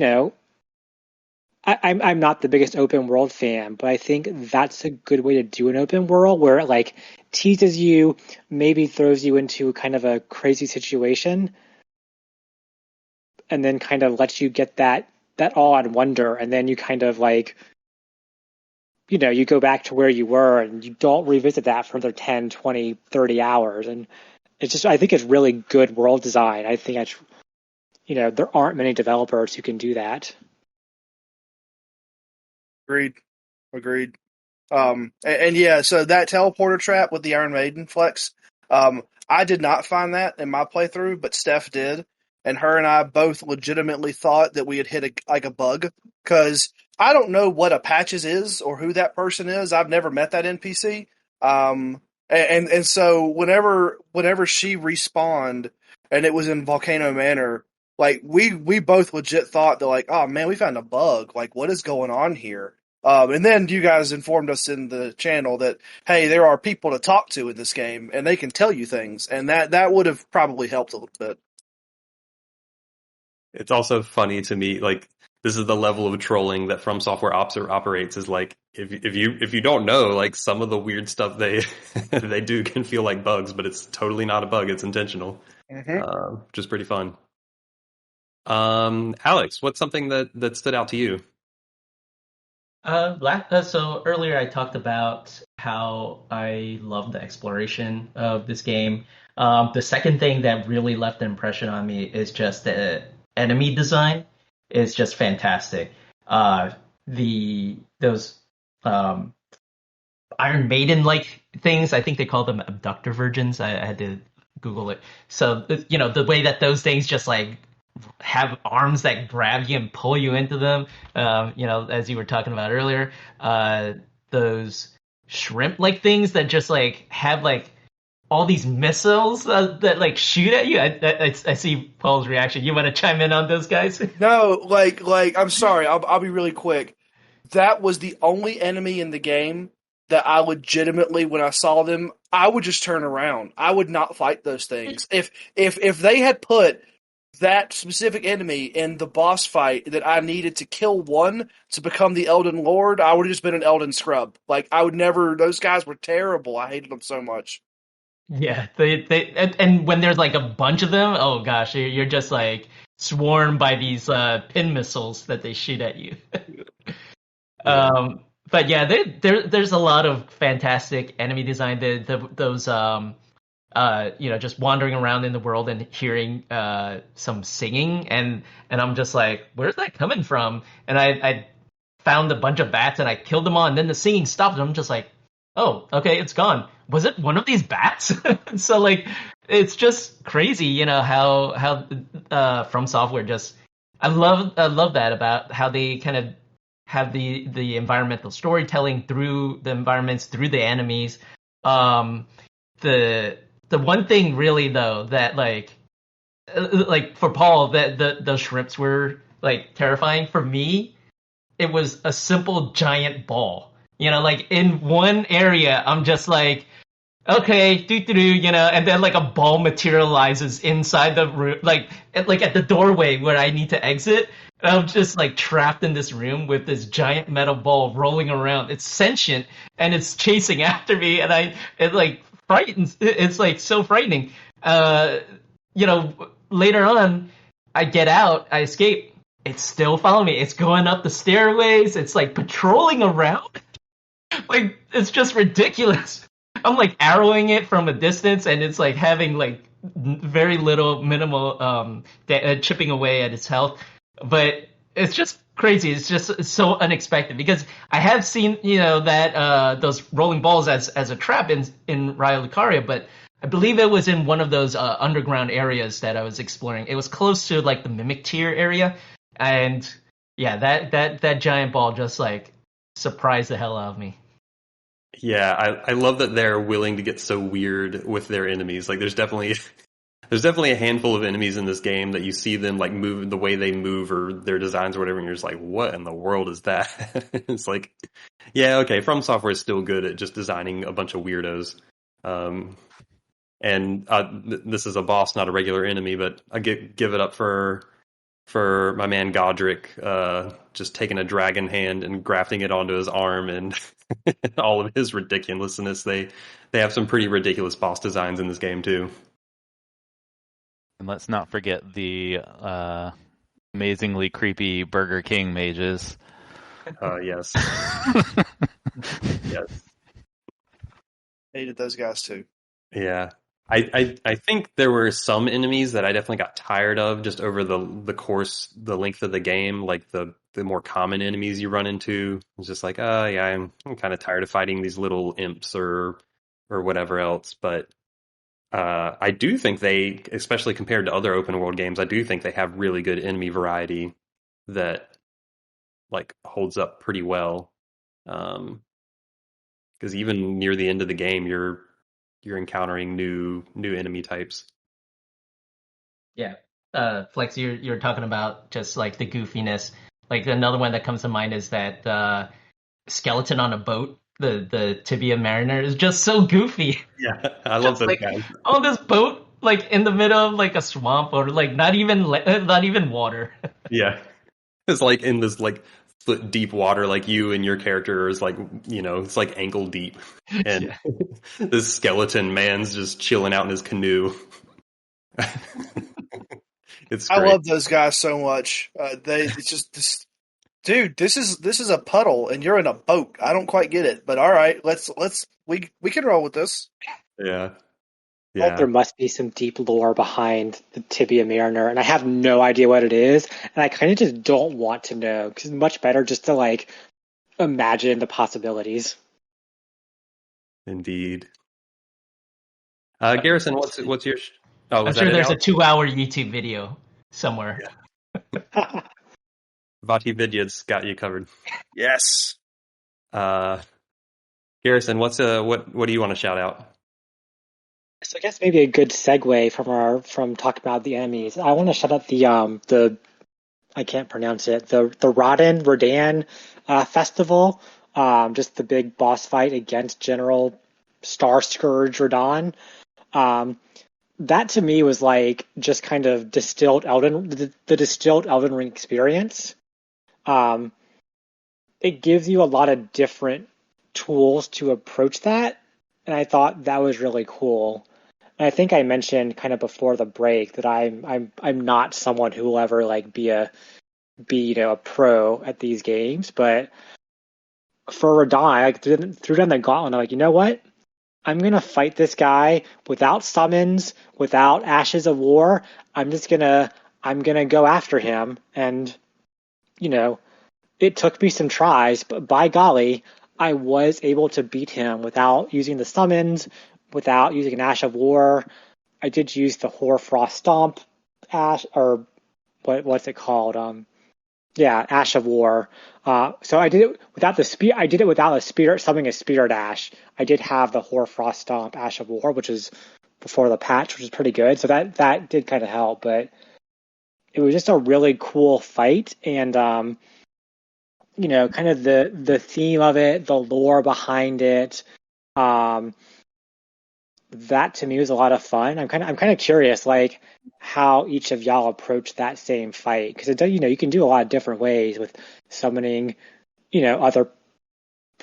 I'm not the biggest open world fan, but I think that's a good way to do an open world where it, like, teases you, maybe throws you into kind of a crazy situation, and then kind of lets you get that awe and wonder, and then you kind of, like, you go back to where you were and you don't revisit that for another 10, 20, 30 hours. And it's just, I think it's really good world design. I think it's, there aren't many developers who can do that. Agreed. And yeah, so that teleporter trap with the Iron Maiden flex, I did not find that in my playthrough, but Steph did, and her and I both legitimately thought that we had hit a bug, because I don't know what a Patches is or who that person is. I've never met that NPC. And so whenever she respawned and it was in Volcano Manor, like we both legit thought that, like, oh man, we found a bug. Like, what is going on here? And then you guys informed us in the channel that, hey, there are people to talk to in this game, and they can tell you things, and that would have probably helped a little bit. It's also funny to me, like, this is the level of trolling that From Software operates. Is like, if you don't know, like, some of the weird stuff they they do can feel like bugs, but it's totally not a bug; it's intentional, which is pretty fun. Alex, what's something that stood out to you? So earlier I talked about how I love the exploration of this game. The second thing that really left an impression on me is just the enemy design is just fantastic. Those Iron Maiden like things, I think they call them abductor virgins. I had to Google it. So the way that those things just, like, have arms that grab you and pull you into them. As you were talking about earlier, those shrimp-like things that just, like, have, like, all these missiles that, like, shoot at you. I see Paul's reaction. You want to chime in on those guys? No, like I'm sorry. I'll be really quick. That was the only enemy in the game that I legitimately, when I saw them, I would just turn around. I would not fight those things. If they had put that specific enemy in the boss fight that I needed to kill one to become the Elden Lord, I would have just been an Elden Scrub. Like, I would never. Those guys were terrible. I hated them so much. Yeah, and when there's, like, a bunch of them, oh gosh, you're just, like, swarmed by these pin missiles that they shoot at you. But yeah, there's a lot of fantastic enemy design. Those just wandering around in the world and hearing some singing, and I'm just like, where's that coming from? And I found a bunch of bats and I killed them all, and then the singing stopped, and I'm just like, oh, okay, it's gone. Was it one of these bats? So, like, it's just crazy, how From Software just, I love that about how they kind of have the environmental storytelling through the environments, through the enemies. The one thing really, though, that, like for Paul, that the shrimps were, like, terrifying. For me, it was a simple giant ball. Like, in one area, I'm just like, okay, and then, like, a ball materializes inside the room, like at the doorway where I need to exit. And I'm just, like, trapped in this room with this giant metal ball rolling around. It's sentient and it's chasing after me, and it, like, frightens. It's, like, so frightening. Later on, I get out, I escape. It's still following me. It's going up the stairways. It's, like, patrolling around. Like, it's just ridiculous. I'm, like, arrowing it from a distance, and it's, like, having, like, very little minimal chipping away at its health. But it's just crazy. It's so unexpected, because I have seen, that those rolling balls as a trap in Raya Lucaria, but I believe it was in one of those underground areas that I was exploring. It was close to like the Mimic Tier area, and yeah, that giant ball just like surprised the hell out of me. Yeah, I love that they're willing to get so weird with their enemies. Like, there's definitely a handful of enemies in this game that you see them like move the way they move or their designs or whatever, and you're just like, what in the world is that? It's like, yeah, okay, From Software is still good at just designing a bunch of weirdos. Um, and this is a boss, not a regular enemy, but I give it up for my man Godric, just taking a dragon hand and grafting it onto his arm, and all of his ridiculousness. They have some pretty ridiculous boss designs in this game too. And let's not forget the amazingly creepy Burger King mages. Yes, yes, Hated those guys too. yeah. I think there were some enemies that I definitely got tired of just over the length of the game, like the more common enemies you run into. It's just like, oh yeah, I'm kind of tired of fighting these little imps or whatever else. But I do think they, especially compared to other open world games, I do think they have really good enemy variety that like holds up pretty well. Because even near the end of the game, you're encountering new enemy types. Yeah. Flex, you're talking about just like the goofiness. Like another one that comes to mind is that skeleton on a boat. The Tibia Mariner is just so goofy. Yeah, I love Just those like guys. on this boat, like in the middle of like a swamp or like not even water. Yeah, it's like in this like foot deep water, like you and your character is like, it's like ankle deep, and Yeah. this skeleton man's just chilling out in his canoe. It's I great. love those guys so much. It's just this, dude. This is a puddle, and you're in a boat. I don't quite get it, but all right, we can roll with this. Yeah, Like there yeah. must be some deep lore behind the Tibia Mariner, and I have no idea what it is, and I kind of just don't want to know because it's much better just to like imagine the possibilities. Indeed. Garrison, what's your? Oh, I'm was that sure it? there's a Alex? 2-hour YouTube video somewhere. Vati Vidyad's got you covered. Yes. Garrison, what do you want to shout out? So I guess maybe a good segue from talking about the enemies. I want to shout out the I can't pronounce it, the Rodan festival. Just the big boss fight against General Star Scourge Rodan. That to me was like just kind of the distilled Elden Ring experience. It gives you a lot of different tools to approach that, and I thought that was really cool. And I think I mentioned kind of before the break that I'm not someone who will ever like be a pro at these games, but for Radon, I like threw down the gauntlet. I'm like, you know what? I'm gonna fight this guy without summons, without ashes of war. I'm gonna go after him, and you know, it took me some tries, but by golly, I was able to beat him without using the summons, without using an Ash of War. I did use the Hoarfrost Stomp Ash, or what's it called? Yeah, Ash of War. So I did it without the spear. I did it without a spirit summoning a Spirit Ash. I did have the Hoarfrost Stomp Ash of War, which is before the patch, which is pretty good. So that did kind of help, but it was just a really cool fight, and kind of the theme of it, the lore behind it. That to me was a lot of fun. I'm kind of curious, like how each of y'all approach that same fight, because you can do a lot of different ways with summoning, other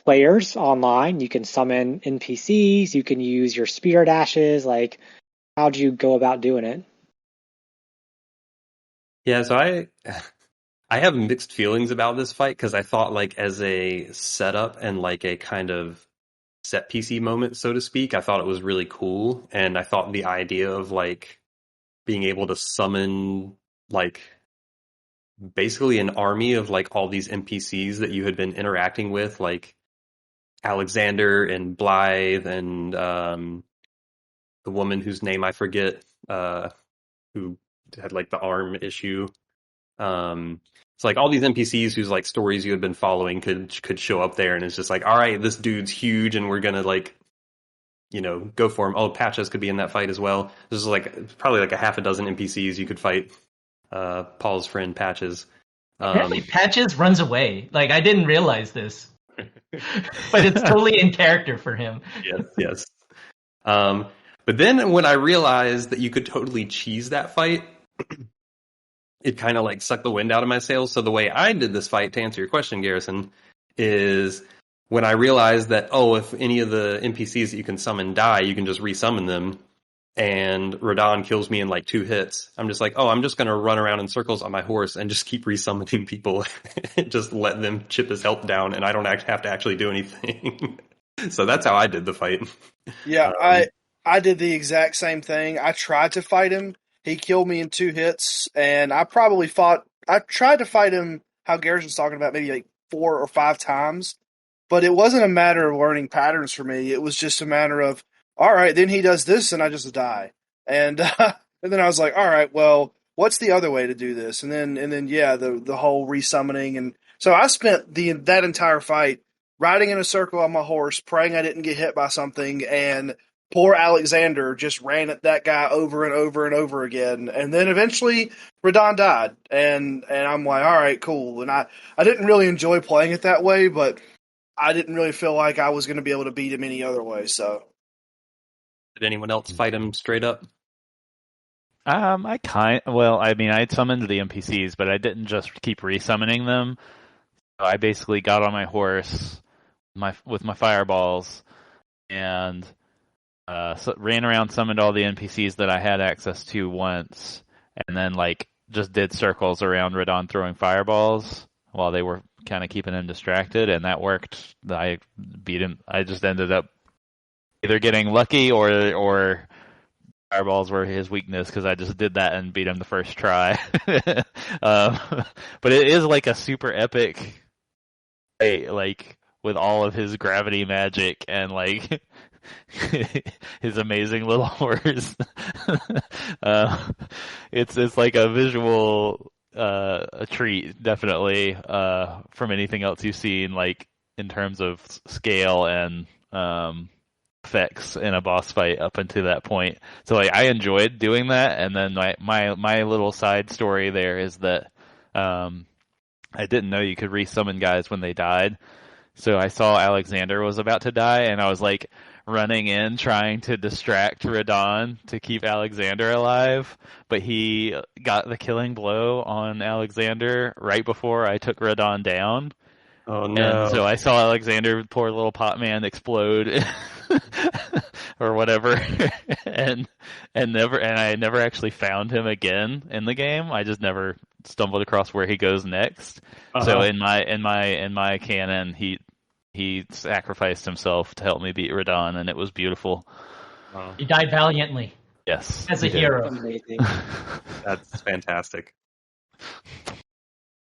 players online. You can summon NPCs. You can use your spirit ashes. Like, how do you go about doing it? Yeah, so I have mixed feelings about this fight because I thought like as a setup and like a kind of set PC moment, so to speak, I thought it was really cool, and I thought the idea of like being able to summon like basically an army of like all these NPCs that you had been interacting with, like Alexander and Blythe and the woman whose name I forget, who had like the arm issue. It's like all these NPCs whose like stories you had been following could show up there, and it's just like, all right, this dude's huge, and we're gonna like, go for him. Oh, Patches could be in that fight as well. There's like probably like a half a dozen NPCs you could fight. Paul's friend Patches. Apparently, Patches runs away. Like, I didn't realize this, but it's totally in character for him. Yes. But then when I realized that you could totally cheese that fight, it kind of like sucked the wind out of my sails. So the way I did this fight, to answer your question, Garrison, is when I realized that, if any of the NPCs that you can summon die, you can just resummon them. And Radon kills me in like 2 hits. I'm just like, I'm just going to run around in circles on my horse and just keep resummoning people and just let them chip his health down, and I don't have to actually do anything. So that's how I did the fight. Yeah, I did the exact same thing. I tried to fight him. He killed me in 2 hits, and I tried to fight him how Garrison's talking about, maybe like 4 or 5 times. But it wasn't a matter of learning patterns for me. It was just a matter of, all right, then he does this, and I just die. And then I was like, all right, well, what's the other way to do this? And then yeah, the whole resummoning. And so I spent that entire fight riding in a circle on my horse, praying I didn't get hit by something, and poor Alexander just ran at that guy over and over and over again. And then eventually Radon died. And I'm like, all right, cool. And I didn't really enjoy playing it that way, but I didn't really feel like I was going to be able to beat him any other way, so. Did anyone else fight him straight up? I summoned the NPCs, but I didn't just keep resummoning them. So I basically got on my horse with my fireballs and ran around, summoned all the NPCs that I had access to once, and then like just did circles around Radon throwing fireballs while they were kind of keeping him distracted, and that worked. I beat him. I just ended up either getting lucky or fireballs were his weakness, because I just did that and beat him the first try. But it is like a super epic fight, like with all of his gravity magic and like his amazing little horse. It's like a visual a treat, definitely, from anything else you've seen, like in terms of scale and effects in a boss fight up until that point. So like I enjoyed doing that, and then my little side story there is that I didn't know you could resummon guys when they died. So I saw Alexander was about to die, and I was like running in trying to distract Radon to keep Alexander alive, but he got the killing blow on Alexander right before I took Radon down. Oh no. And so I saw Alexander, poor little pot man, explode or whatever, and I never actually found him again in the game. I just never stumbled across where he goes next. Uh-huh. So in my canon, he sacrificed himself to help me beat Radon, and it was beautiful. Wow. He died valiantly. Yes. As a hero. Amazing. That's fantastic.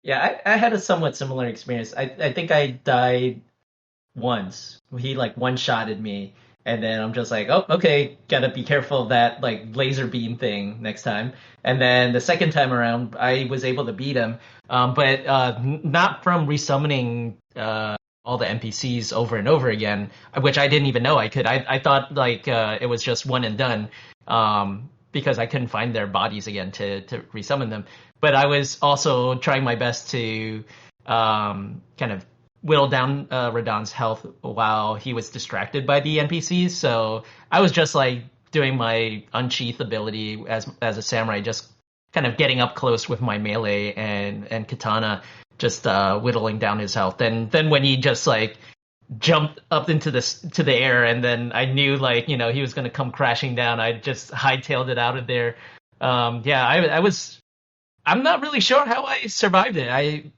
Yeah, I had a somewhat similar experience. I think I died once. He like one-shotted me, and then I'm just like, oh, okay, gotta be careful of that like laser beam thing next time. And then the second time around, I was able to beat him, but not from resummoning all the NPCs over and over again, which I didn't even know I could. I thought like it was just one and done, because I couldn't find their bodies again to resummon them. But I was also trying my best to kind of whittle down Radon's health while he was distracted by the NPCs. So I was just like doing my unsheath ability as a samurai, just kind of getting up close with my melee and katana, just whittling down his health. And then when he just like jumped up into the air, and then I knew like he was gonna come crashing down, I just hightailed it out of there. I'm not really sure how I survived it. I'm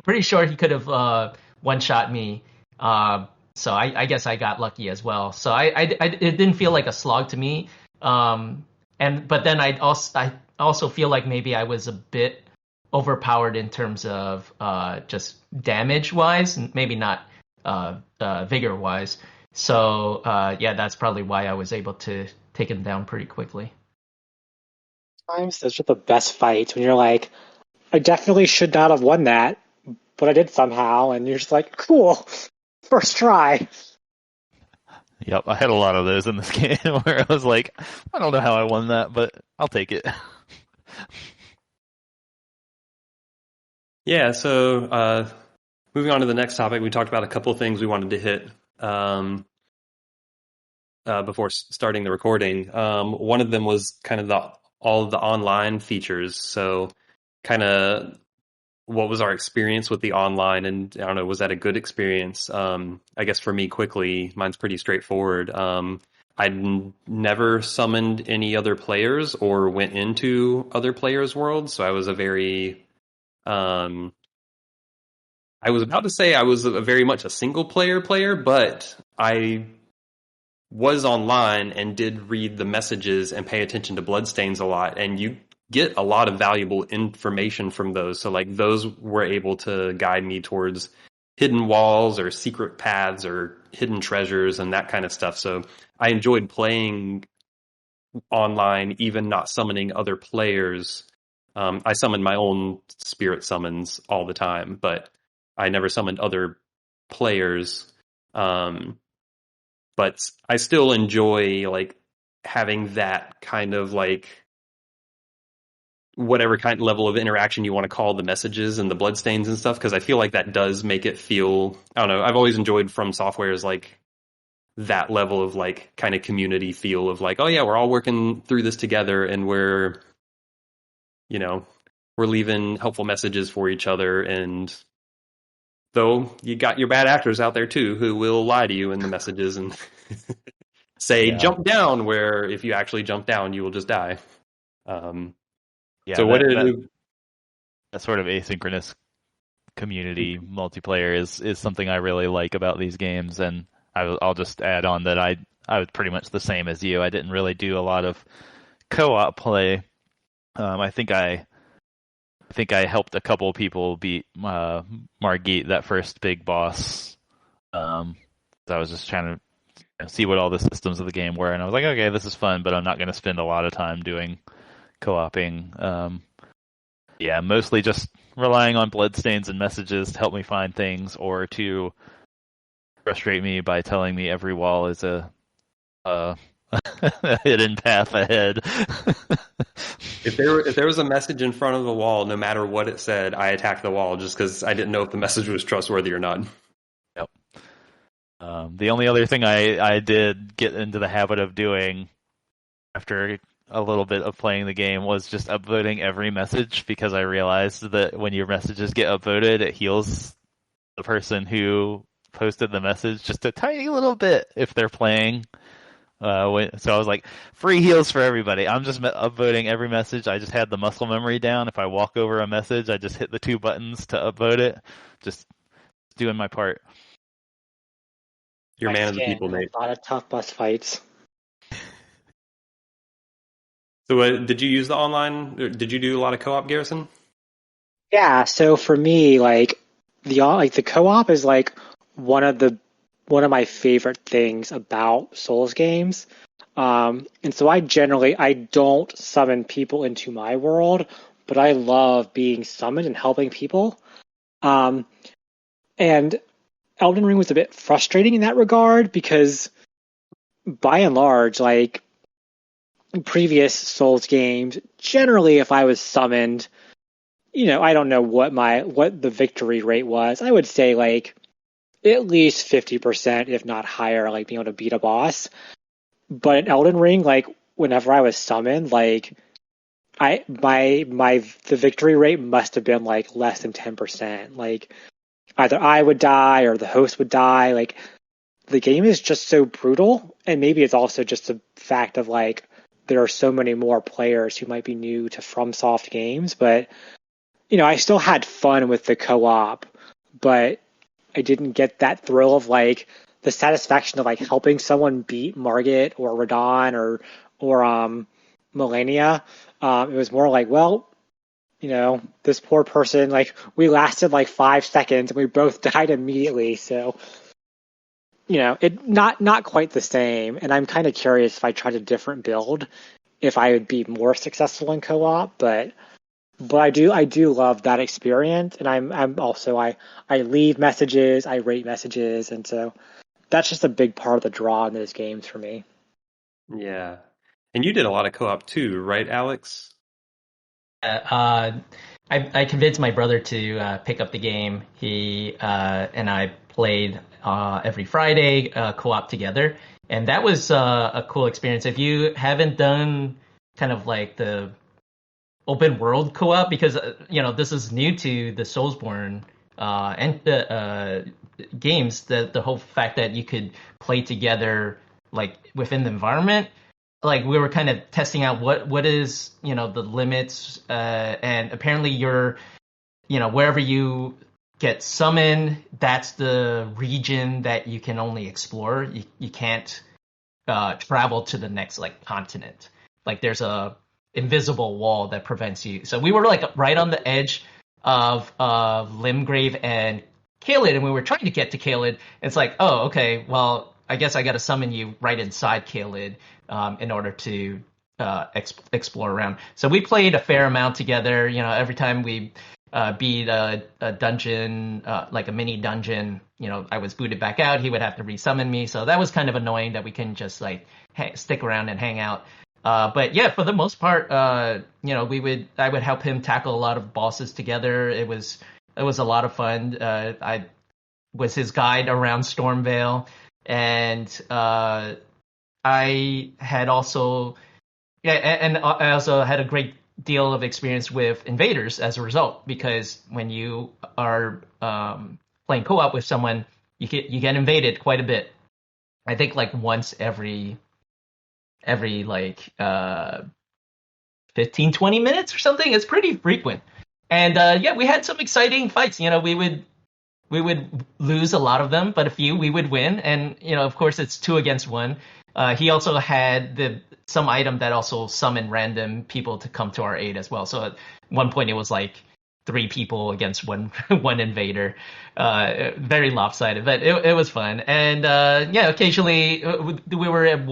pretty sure he could have one-shot me. So I guess I got lucky as well. So it didn't feel like a slog to me. But then I also feel like maybe I was a bit overpowered in terms of just damage-wise, maybe not vigor-wise. So yeah, that's probably why I was able to take him down pretty quickly. Sometimes those are the best fights when you're like, I definitely should not have won that, but I did somehow, and you're just like, cool, first try. Yep, I had a lot of those in this game where I was like, I don't know how I won that, but I'll take it. Yeah, so moving on to the next topic, we talked about a couple of things we wanted to hit before starting the recording. One of them was kind of all of the online features. So kind of what was our experience with the online, and I don't know, was that a good experience? I guess for me, quickly, mine's pretty straightforward. I'd never summoned any other players or went into other players' worlds, so I was I was about to say I was very much a single player, but I was online and did read the messages and pay attention to bloodstains a lot, and you get a lot of valuable information from those. So like those were able to guide me towards hidden walls or secret paths or hidden treasures and that kind of stuff. So I enjoyed playing online, even not summoning other players. I summoned my own spirit summons all the time, but I never summoned other players. But I still enjoy like having that kind of like whatever kind of level of interaction you want to call the messages and the bloodstains and stuff, because I feel like that does make it feel, I don't know, I've always enjoyed From Software's like that level of like kind of community feel of like, oh yeah, we're all working through this together and we're, you know, we're leaving helpful messages for each other. And though you got your bad actors out there too who will lie to you in the messages and say jump down, where if you actually jump down you will just die. Yeah, so that sort of asynchronous community multiplayer is something I really like about these games, and I'll just add on that I was pretty much the same as you. I didn't really do a lot of co-op play. I think I helped a couple people beat Margit, that first big boss. I was just trying to see what all the systems of the game were, and I was like, okay, this is fun, but I'm not going to spend a lot of time doing co-oping. Mostly just relying on bloodstains and messages to help me find things, or to frustrate me by telling me every wall is a hidden path ahead. If there was a message in front of the wall, no matter what it said, I attacked the wall just because I didn't know if the message was trustworthy or not. Yep. The only other thing I did get into the habit of doing after a little bit of playing the game was just upvoting every message, because I realized that when your messages get upvoted, it heals the person who posted the message just a tiny little bit if they're playing. So I was like, free heals for everybody. I'm just upvoting every message. I just had the muscle memory down. If I walk over a message, I just hit the 2 buttons to upvote it. Just doing my part. You're a man of the people, Nate. A lot of tough boss fights. So did you use the online? Did you do a lot of co-op, Garrison? Yeah, so for me, like the co-op is like one of my favorite things about Souls games. And so I don't summon people into my world, but I love being summoned and helping people. And Elden Ring was a bit frustrating in that regard, because by and large, like previous Souls games, generally if I was summoned, I don't know what the victory rate was. I would say like at least 50%, if not higher, like being able to beat a boss. But in Elden Ring, like whenever I was summoned, like the victory rate must have been like less than 10%. Like either I would die or the host would die. Like the game is just so brutal, and maybe it's also just a fact of like there are so many more players who might be new to FromSoft games, but I still had fun with the co-op, but I didn't get that thrill of like the satisfaction of like helping someone beat Margit or Radon or Millennia. It was more like, well, this poor person, like we lasted like 5 seconds and we both died immediately. So, it not quite the same. And I'm kind of curious if I tried a different build, if I would be more successful in co-op. But I do love that experience. And I'm also I leave messages, I rate messages, and so that's just a big part of the draw in those games for me. Yeah. And you did a lot of co-op too, right, Alex? I convinced my brother to pick up the game. He and I played every Friday co-op together, and that was a cool experience. If you haven't done kind of like the open world co-op, because this is new to the Soulsborne and games, the whole fact that you could play together like within the environment, like we were kind of testing out what is the limits, and apparently you're wherever you get summoned, that's the region that you can only explore. You can't travel to the next like continent. Like there's a invisible wall that prevents you. So we were like right on the edge of Limgrave and Caelid, and we were trying to get to Caelid. It's like, oh, okay, well, I guess I got to summon you right inside Caelid in order to explore around. So we played a fair amount together. Every time we beat a dungeon, like a mini dungeon, I was booted back out. He would have to resummon me. So that was kind of annoying that we couldn't just like stick around and hang out. But yeah, for the most part, I would help him tackle a lot of bosses together. It was a lot of fun. I was his guide around Stormvale, and I had also, and I also had a great deal of experience with invaders as a result, because when you are playing co-op with someone, you get invaded quite a bit. I think like once every like 15, 20 minutes or something. It's pretty frequent. And yeah, we had some exciting fights. We would lose a lot of them, but a few we would win. And of course, it's 2 against 1. He also had some item that also summoned random people to come to our aid as well. So at one point, it was like 3 people against one invader. Very lopsided, but it was fun. And yeah, occasionally we were at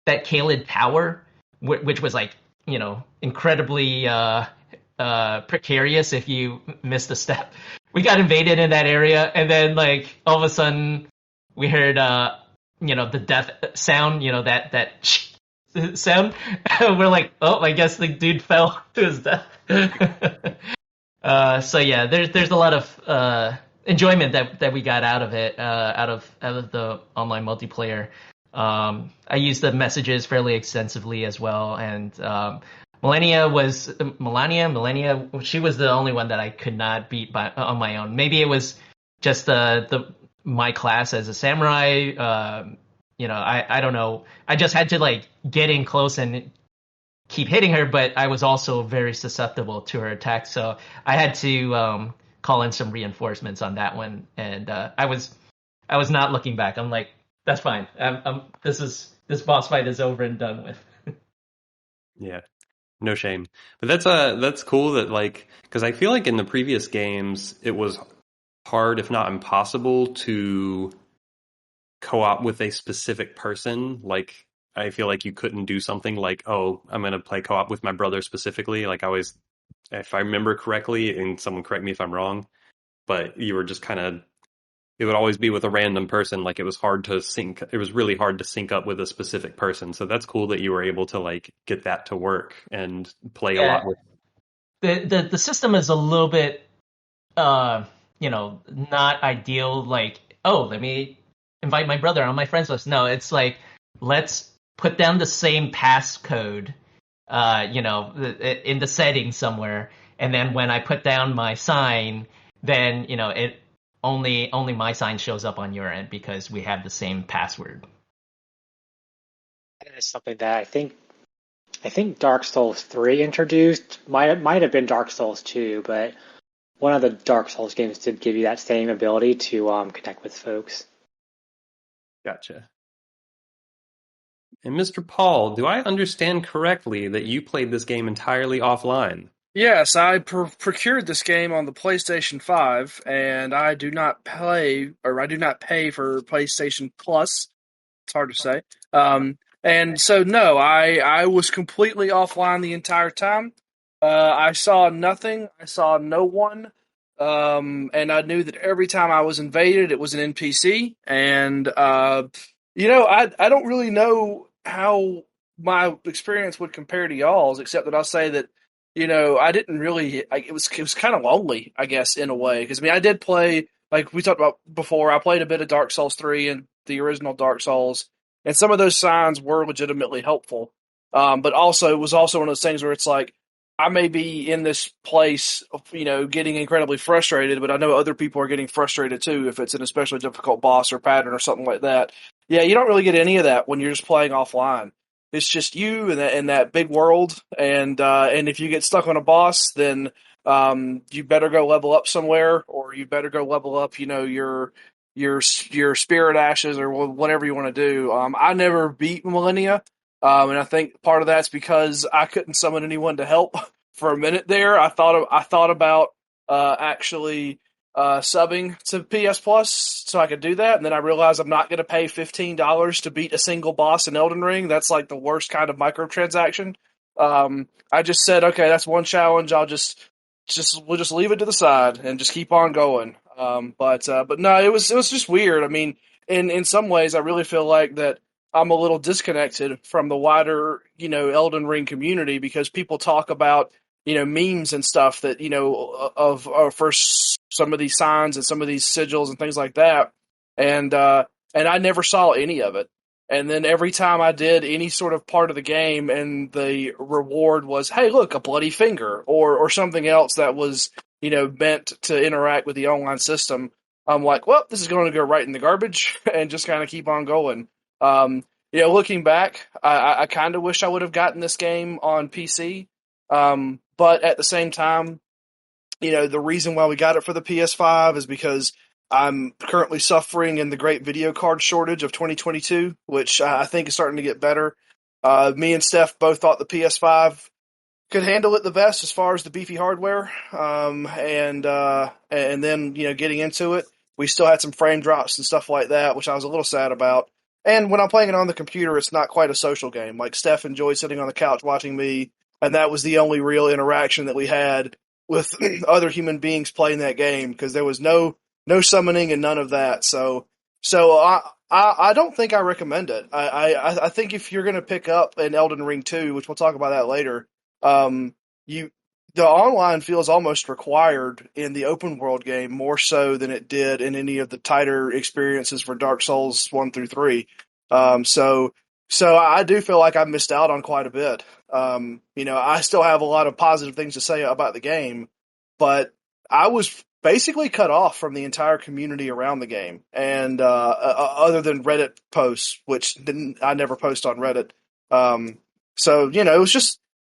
that Caelid Tower, which was like incredibly precarious if you missed a step. We got invaded in that area, and then like all of a sudden we heard the death sound, that sound. We're like, oh, I guess the dude fell to his death. So yeah, there's a lot of enjoyment that we got out of it, out of the online multiplayer. I used the messages fairly extensively as well, and Melania, she was the only one that I could not beat on my own. Maybe it was just my class as a samurai. I don't know. I just had to like get in close and keep hitting her, but I was also very susceptible to her attacks, so I had to call in some reinforcements on that one, and I was not looking back. I'm like, that's fine. This boss fight is over and done with. Yeah, no shame. But that's cool that like, because I feel like in the previous games it was hard, if not impossible, to co-op with a specific person. Like I feel like you couldn't do something like, oh, I'm going to play co-op with my brother specifically. Like I always, if I remember correctly, and someone correct me if I'm wrong, but you were just kind of, it would always be with a random person. Like it was really hard to sync up with a specific person. So that's cool that you were able to like get that to work and play a lot with. The system is a little bit, not ideal. Like, oh, let me invite my brother on my friends list. No, it's like, let's put down the same passcode, in the settings somewhere. And then when I put down my sign, then, it only my sign shows up on your end because we have the same password. That is something that I think Dark Souls 3 introduced. Might have been Dark Souls 2, but one of the Dark Souls games did give you that same ability to connect with folks. Gotcha. And Mr. Paul, do I understand correctly that you played this game entirely offline? Yes, I procured this game on the PlayStation 5, and I do not pay for PlayStation Plus. It's hard to say. And so no, I was completely offline the entire time. I saw nothing. I saw no one. And I knew that every time I was invaded, it was an NPC. And I don't really know how my experience would compare to y'all's, except that I'll say that I didn't really. It was kind of lonely, I guess, in a way. Because I mean, I did play like we talked about before. I played a bit of Dark Souls 3 and the original Dark Souls, and some of those signs were legitimately helpful. But also, it was also one of those things where it's like I may be in this place, getting incredibly frustrated, but I know other people are getting frustrated too if it's an especially difficult boss or pattern or something like that. Yeah, you don't really get any of that when you're just playing offline. It's just you and that big world, and if you get stuck on a boss, then you better go level up somewhere, or you better go level up, your spirit ashes or whatever you want to do. I never beat Millennia, and I think part of that's because I couldn't summon anyone to help for a minute there. I thought about actually subbing to PS Plus so I could do that, and then I realized I'm not going to pay $15 to beat a single boss in Elden Ring. That's like the worst kind of microtransaction. I just said, okay, that's one challenge. We'll just leave it to the side and just keep on going. But no, it was just weird. I mean, in some ways, I really feel like that I'm a little disconnected from the wider Elden Ring community because people talk about memes and stuff that of for some of these signs and some of these sigils and things like that, and I never saw any of it. And then every time I did any sort of part of the game, and the reward was, "Hey, look, a bloody finger," or something else that was meant to interact with the online system, I'm like, well, this is going to go right in the garbage, and just kind of keep on going. Looking back, I kind of wish I would have gotten this game on PC. But at the same time, the reason why we got it for the PS5 is because I'm currently suffering in the great video card shortage of 2022, which I think is starting to get better. Me and Steph both thought the PS5 could handle it the best as far as the beefy hardware. And then, getting into it, we still had some frame drops and stuff like that, which I was a little sad about. And when I'm playing it on the computer, it's not quite a social game. Like, Steph enjoyed sitting on the couch watching me, and that was the only real interaction that we had with other human beings playing that game, because there was no summoning and none of that. So I don't think I recommend it. I think if you're going to pick up an Elden Ring 2, which we'll talk about that later, the online feels almost required in the open world game more so than it did in any of the tighter experiences for Dark Souls 1 through 3. So I do feel like I missed out on quite a bit. I still have a lot of positive things to say about the game, but I was basically cut off from the entire community around the game, and other than Reddit posts, which I never post on Reddit. So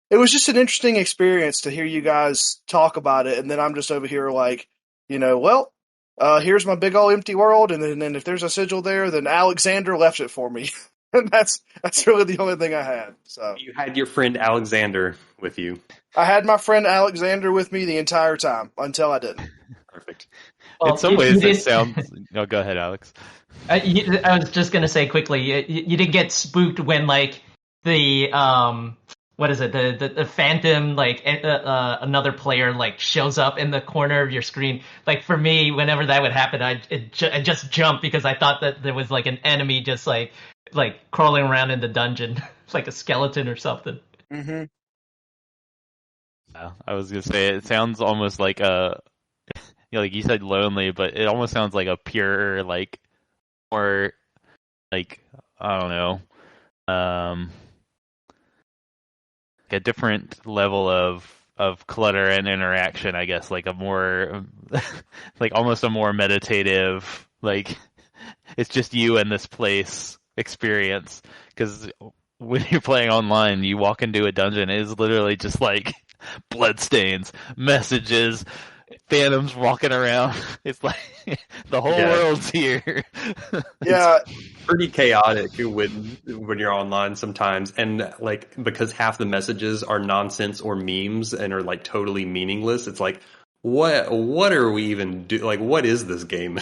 it was just an interesting experience to hear you guys talk about it, and then I'm just over here like, here's my big old empty world, and then if there's a sigil there, then Alexander left it for me. And that's really the only thing I had. So you had your friend Alexander with you. I had my friend Alexander with me the entire time until I didn't. Perfect. Well, In some ways, it sounds. No, go ahead, Alex. I was just gonna say quickly, you didn't get spooked when like the what is it, the phantom, like another player like shows up in the corner of your screen. Like for me, whenever that would happen, I just jumped because I thought that there was like an enemy just like crawling around in the dungeon, like a skeleton or something. Mm-hmm. Yeah, I was gonna say it sounds almost like a, like you said, lonely, but it almost sounds like a pure, like, more, like, I don't know, a different level of clutter and interaction, I guess, like a more, like almost a more meditative, like, it's just you and this place experience. Because when you're playing online, you walk into a dungeon, it is literally just like bloodstains, messages, phantoms walking around. It's like the whole Yeah. world's here. Yeah, Pretty chaotic when you're online sometimes, and like because half the messages are nonsense or memes and are like totally meaningless. It's like what are we even do? Like what is this game?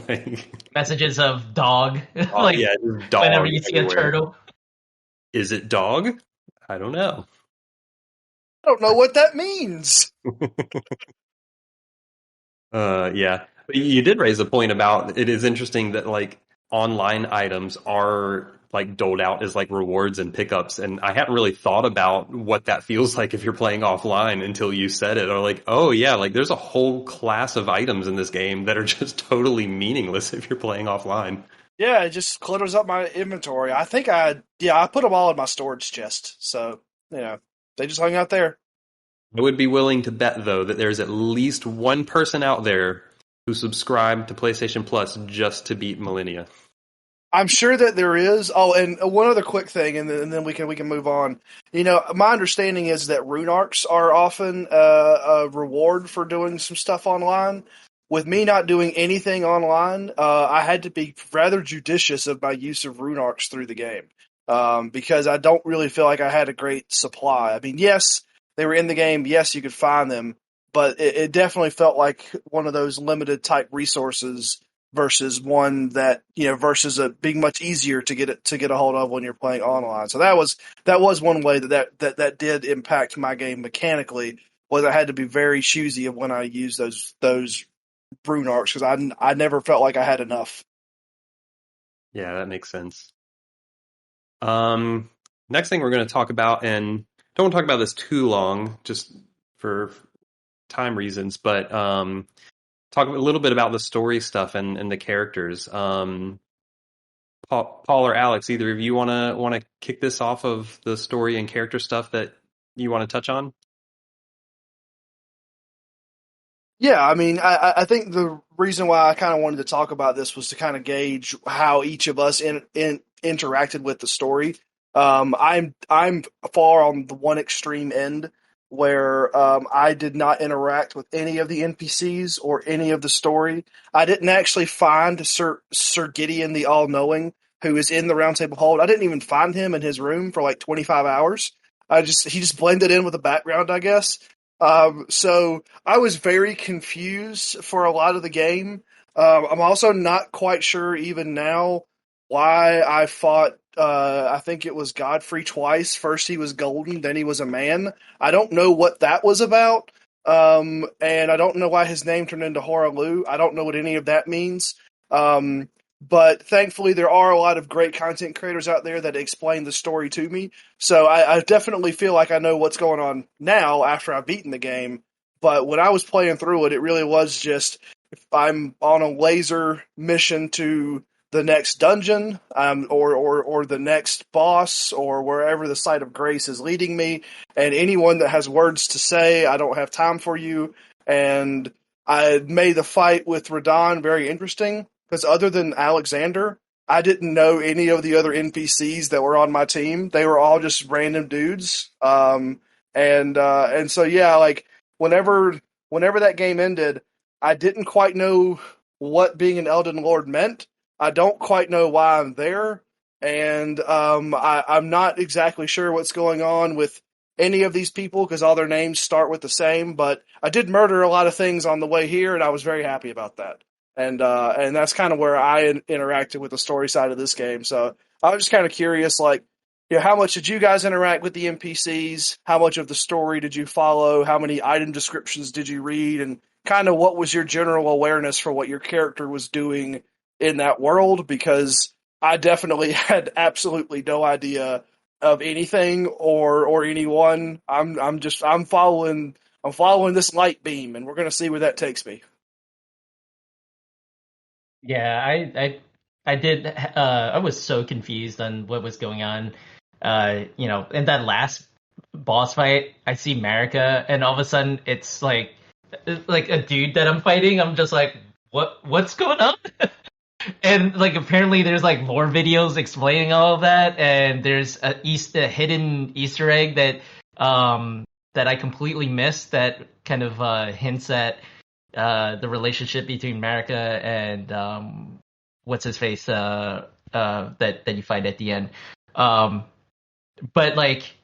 Like Messages of dog, oh like yeah, there's dog whenever you see a everywhere. turtle. Is it dog? I don't know. I don't know what that means. Yeah. But you did raise a point about it is interesting that like online items are like doled out as like rewards and pickups, and I hadn't really thought about what that feels like if you're playing offline until you said it. Or like, oh yeah, like there's a whole class of items in this game that are just totally meaningless if you're playing offline. Yeah, it just clutters up my inventory. I think I put them all in my storage chest. So, they just hung out there. I would be willing to bet though that there's at least one person out there who subscribed to PlayStation Plus just to beat Millennia. I'm sure that there is. Oh, and one other quick thing, and then we can move on. My understanding is that rune arcs are often a reward for doing some stuff online. With me not doing anything online, I had to be rather judicious of my use of rune arcs through the game because I don't really feel like I had a great supply. I mean, yes, they were in the game. Yes, you could find them, but it definitely felt like one of those limited type resources versus one that versus a being much easier to get a hold of when you're playing online. So that was one way that did impact my game mechanically, was I had to be very choosy of when I use those rune arcs because I never felt like I had enough. Yeah, that makes sense. Next thing we're going to talk about, and don't want to talk about this too long, just for time reasons, but talk a little bit about the story stuff and the characters. Paul or Alex, either of you want to kick this off of the story and character stuff that you want to touch on? Yeah, I mean, I think the reason why I kind of wanted to talk about this was to kind of gauge how each of us interacted with the story. I'm far on the one extreme end where I did not interact with any of the NPCs or any of the story. I didn't actually find Sir Gideon the All-Knowing, who is in the Round Table Hold. I didn't even find him in his room for like 25 hours. He just blended in with the background, I guess. So I was very confused for a lot of the game. I'm also not quite sure even now why I fought. I think it was Godfrey twice. First he was golden, then he was a man. I don't know what that was about. And I don't know why his name turned into Horalu. I don't know what any of that means. But thankfully there are a lot of great content creators out there that explain the story to me. So I definitely feel like I know what's going on now after I've beaten the game. But when I was playing through it, it really was just I'm on a laser mission to the next dungeon, or the next boss, or wherever the site of grace is leading me. And anyone that has words to say, I don't have time for you. And I made the fight with Radon very interesting because other than Alexander, I didn't know any of the other NPCs that were on my team. They were all just random dudes. And so yeah, like whenever that game ended, I didn't quite know what being an Elden Lord meant. I don't quite know why I'm there, and I'm not exactly sure what's going on with any of these people because all their names start with the same. But I did murder a lot of things on the way here, and I was very happy about that. And that's kind of where I interacted with the story side of this game. So I was just kind of curious, like, how much did you guys interact with the NPCs? How much of the story did you follow? How many item descriptions did you read? And kind of what was your general awareness for what your character was doing in that world? Because I definitely had absolutely no idea of anything or anyone. I'm following this light beam, and we're gonna see where that takes me. Yeah, I did. I was so confused on what was going on. In that last boss fight, I see Marika, and all of a sudden it's like a dude that I'm fighting. I'm just like, what's going on? And like apparently there's like lore videos explaining all of that, and there's a hidden Easter egg that I completely missed that kind of hints at the relationship between Marika and what's his face that you fight at the end. But like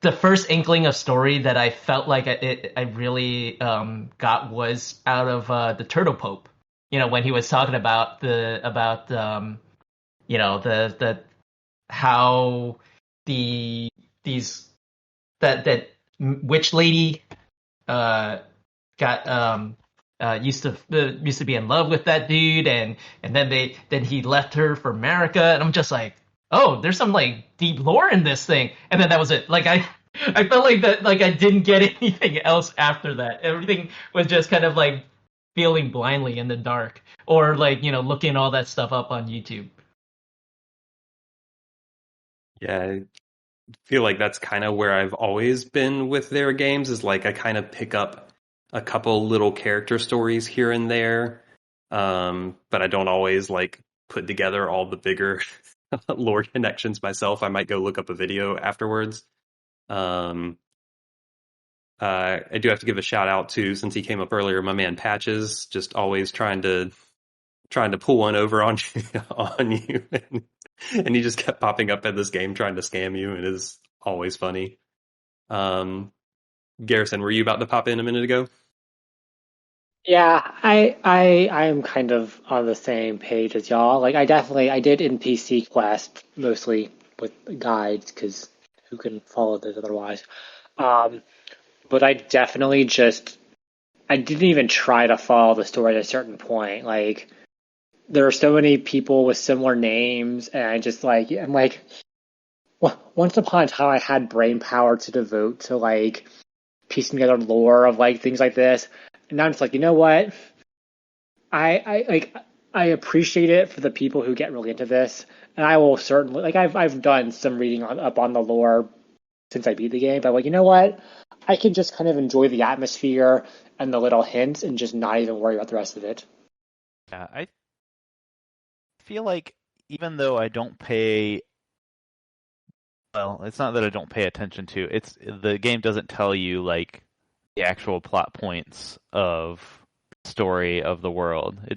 the first inkling of story that I felt like I really got was out of the Turtle Pope. When he was talking about the how these that witch lady got used to be in love with that dude, and then he left her for Marika, and I'm just like, oh, there's some like deep lore in this thing, and then that was it. Like I felt like that, like I didn't get anything else after that. Everything was just kind of like feeling blindly in the dark, or like looking all that stuff up on YouTube. Yeah, I feel like that's kind of where I've always been with their games, is like I kind of pick up a couple little character stories here and there, but I don't always like put together all the bigger lore connections myself. I might go look up a video afterwards. I do have to give a shout out to, since he came up earlier, my man Patches, just always trying to pull one over on on you, and he just kept popping up in this game trying to scam you, and it is always funny. Garrison, were you about to pop in a minute ago? Yeah, I am kind of on the same page as y'all. Like, I did NPC quest mostly with guides, because who can follow this otherwise? But I definitely I didn't even try to follow the story at a certain point. Like, there are so many people with similar names, and I'm like, well, once upon a time I had brain power to devote to like piecing together lore of like things like this. And now I'm just like, you know what? I appreciate it for the people who get really into this, and I will certainly, like, I've done some reading up on the lore since I beat the game, but like, you know what? I can just kind of enjoy the atmosphere and the little hints and just not even worry about the rest of it. Yeah, I feel like even though I don't pay, well, it's not that I don't pay attention to, it's the game doesn't tell you like the actual plot points of the story of the world. They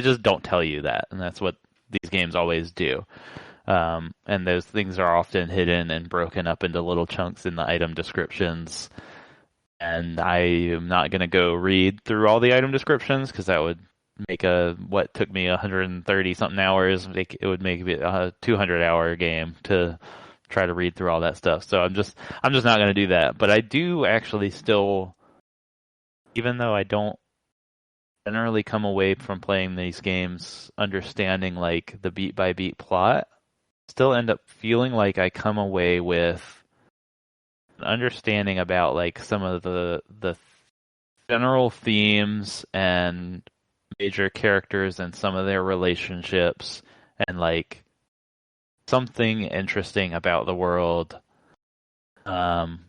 just don't tell you that, and that's what these games always do. And those things are often hidden and broken up into little chunks in the item descriptions. And I am not going to go read through all the item descriptions, because that would make what took me 130 something hours, it would make it a 200-hour game to try to read through all that stuff. So I'm just not going to do that. But I do actually still, even though I don't generally come away from playing these games understanding like the beat by beat plot, still end up feeling like I come away with an understanding about like some of the general themes and major characters and some of their relationships, and like something interesting about the world. And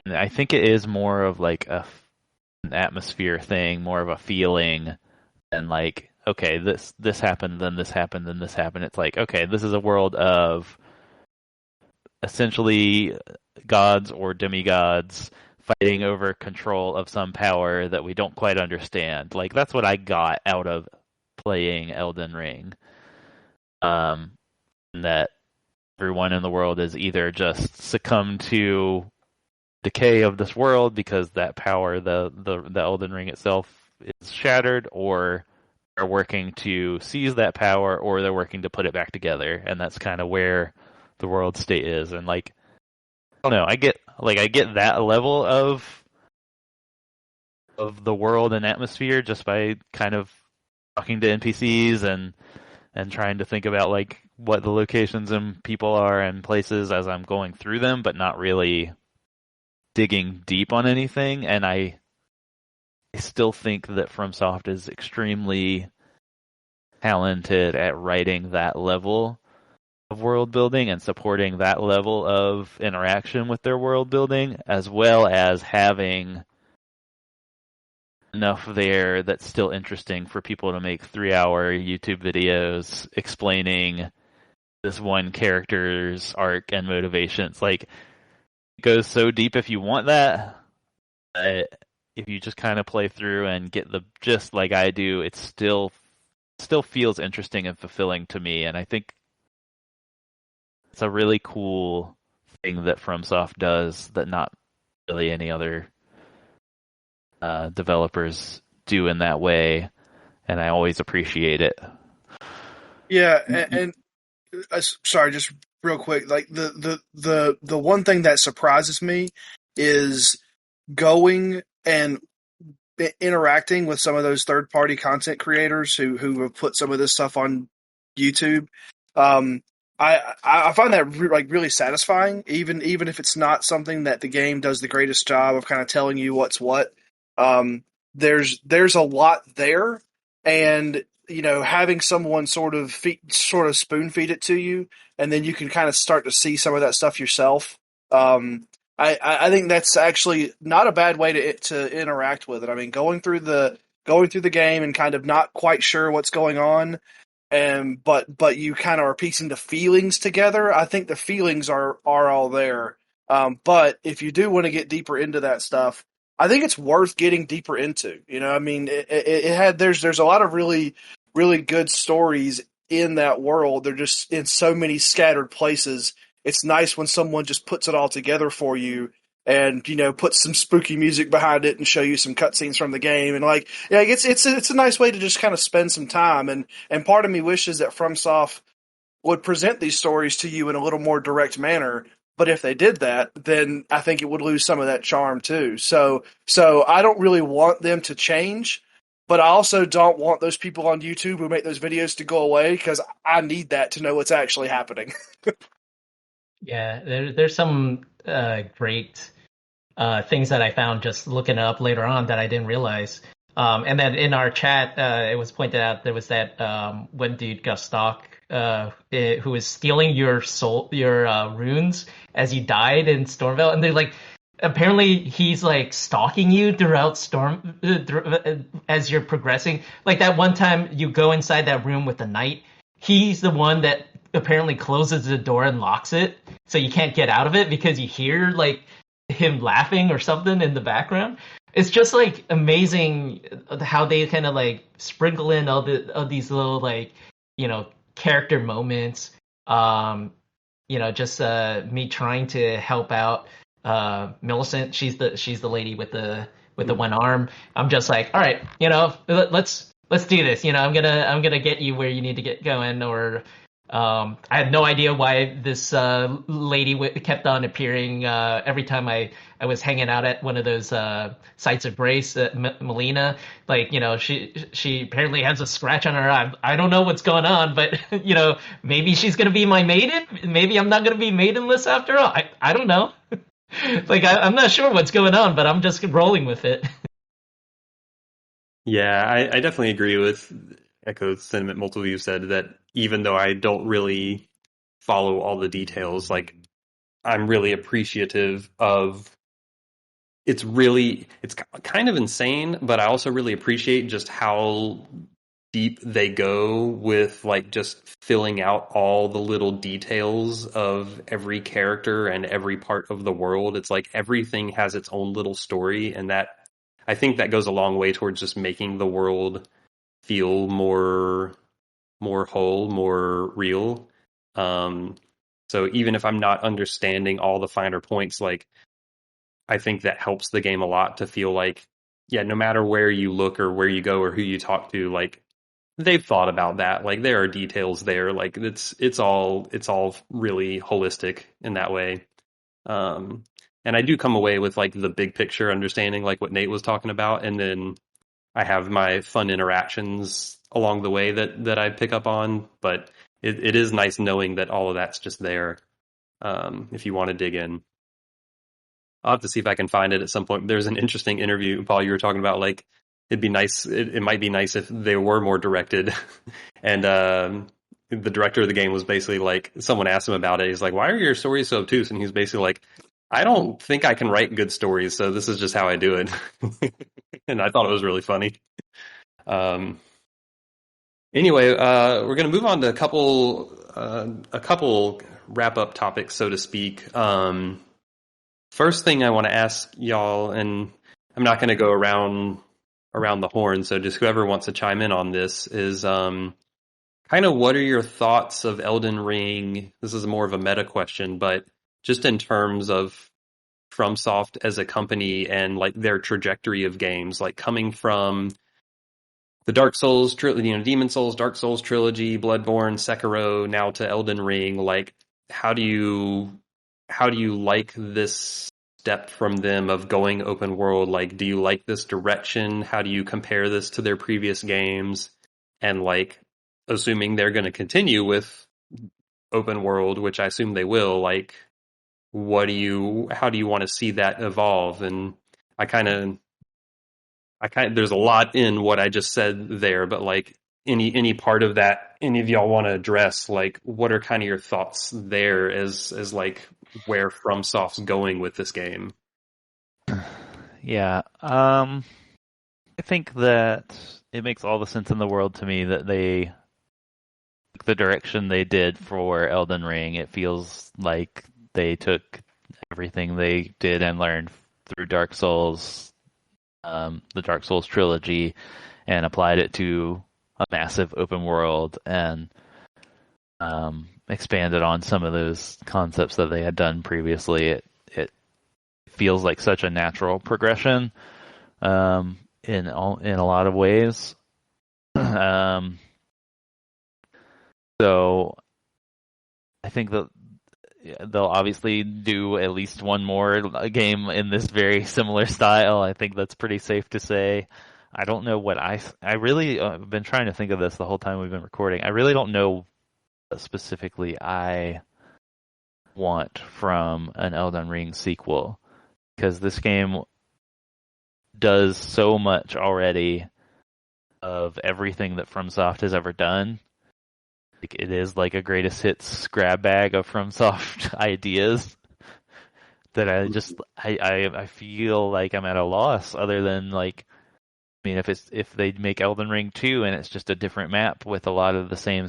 I think it is more of like an atmosphere thing, more of a feeling than like, okay, this happened, then this happened, then this happened. It's like, okay, this is a world of essentially gods or demigods fighting over control of some power that we don't quite understand. Like, that's what I got out of playing Elden Ring. That everyone in the world is either just succumbed to decay of this world because that power, the Elden Ring itself, is shattered, or are working to seize that power, or they're working to put it back together, and that's kind of where the world state is. And like, I don't know, I get that level of the world and atmosphere just by kind of talking to NPCs and trying to think about like what the locations and people are and places as I'm going through them, but not really digging deep on anything. And I still think that Fromsoft is extremely talented at writing that level of world building and supporting that level of interaction with their world building, as well as having enough there that's still interesting for people to make 3-hour YouTube videos explaining this one character's arc and motivations. Like, it goes so deep if you want that. if you just kind of play through and get the gist like I do, it still feels interesting and fulfilling to me. And I think it's a really cool thing that FromSoft does that not really any other developers do in that way, and I always appreciate it. Yeah, and sorry, just real quick, like the one thing that surprises me is going and interacting with some of those third party content creators who have put some of this stuff on YouTube. I find that really satisfying, even if it's not something that the game does the greatest job of kind of telling you what's what. There's a lot there, and having someone sort of spoon feed it to you, and then you can kind of start to see some of that stuff yourself. I think that's actually not a bad way to interact with it. I mean, going through the game and kind of not quite sure what's going on, and but you kind of are piecing the feelings together. I think the feelings are all there. But if you do want to get deeper into that stuff, I think it's worth getting deeper into. I mean, there's a lot of really good stories in that world. They're just in so many scattered places. It's nice when someone just puts it all together for you and, puts some spooky music behind it and show you some cutscenes from the game. And it's a nice way to just kind of spend some time. And part of me wishes that FromSoft would present these stories to you in a little more direct manner. But if they did that, then I think it would lose some of that charm too. So I don't really want them to change, but I also don't want those people on YouTube who make those videos to go away, because I need that to know what's actually happening. Yeah, there's some great things that I found just looking it up later on that I didn't realize. And then in our chat, it was pointed out there was that one dude, Gustok, who was stealing your runes as you died in Stormvale, and they're like, apparently he's like stalking you throughout as you're progressing. Like that one time you go inside that room with the knight, he's the one that apparently closes the door and locks it, so you can't get out of it because you hear like him laughing or something in the background. It's just like amazing how they kind of like sprinkle in all these little like character moments. Just me trying to help out Millicent. She's the lady with the one arm. I'm just like, all right, let's do this. I'm gonna get you where you need to get going. Or I had no idea why this lady kept on appearing every time I was hanging out at one of those sites of grace. Melina, like, she apparently has a scratch on her eye. I don't know what's going on, but maybe she's gonna be my maiden. Maybe I'm not gonna be maidenless after all. I don't know. Like I'm not sure what's going on, but I'm just rolling with it. Yeah, I definitely agree with Echo's sentiment. Multiple of you said that even though I don't really follow all the details, like I'm really appreciative of it's kind of insane, but I also really appreciate just how deep they go with like just filling out all the little details of every character and every part of the world. It's like everything has its own little story, and that I think that goes a long way towards just making the world feel more whole, more real. So even if I'm not understanding all the finer points, like I think that helps the game a lot to feel like, yeah, no matter where you look or where you go or who you talk to, like they've thought about that. Like there are details there. Like it's all really holistic in that way. And I do come away with like the big picture understanding, like what Nate was talking about, and then I have my fun interactions along the way that I pick up on. But it is nice knowing that all of that's just there. If you want to dig in, I'll have to see if I can find it at some point. There's an interesting interview, Paul, you were talking about, like, it'd be nice. It might be nice if they were more directed. And the director of the game was basically like, someone asked him about it. He's like, why are your stories so obtuse? And he's basically like, I don't think I can write good stories, so this is just how I do it. And I thought it was really funny. Anyway, we're going to move on to a couple wrap-up topics, so to speak. First thing I want to ask y'all, and I'm not going to go around the horn. So just whoever wants to chime in on this is kind of what are your thoughts of Elden Ring? This is more of a meta question, but just in terms of FromSoft as a company and like their trajectory of games, like coming from the Dark Souls, Demon Souls, Dark Souls trilogy, Bloodborne, Sekiro, now to Elden Ring. Like, how do you like this step from them of going open world? Like, do you like this direction? How do you compare this to their previous games? And like, assuming they're going to continue with open world, which I assume they will, like, how do you want to see that evolve? And I kind of, there's a lot in what I just said there, but like any part of that, any of y'all want to address, like, what are kind of your thoughts there as like where FromSoft's going with this game? Yeah, I think that it makes all the sense in the world to me that they took the direction they did for Elden Ring. It feels like they took everything they did and learned through Dark Souls, the Dark Souls trilogy, and applied it to a massive open world and expanded on some of those concepts that they had done previously. It feels like such a natural progression in a lot of ways. So I think that they'll obviously do at least one more game in this very similar style. I think that's pretty safe to say. I don't know what I really have been trying to think of this the whole time we've been recording. I really don't know what specifically I want from an Elden Ring sequel, because this game does so much already of everything that FromSoft has ever done. Like, it is like a greatest hits grab bag of FromSoft ideas that I feel like I'm at a loss, other than like, I mean, if they make Elden Ring 2 and it's just a different map with a lot of the same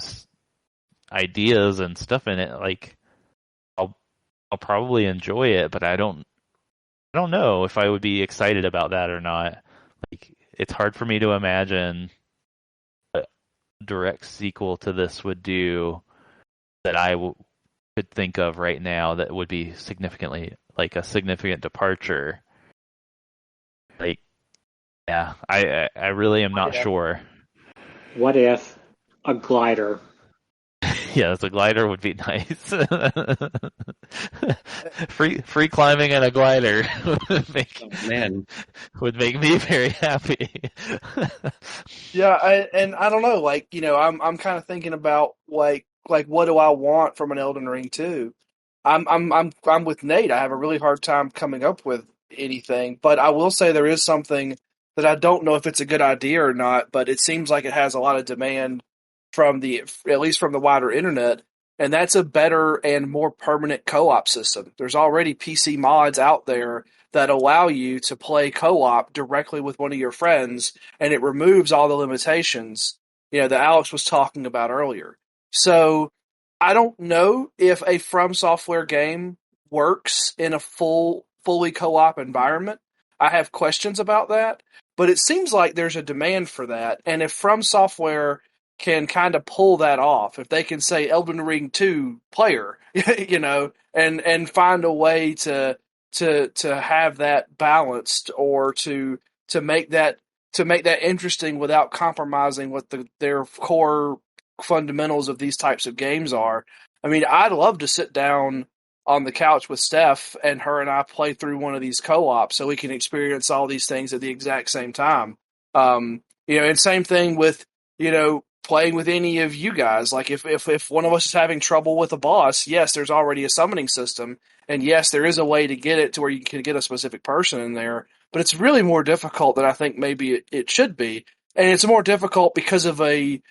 ideas and stuff in it, like I'll probably enjoy it, but I don't know if I would be excited about that or not. Like, it's hard for me to imagine a direct sequel to this would do that I could think of right now that would be significantly, like, a significant departure. Like, yeah, I really am not sure. What if a glider? Yeah, the glider would be nice. free climbing and a glider would make me very happy. Yeah, I don't know, like, I'm kind of thinking about like what do I want from an Elden Ring 2? I'm with Nate. I have a really hard time coming up with anything, but I will say there is something that I don't know if it's a good idea or not, but it seems like it has a lot of demand at least from the wider internet, and that's a better and more permanent co-op system. There's already PC mods out there that allow you to play co-op directly with one of your friends, and it removes all the limitations, that Alex was talking about earlier. So I don't know if a From Software game works in a fully co-op environment. I have questions about that, but it seems like there's a demand for that. And if From Software can kind of pull that off, if they can say Elden Ring 2 player, and find a way to have that balanced, or to make that interesting without compromising what their core fundamentals of these types of games are. I mean, I'd love to sit down on the couch with Steph and her and I play through one of these co-ops so we can experience all these things at the exact same time. And same thing with, playing with any of you guys. Like if one of us is having trouble with a boss, yes, there's already a summoning system, and yes, there is a way to get it to where you can get a specific person in there, but it's really more difficult than I think maybe it should be. And it's more difficult because of a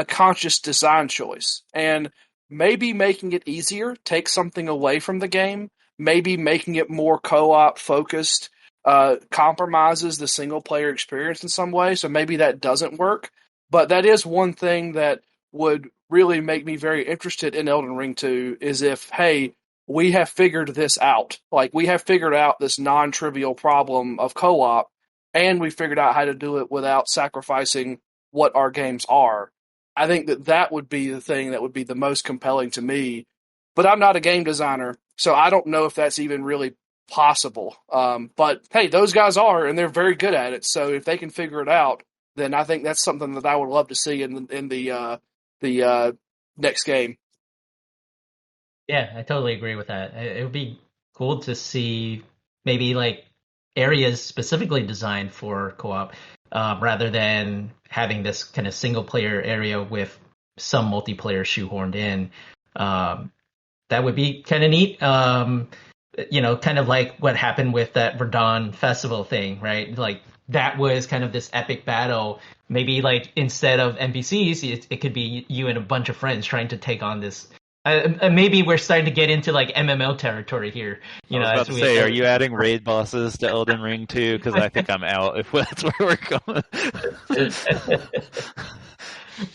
conscious design choice. And maybe making it easier takes something away from the game. Maybe making it more co-op focused compromises the single player experience in some way. So maybe that doesn't work. But that is one thing that would really make me very interested in Elden Ring 2, is if, hey, we have figured this out. Like, we have figured out this non-trivial problem of co-op, and we figured out how to do it without sacrificing what our games are. I think that would be the thing that would be the most compelling to me. But I'm not a game designer, so I don't know if that's even really possible. But hey, those guys are, and they're very good at it. So if they can figure it out, then I think that's something that I would love to see in the next game. Yeah, I totally agree with that. It would be cool to see maybe like areas specifically designed for co-op, rather than having this kind of single player area with some multiplayer shoehorned in. Um, that would be kind of neat. Kind of like what happened with that Verdun festival thing, right? Like that was kind of this epic battle. Maybe like instead of NPCs, it could be you and a bunch of friends trying to take on this. Maybe we're starting to get into like MMO territory here. I was about to say, are you adding raid bosses to Elden Ring too? Because I think I'm out if that's where we're going.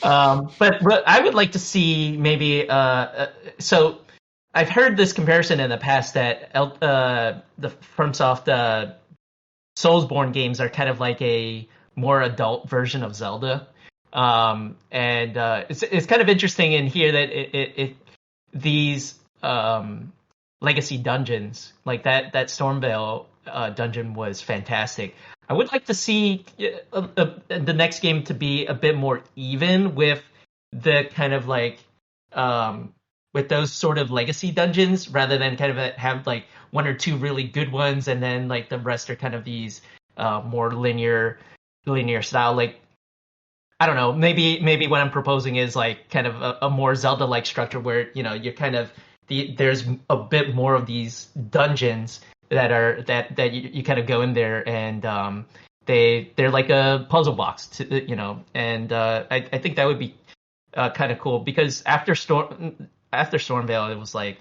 But I would like to see maybe. So I've heard this comparison in the past that the FromSoft Soulsborne games are kind of like a more adult version of Zelda. It's kind of interesting in here that these legacy dungeons, like that Stormveil dungeon was fantastic. I would like to see the next game to be a bit more even with the kind of like with those sort of legacy dungeons, rather than kind of have like one or two really good ones and then like the rest are kind of these more linear style. Like, I don't know, maybe what I'm proposing is like kind of a more Zelda-like structure where, you're kind of there's a bit more of these dungeons that you kind of go in there and they're like a puzzle box and I think that would be kind of cool, because after Stormveil it was like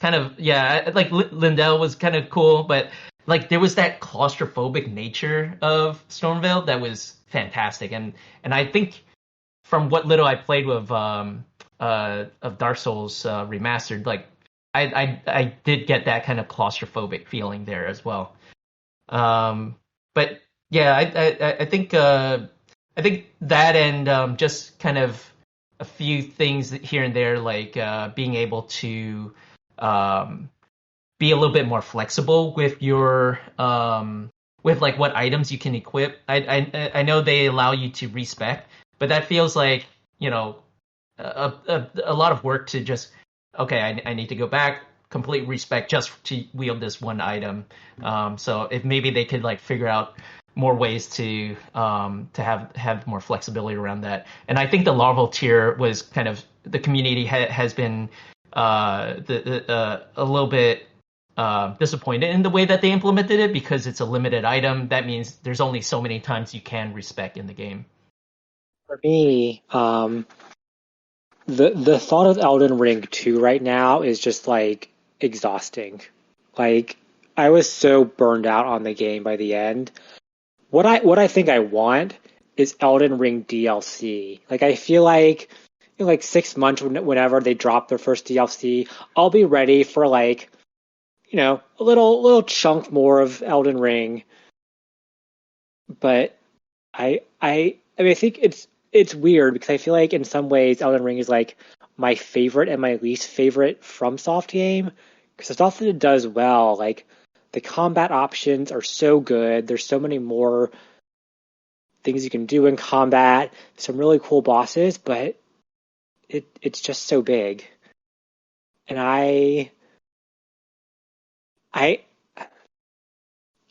kind of, yeah, like Lindell was kind of cool, but like there was that claustrophobic nature of Stormveil that was fantastic, and I think from what little I played with of Dark Souls remastered, like I did get that kind of claustrophobic feeling there as well. But yeah, I think that and just kind of a few things here and there, like being able to be a little bit more flexible with your with like what items you can equip. I know they allow you to respec, but that feels like a lot of work to just, okay, I need to go back, complete respec just to wield this one item. So if maybe they could like figure out more ways to have more flexibility around that. And I think the larval tier was kind of, the community has been a little bit disappointed in the way that they implemented it, because it's a limited item. That means there's only so many times you can respec in the game. For me, the thought of Elden Ring 2 right now is just like exhausting. Like, I was so burned out on the game by the end. What I think I want is Elden Ring DLC. Like, I feel like in like 6 months, whenever they drop their first DLC, I'll be ready for like, a little chunk more of Elden Ring. But I mean, I think it's weird, because I feel like in some ways Elden Ring is like my favorite and my least favorite FromSoft game, because the stuff that it does well, like the combat options are so good. There's so many more things you can do in combat, some really cool bosses, but it's just so big. And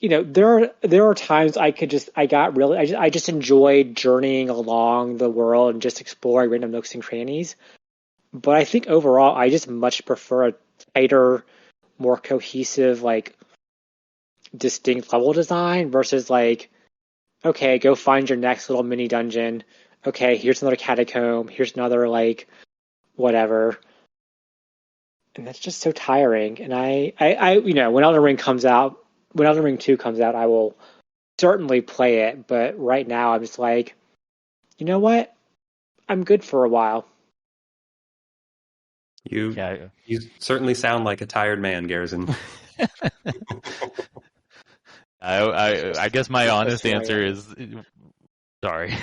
there are times I just enjoyed journeying along the world and just exploring random nooks and crannies. But I think overall, I just much prefer a tighter, more cohesive, like distinct level design versus like, okay, go find your next little mini dungeon. Okay, here's another catacomb. Here's another like whatever. And that's just so tiring. And I when Elden Ring comes out, when Elden Ring 2 comes out, I will certainly play it. But right now, I'm just like, you know what? I'm good for a while. You Yeah. you certainly sound like a tired man, Garrison. I guess my honest who I answer am. is sorry.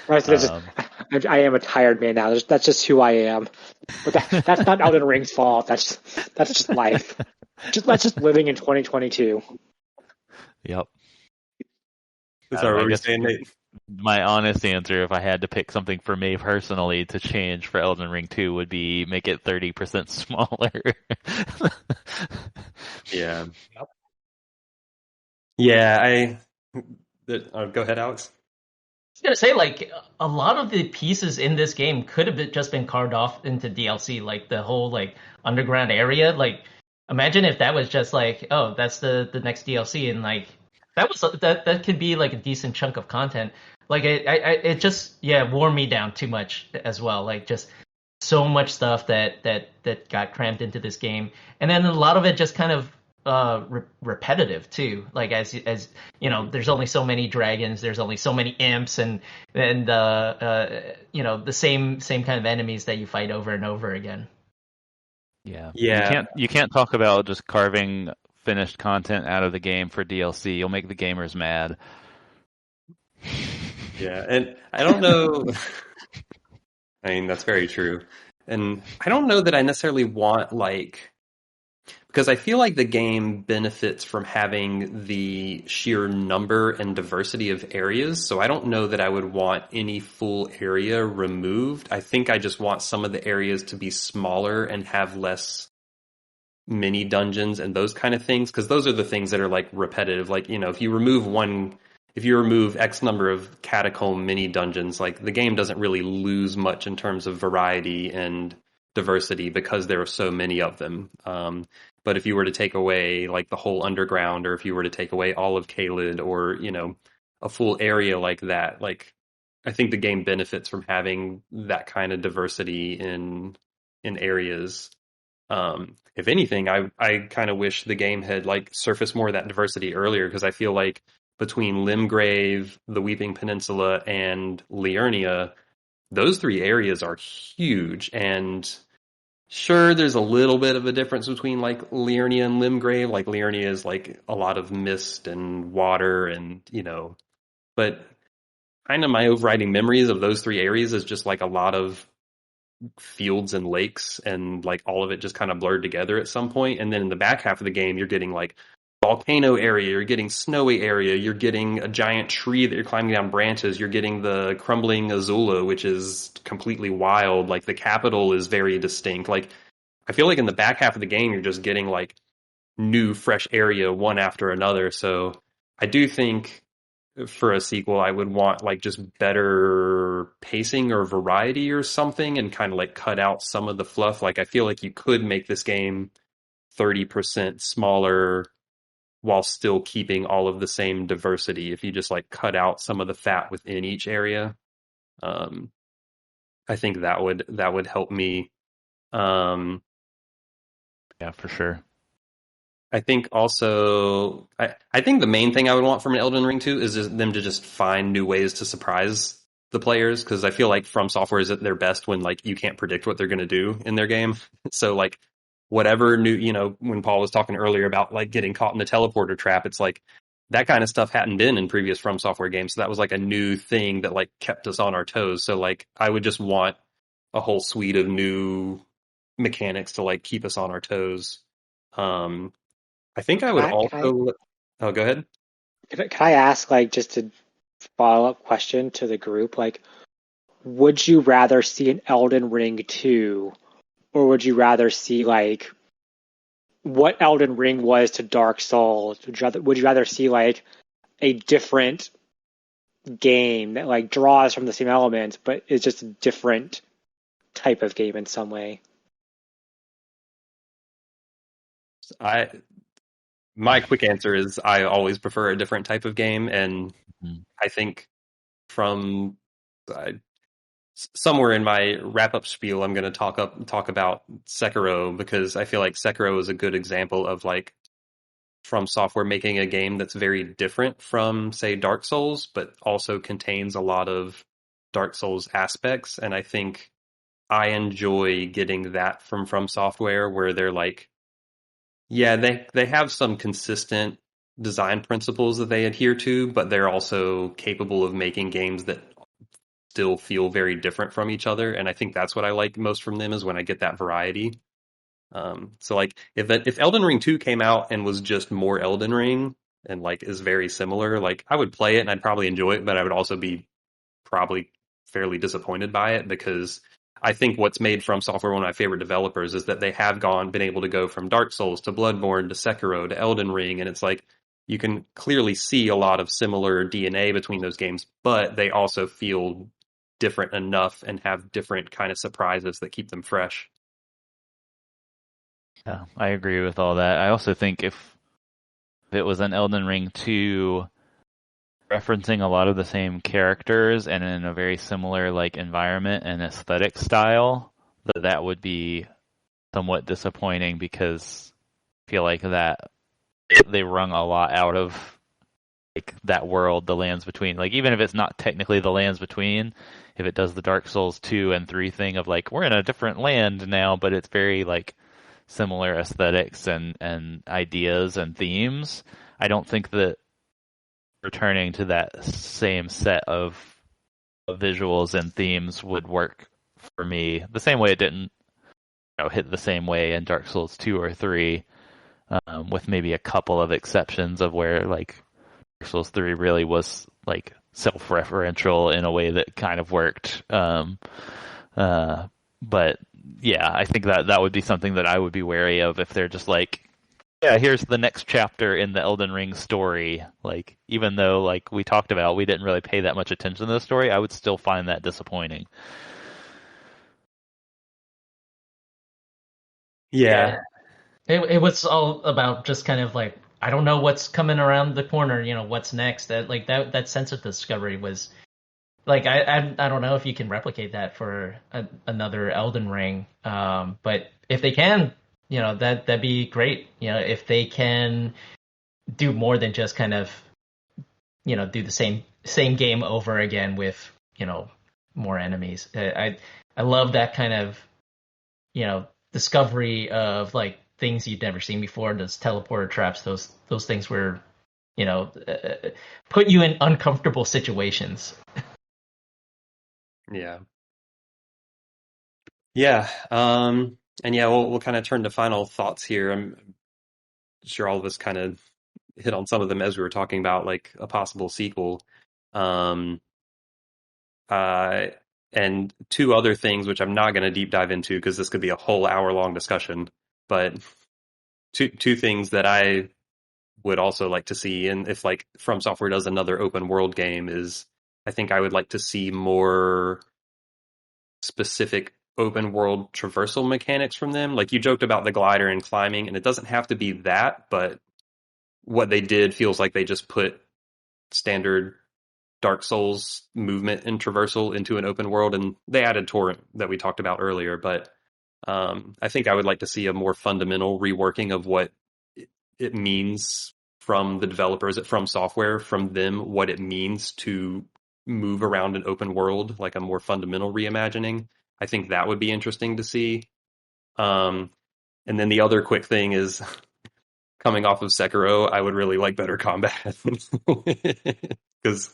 I am a tired man now. That's just who I am. But that's not Elden Ring's fault. That's just life. That's just living in 2022. Yep. Sorry, what I were you guess saying, Nate? my honest answer, if I had to pick something for me personally to change for Elden Ring 2, would be make it 30% smaller. Yeah. Yep. Yeah, go ahead, Alex. I was gonna say, like, a lot of the pieces in this game could have just been carved off into DLC, like the whole like underground area. Like, imagine if that was just like, oh, that's the next DLC, and like that could be like a decent chunk of content. Like, it just wore me down too much as well. Like, just so much stuff that got crammed into this game, and then a lot of it just kind of repetitive too. Like as you know, there's only so many dragons, there's only so many imps, and you know, the same kind of enemies that you fight over and over again. Yeah. Yeah. You can't talk about just carving finished content out of the game for DLC. You'll make the gamers mad. Yeah, and I don't know. I mean, that's very true. And I don't know that I necessarily want, like, because I feel like the game benefits from having the sheer number and diversity of areas. So I don't know that I would want any full area removed. I think I just want some of the areas to be smaller and have less mini dungeons and those kind of things, because those are the things that are like repetitive. Like, you know, if you remove X number of catacomb mini dungeons, like the game doesn't really lose much in terms of variety and diversity because there are so many of them. But if you were to take away like the whole underground, or if you were to take away all of Caelid, or, you know, a full area like that, like I think the game benefits from having that kind of diversity in areas. If anything, I kind of wish the game had like surfaced more of that diversity earlier, because I feel like between Limgrave, the Weeping Peninsula, and Liurnia, those three areas are huge. And sure, there's a little bit of a difference between like Liurnia and Limgrave. Like Liurnia is like a lot of mist and water, and, you know, but kind of my overriding memories of those three areas is just like a lot of fields and lakes, and like all of it just kind of blurred together at some point. And then in the back half of the game, you're getting like volcano area, you're getting snowy area, you're getting a giant tree that you're climbing down branches, you're getting the crumbling Azula, which is completely wild. Like the capital is very distinct. Like I feel like in the back half of the game, you're just getting like new fresh area one after another. So I do think for a sequel, I would want like just better pacing or variety or something, and kind of like cut out some of the fluff. Like I feel like you could make this game 30% smaller while still keeping all of the same diversity if you just like cut out some of the fat within each area. I think that would help me. Yeah, for sure. I think also, I think the main thing I would want from an Elden Ring 2 is just them to just find new ways to surprise the players, because I feel like From Software is at their best when like you can't predict what they're going to do in their game. So like whatever new, you know, when Paul was talking earlier about like getting caught in the teleporter trap, it's like that kind of stuff hadn't been in previous From Software games. So that was like a new thing that like kept us on our toes. So like I would just want a whole suite of new mechanics to like keep us on our toes. I think I would also. Oh, go ahead. Can I ask, like, just a follow-up question to the group? Like, would you rather see an Elden Ring 2, or would you rather see, like, what Elden Ring was to Dark Souls? Would you rather see, like, a different game that, like, draws from the same elements, but is just a different type of game in some way? My quick answer is I always prefer a different type of game, and I think from somewhere in my wrap-up spiel, I'm going to talk about Sekiro, because I feel like Sekiro is a good example of like From Software making a game that's very different from, say, Dark Souls, but also contains a lot of Dark Souls aspects. And I think I enjoy getting that from Software, where they're like, yeah, they have some consistent design principles that they adhere to, but they're also capable of making games that still feel very different from each other. And I think that's what I like most from them, is when I get that variety. So like if Elden Ring 2 came out and was just more Elden Ring and like is very similar, like I would play it and I'd probably enjoy it, but I would also be probably fairly disappointed by it, because I think what's made From Software one of my favorite developers is that they have been able to go from Dark Souls to Bloodborne to Sekiro to Elden Ring, and it's like you can clearly see a lot of similar DNA between those games, but they also feel different enough and have different kind of surprises that keep them fresh. Yeah, I agree with all that. I also think if it was an Elden Ring 2 referencing a lot of the same characters and in a very similar like environment and aesthetic style, that would be somewhat disappointing, because I feel like that they wrung a lot out of like that world, the Lands Between. Like even if it's not technically the Lands Between, if it does the Dark Souls 2 and 3 thing of like we're in a different land now, but it's very like similar aesthetics and ideas and themes, I don't think that returning to that same set of visuals and themes would work for me the same way it didn't hit the same way in Dark Souls 2 or 3, with maybe a couple of exceptions of where like Dark Souls 3 really was like self-referential in a way that kind of worked. But yeah, I think that would be something that I would be wary of if they're just like, yeah, here's the next chapter in the Elden Ring story. Like, even though, like we talked about, we didn't really pay that much attention to the story, I would still find that disappointing. Yeah. It was all about just kind of like, I don't know what's coming around the corner, what's next. That sense of discovery was like, I don't know if you can replicate that for another Elden Ring. But if they can, that'd be great. If they can do more than just kind of, do the same game over again with, more enemies. I love that kind of, discovery of like things you'd never seen before. Those teleporter traps, those things were, put you in uncomfortable situations. Yeah. Yeah. And yeah, we'll kind of turn to final thoughts here. I'm sure all of us kind of hit on some of them as we were talking about like a possible sequel. Um, uh, and two other things which I'm not going to deep dive into because this could be a whole hour long discussion. But two things that I would also like to see, and if like From Software does another open world game, is I think I would like to see more specific open world traversal mechanics from them. Like you joked about the glider and climbing, and it doesn't have to be that, but what they did feels like they just put standard Dark Souls movement and traversal into an open world, and they added Torrent that we talked about earlier. But I think I would like to see a more fundamental reworking of what it means from the developers at From Software, from them, what it means to move around an open world, like a more fundamental reimagining. I think that would be interesting to see. And then the other quick thing is, coming off of Sekiro, I would really like better combat because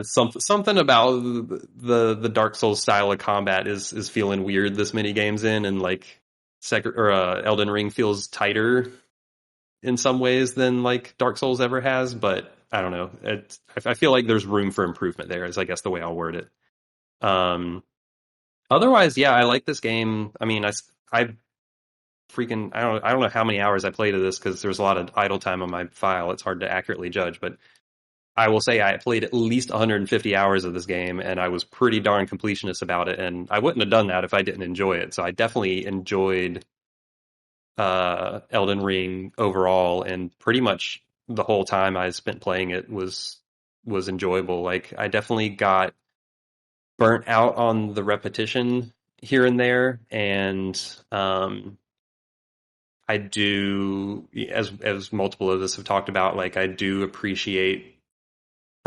something about the Dark Souls style of combat is feeling weird this many games in, and like Elden Ring feels tighter in some ways than like Dark Souls ever has. But I don't know. I feel like there's room for improvement there, is I guess the way I'll word it. Otherwise, yeah, I like this game. I mean, I freaking I don't know how many hours I played of this because there's a lot of idle time on my file. It's hard to accurately judge, but I will say I played at least 150 hours of this game, and I was pretty darn completionist about it, and I wouldn't have done that if I didn't enjoy it. So I definitely enjoyed Elden Ring overall, and pretty much the whole time I spent playing it was enjoyable. Like I definitely got burnt out on the repetition here and there, and I do, as multiple of us have talked about, like I do appreciate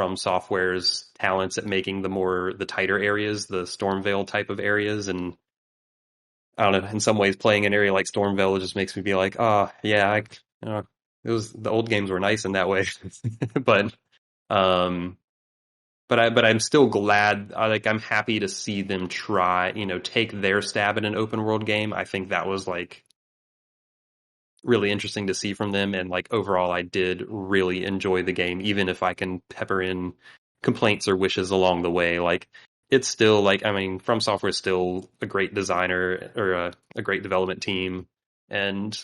From Software's talents at making the tighter areas, the Stormveil type of areas, and I don't know, in some ways playing an area like Stormveil just makes me be like, oh yeah, it was, the old games were nice in that way. but um but I'm still glad, I'm happy to see them try, take their stab at an open world game. I think that was like really interesting to see from them, and like overall I did really enjoy the game, even if I can pepper in complaints or wishes along the way. Like it's still like, I mean, From Software is still a great designer, or a great development team, and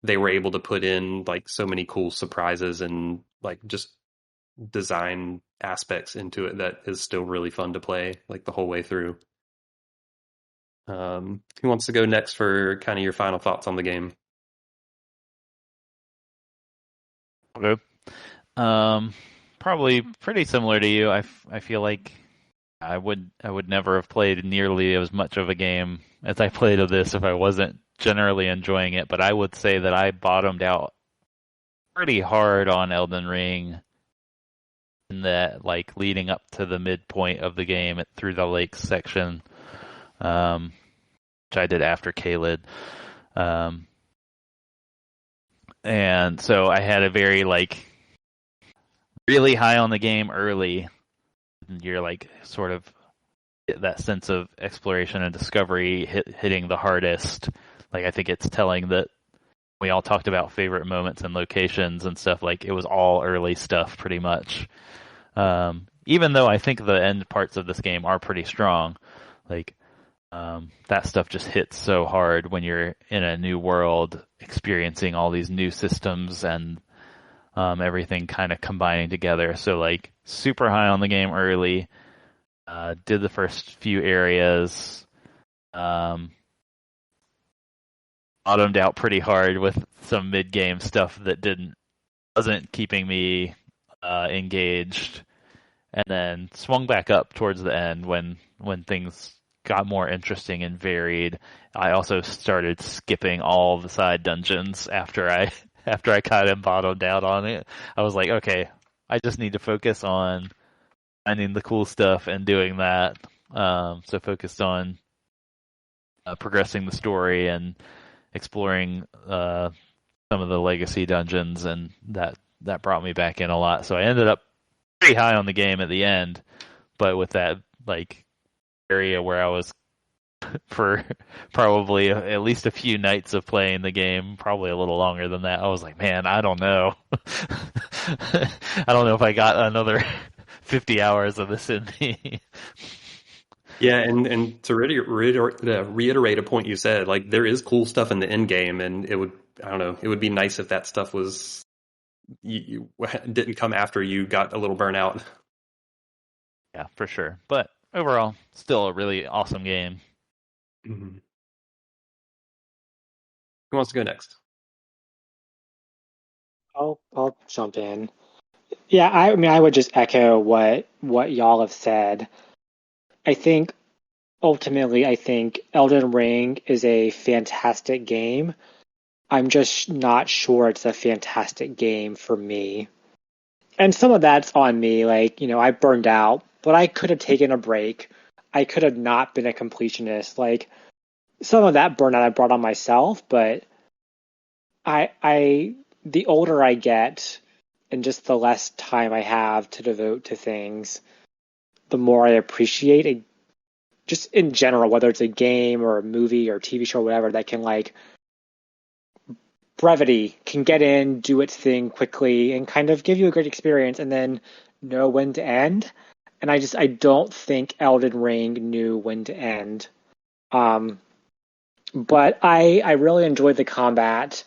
they were able to put in like so many cool surprises and like just design aspects into it that is still really fun to play like the whole way through. Who wants to go next for kind of your final thoughts on the game? Okay. Probably pretty similar to you. I feel like I would never have played nearly as much of a game as I played of this if I wasn't generally enjoying it. But I would say that I bottomed out pretty hard on Elden Ring, in that like leading up to the midpoint of the game through the lakes section, which I did after Caelid. And so I had a very like really high on the game early. You're like sort of that sense of exploration and discovery hitting the hardest. Like I think it's telling that we all talked about favorite moments and locations and stuff. Like it was all early stuff pretty much. Even though I think the end parts of this game are pretty strong, like that stuff just hits so hard when you're in a new world, experiencing all these new systems and everything kind of combining together. So like super high on the game early, did the first few areas, bottomed out pretty hard with some mid-game stuff that wasn't keeping me engaged, and then swung back up towards the end when things got more interesting and varied. I also started skipping all the side dungeons after I kind of bottomed out on it. I was like, okay, I just need to focus on finding the cool stuff and doing that. So focused on progressing the story and exploring some of the legacy dungeons, and that brought me back in a lot. So I ended up pretty high on the game at the end, but with that like area where I was for probably at least a few nights of playing the game, probably a little longer than that. I was like, man, I don't know. I don't know if I got another 50 hours of this in me. Yeah, and to reiterate a point you said, like there is cool stuff in the end game, and it would be nice if that stuff was you didn't come after you got a little burnout. Yeah, for sure. But overall, still a really awesome game. Mm-hmm. Who wants to go next? I'll jump in. Yeah, I mean, I would just echo what y'all have said. I think ultimately, Elden Ring is a fantastic game. I'm just not sure it's a fantastic game for me. And some of that's on me. Like, I burned out, but I could have taken a break. I could have not been a completionist. Like, some of that burnout I brought on myself, but the older I get and just the less time I have to devote to things, the more I appreciate it, just in general, whether it's a game or a movie or a TV show or whatever, that can like brevity can get in, do its thing quickly, and kind of give you a great experience, and then know when to end. And I don't think Elden Ring knew when to end. But I really enjoyed the combat.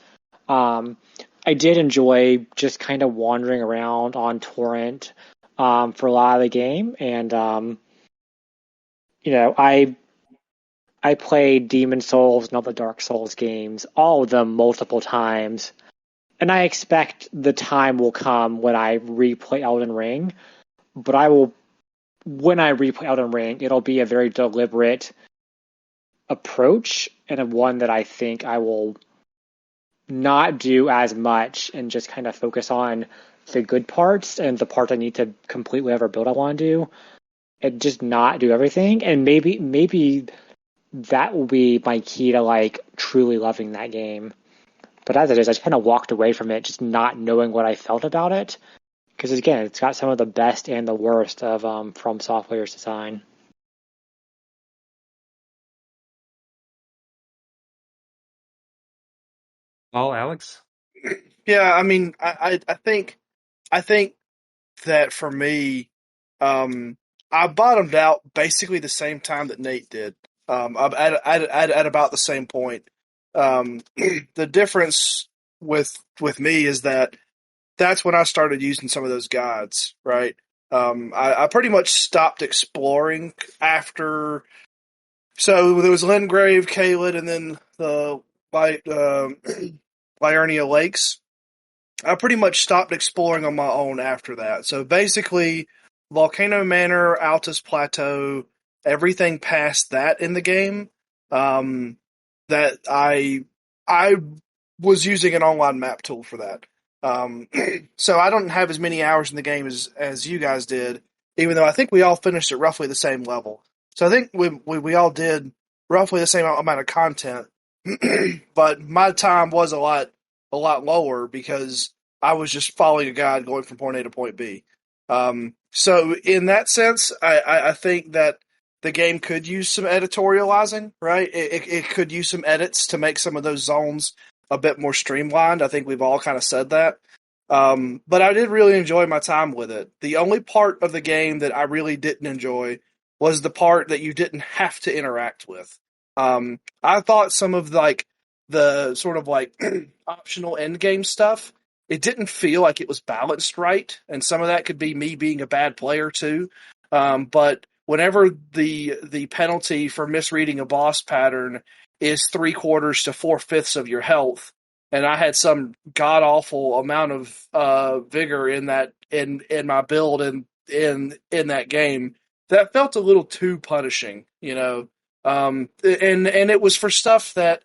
I did enjoy just kind of wandering around on Torrent for a lot of the game, and I played Demon Souls and all the Dark Souls games, all of them multiple times, and I expect the time will come when I replay Elden Ring. But when I replay Elden Ring, it'll be a very deliberate approach, and one that I think I will not do as much and just kind of focus on the good parts and the parts I need to complete whatever build I want to do, and just not do everything. And maybe that will be my key to like truly loving that game. But as it is, I just kind of walked away from it, just not knowing what I felt about it. Because again, it's got some of the best and the worst of From Software's design. Oh, Alex? Yeah, I mean, I think that for me, I bottomed out basically the same time that Nate did. I'm at about the same point. The difference with me is that that's when I started using some of those guides, right? I pretty much stopped exploring after. So there was Lingrave, Caelid, and then the Liurnia Lakes. I pretty much stopped exploring on my own after that. So basically, Volcano Manor, Altus Plateau, everything past that in the game, that I was using an online map tool for that. So I don't have as many hours in the game as you guys did, even though I think we all finished at roughly the same level. So I think we all did roughly the same amount of content, but my time was a lot lower because I was just following a guide going from point A to point B. So in that sense, I think that the game could use some editorializing, right? It could use some edits to make some of those zones a bit more streamlined. I think we've all kind of said that. But I did really enjoy my time with it. The only part of the game that I really didn't enjoy was the part that you didn't have to interact with. I thought some of like the sort of like optional end game stuff, it didn't feel like it was balanced right, and some of that could be me being a bad player too. But whenever the penalty for misreading a boss pattern is 3/4 to 4/5 of your health, and I had some god awful amount of vigor in that in my build and in that game, that felt a little too punishing, you know. And it was for stuff that,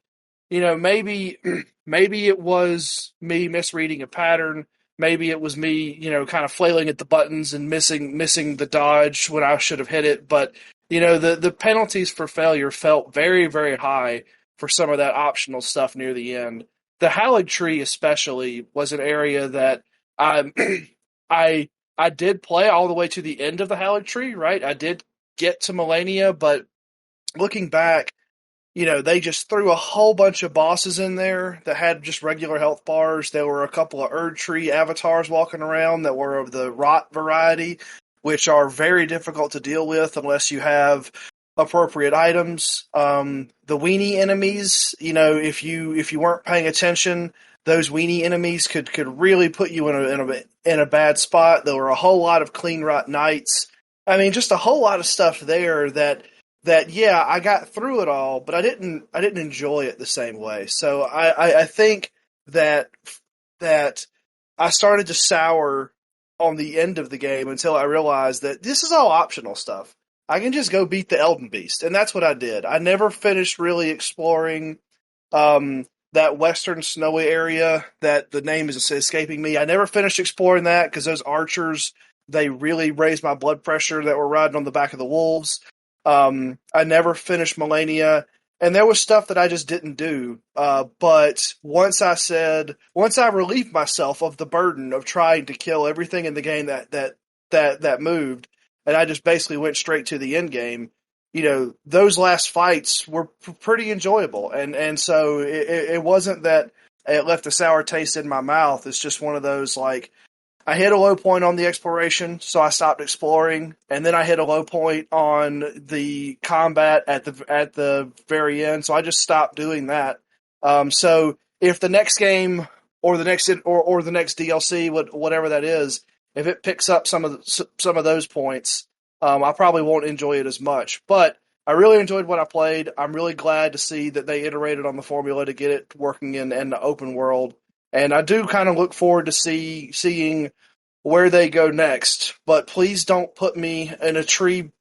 you know, maybe it was me misreading a pattern. Maybe it was me, you know, kind of flailing at the buttons and missing the dodge when I should have hit it. But, you know, the penalties for failure felt very, very high for some of that optional stuff near the end. The Hallowed Tree especially was an area that I I did play all the way to the end of the Hallowed Tree, right? I did get to Melania, but looking back, you know, they just threw a whole bunch of bosses in there that had just regular health bars. There were a couple of Erd Tree avatars walking around that were of the rot variety, which are very difficult to deal with unless you have appropriate items. The weenie enemies, you know, if you weren't paying attention, those weenie enemies could really put you in a bad spot. There were a whole lot of clean rot knights. I mean, just a whole lot of stuff there that yeah, I got through it all, but I didn't enjoy it the same way. So I think that I started to sour on the end of the game until I realized that this is all optional stuff. I can just go beat the Elden Beast, and that's what I did. I never finished really exploring that western snowy area that the name is escaping me. I never finished exploring that because those archers, they really raised my blood pressure that were riding on the back of the wolves. I never finished Melania, and there was stuff that I just didn't do. But once I relieved myself of the burden of trying to kill everything in the game that moved, and I just basically went straight to the end game, you know, those last fights were pretty enjoyable. And so it wasn't that it left a sour taste in my mouth. It's just one of those, like, I hit a low point on the exploration, so I stopped exploring, and then I hit a low point on the combat at the very end, so I just stopped doing that. So if the next game or the next DLC, whatever that is, if it picks up some of those points, I probably won't enjoy it as much. But I really enjoyed what I played. I'm really glad to see that they iterated on the formula to get it working in the open world. And I do kind of look forward to seeing where they go next. But please don't put me in a tree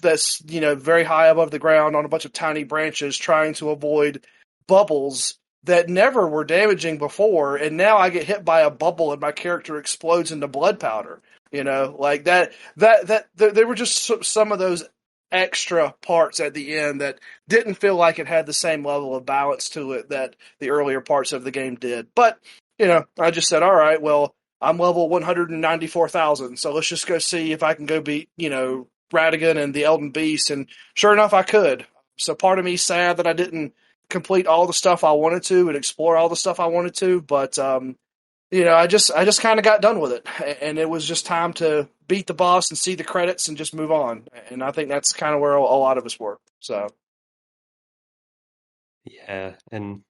that's, you know, very high above the ground on a bunch of tiny branches trying to avoid bubbles that never were damaging before, and now I get hit by a bubble and my character explodes into blood powder. Like that. There were just some of those extra parts at the end that didn't feel like it had the same level of balance to it that the earlier parts of the game did. But I just said, all right, well, I'm level 194,000, so let's just go see if I can go beat Radigan and the Elden Beast, and sure enough, I could. So part of me sad that I didn't complete all the stuff I wanted to and explore all the stuff I wanted to, but I just kind of got done with it, and it was just time to beat the boss and see the credits and just move on. And I think that's kind of where a lot of us were. So Yeah, and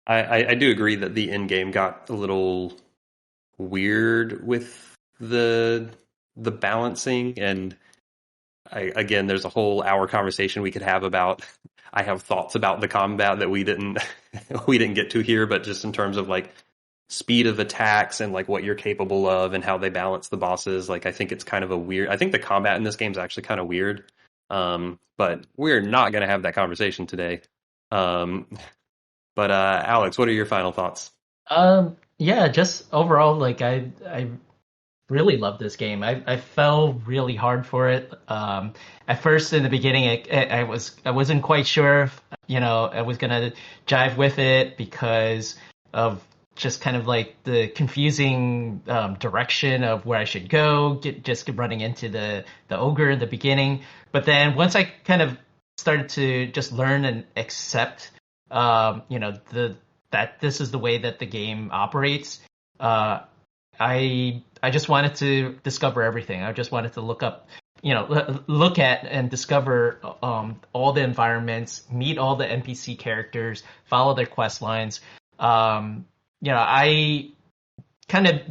I do agree that the end game got a little weird with the balancing, and again, there's a whole hour conversation we could have about. I have thoughts about the combat that we didn't get to here, but just in terms of like speed of attacks and like what you're capable of and how they balance the bosses, like I think it's kind of a weird. I think the combat in this game is actually kind of weird, but we're not going to have that conversation today. But Alex, what are your final thoughts? Yeah, just overall, like I really love this game. I fell really hard for it. At first, in the beginning, I wasn't quite sure if I was gonna jive with it because of just kind of like the confusing direction of where I should go. Just running into the ogre in the beginning, but then once I kind of started to just learn and accept, that this is the way that the game operates. I just wanted to discover everything. I just wanted to look at and discover all the environments, meet all the NPC characters, follow their quest lines. I kind of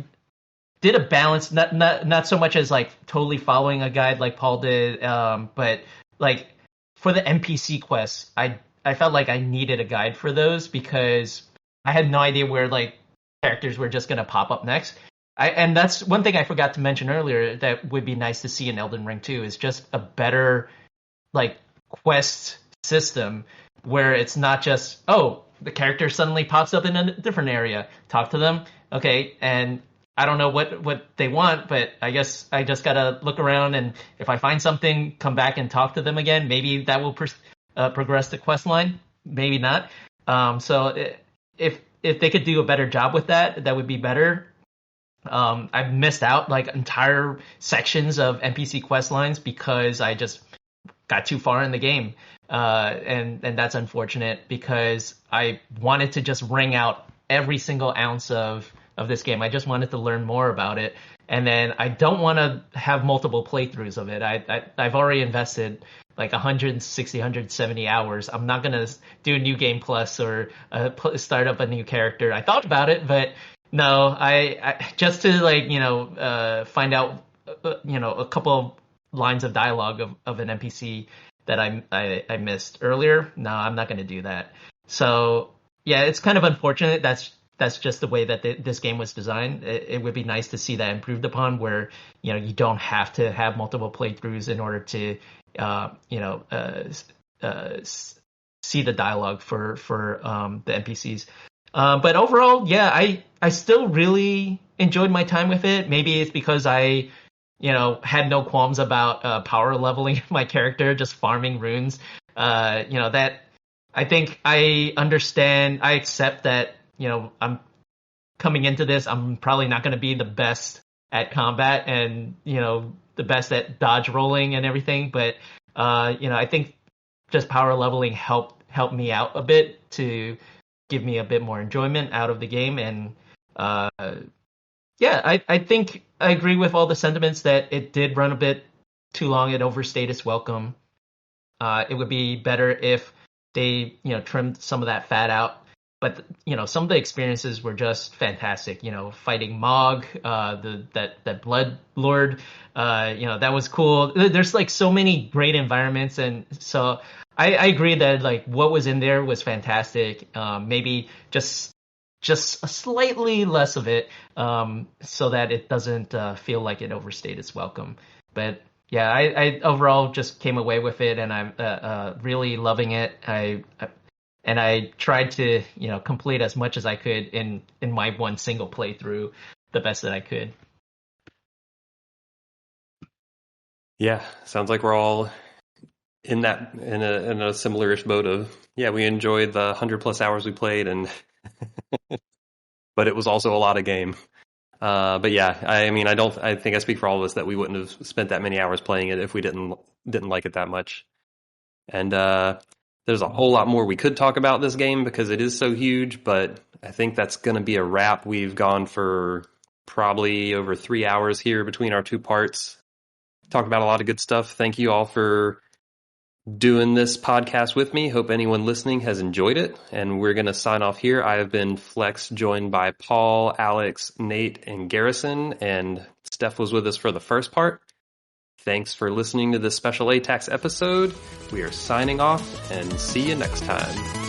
did a balance, not so much as like totally following a guide like Paul did, but like for the NPC quests, I felt like I needed a guide for those because I had no idea where like characters were just gonna pop up next. And that's one thing I forgot to mention earlier that would be nice to see in Elden Ring 2 is just a better like quest system where it's not just, oh, the character suddenly pops up in a different area. Talk to them. Okay, and I don't know what they want, but I guess I just gotta look around, and if I find something, come back and talk to them again. Maybe that will progress the quest line. Maybe not. So if they could do a better job with that, that would be better. I've missed out like entire sections of NPC quest lines because I just got too far in the game, and that's unfortunate because I wanted to just wring out every single ounce of this game. I just wanted to learn more about it, and then I don't want to have multiple playthroughs of it. I've already invested like 160, 170 hours. I'm not gonna do a new game plus or start up a new character. I thought about it, but no, I just to like find out a couple of lines of dialogue of an NPC that I missed earlier. No, I'm not going to do that. So yeah, it's kind of unfortunate. That's just the way that this game was designed. It would be nice to see that improved upon, where you don't have to have multiple playthroughs in order to see the dialogue for the NPCs. But overall, yeah, I still really enjoyed my time with it. Maybe it's because I, had no qualms about power leveling my character, just farming runes. That I think I understand. I accept that, I'm coming into this. I'm probably not going to be the best at combat and, the best at dodge rolling and everything. But, I think just power leveling helped me out a bit to give me a bit more enjoyment out of the game. And I think I agree with all the sentiments that it did run a bit too long. It overstayed its welcome. It would be better if they trimmed some of that fat out. But some of the experiences were just fantastic. Fighting Mog, that Blood Lord, that was cool. There's like so many great environments, and so I agree that like what was in there was fantastic. Maybe just a slightly less of it, so that it doesn't feel like it overstayed its welcome. But yeah, I overall just came away with it, and I'm really loving it. and I tried to, complete as much as I could in my one single playthrough, the best that I could. Yeah, sounds like we're all in a similar-ish boat of, yeah, we enjoyed the 100+ hours we played, and but it was also a lot of game. But yeah, I think I speak for all of us that we wouldn't have spent that many hours playing it if we didn't like it that much. And there's a whole lot more we could talk about this game because it is so huge, but I think that's going to be a wrap. We've gone for probably over 3 hours here between our two parts. Talked about a lot of good stuff. Thank you all for doing this podcast with me. Hope anyone listening has enjoyed it. And we're going to sign off here. I have been Flex, joined by Paul, Alex, Nate, and Garrison. And Steph was with us for the first part. Thanks for listening to this special ATACS episode. We are signing off, and see you next time.